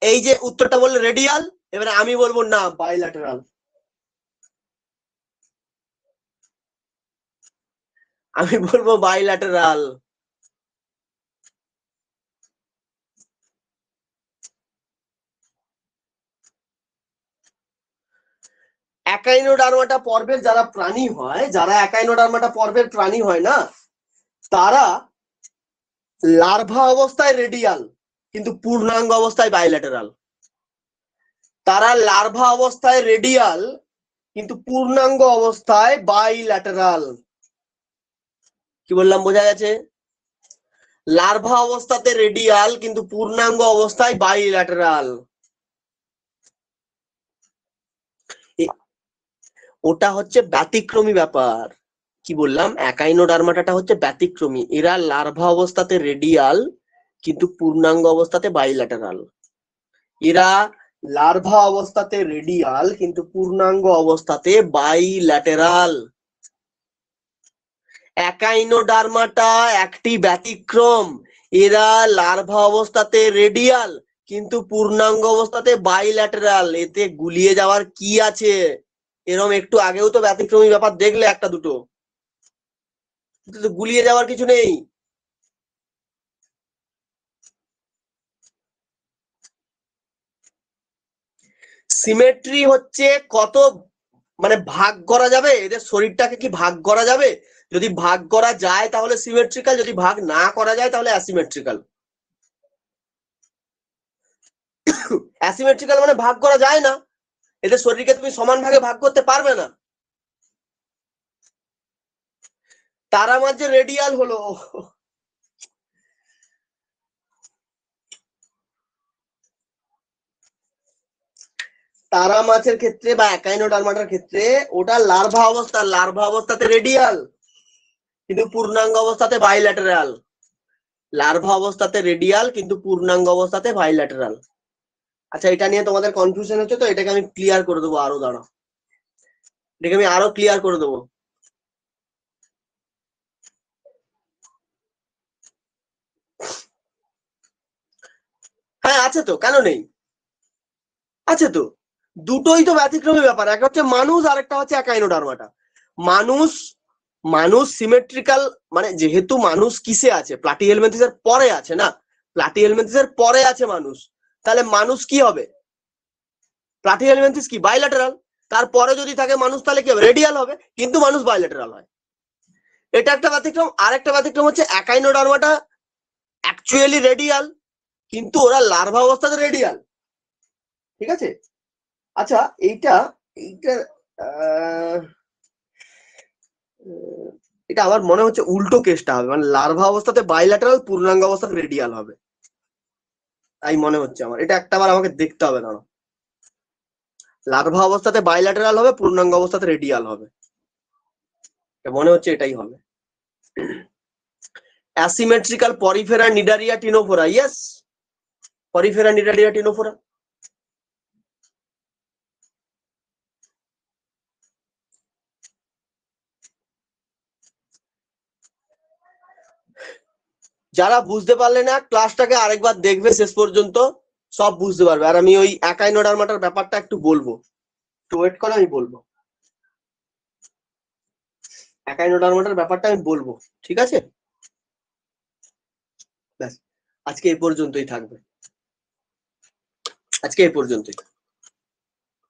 এই যে উত্তরটা বললে রেডিয়াল, এবারে আমি বলবো না বাইল্যাটেরাল, আমি বলবো বাইল্যাটেরাল। একাইনোডার্মাটা পর্বের যারা প্রাণী হয়, যারা একাইনোডার্মাটা পর্বের প্রাণী হয় না, তারা লার্ভা অবস্থায় রেডিয়াল কিন্তু পূর্ণাঙ্গ অবস্থায় বাইল্যাটেরাল। তারা লার্ভা অবস্থায় রেডিয়াল কিন্তু পূর্ণাঙ্গ অবস্থায় বাইল্যাটেরাল। কি বললাম বোঝা গেছে? লার্ভা অবস্থাতে রেডিয়াল কিন্তু পূর্ণাঙ্গ অবস্থায় বাইল্যাটেরাল। ওটা হচ্ছে ব্যতিক্রমী ব্যাপার। কি বললাম? একাইনোডার্মাটা হচ্ছে ব্যতিক্রমী, এরা লার্ভা অবস্থাতে রেডিয়াল কিন্তু পূর্ণাঙ্গ অবস্থাতে বাইল্যাটেরাল। এরা লার্ভা অবস্থাতে রেডিয়াল কিন্তু পূর্ণাঙ্গ অবস্থাতে বাইল্যাটেরাল। একাইনোডার্মাটা একটি ব্যতিক্রম, এরা লার্ভা অবস্থাতে রেডিয়াল কিন্তু পূর্ণাঙ্গ অবস্থাতে বাইল্যাটেরাল। এতে গুলিয়ে যাওয়ার কি আছে? এরকম একটু আগেও তো ব্যতিক্রমী ব্যাপার দেখলে একটা দুটো, গুলিয়ে যাওয়ার কিছু নেই। সিমেট্রি হচ্ছে কত, মানে ভাগ করা যাবে, এদের শরীরটাকে কি ভাগ করা যাবে? যদি ভাগ করা যায় তাহলে সিমেট্রিক্যাল, যদি ভাগ না করা যায় তাহলে অ্যাসিমেট্রিক্যাল। অ্যাসিমেট্রিক্যাল মানে ভাগ করা যায় না, এদের শরীরকে তুমি সমান ভাগে ভাগ করতে পারবে না। তারা মাঝে রেডিয়াল হলো, তারা মাছের ক্ষেত্রে বা একাইনোডার্মাটার ক্ষেত্রে ওটা লার্ভা অবস্থা, লার্ভা অবস্থাতে রেডিয়াল কিন্তু পূর্ণাঙ্গ অবস্থাতে বাইল্যাটেরাল। লার্ভা অবস্থাতে রেডিয়াল কিন্তু পূর্ণাঙ্গ অবস্থাতে বাইল্যাটেরাল। আচ্ছা, এটা নিয়ে তোমাদের কনফিউশন হচ্ছে তো, এটাকে আমি ক্লিয়ার করে দেবো, আরো দাঁড়াও, এটাকে আমি আরো ক্লিয়ার করে দেবো। হ্যাঁ আছে তো, কেন নেই? আছে তো, দুটোই তো ব্যতিক্রমী ব্যাপার, একটা হচ্ছে মানুষ আর একটা হচ্ছে একাইনোডার্মাটা। মানুষ, মানুষ সিমেট্রিক্যাল, মানে যেহেতু মানুষ কিসে আছে, প্লাটিহেলমিনথেসের পরে আছে না, প্লাটিহেলমিনথেসের পরে আছে মানুষ, তাহলে মানুষ কি হবে? প্লাটিহেলমিনথেস কি বাইল্যাটেরাল, তারপরে যদি থাকে মানুষ তাহলে কি হবে? রেডিয়াল হবে, কিন্তু মানুষ বাইল্যাটেরাল হয়। এটা একটা ব্যতিক্রম। আর একটা ব্যতিক্রম হচ্ছে একাইনোডার্মাটা অ্যাকচুয়ালি রেডিয়াল কিন্তু ওরা লার্ভা অবস্থাতে রেডিয়াল। ঠিক আছে? আচ্ছা, এইটা এইটা এটা আমার মনে হচ্ছে উল্টো কেসটা হবে, মানে লার্ভা অবস্থাতে বাইল্যাটেরাল, পূর্ণাঙ্গ অবস্থাতে রেডিয়াল হবে, তাই মনে হচ্ছে আমার। এটা একটাবার আমাকে দেখতে হবে, দাঁড়াও। লার্ভা অবস্থাতে বাইল্যাটেরাল হবে, পূর্ণাঙ্গ অবস্থাতে রেডিয়াল হবে, মনে হচ্ছে এটাই হবে। Asymmetrical Porifera Cnidaria ctenophora, yes, Porifera Cnidaria ctenophora. যারা বুঝতে পারলে না, ক্লাসটাকে আরেকবার দেখবে শেষ পর্যন্ত, সব বুঝতে পারবে। আর আমি ওই একাইনোডার্মাটার ব্যাপারটা একটু বলবো, একটু ওয়েট করে আমি বলবো, একাইনোডার্মাটার ব্যাপারটা আমি বলবো, ঠিক আছে? ব্যাস, আজকে এই পর্যন্তই থাকবে, আজকে এই পর্যন্তই।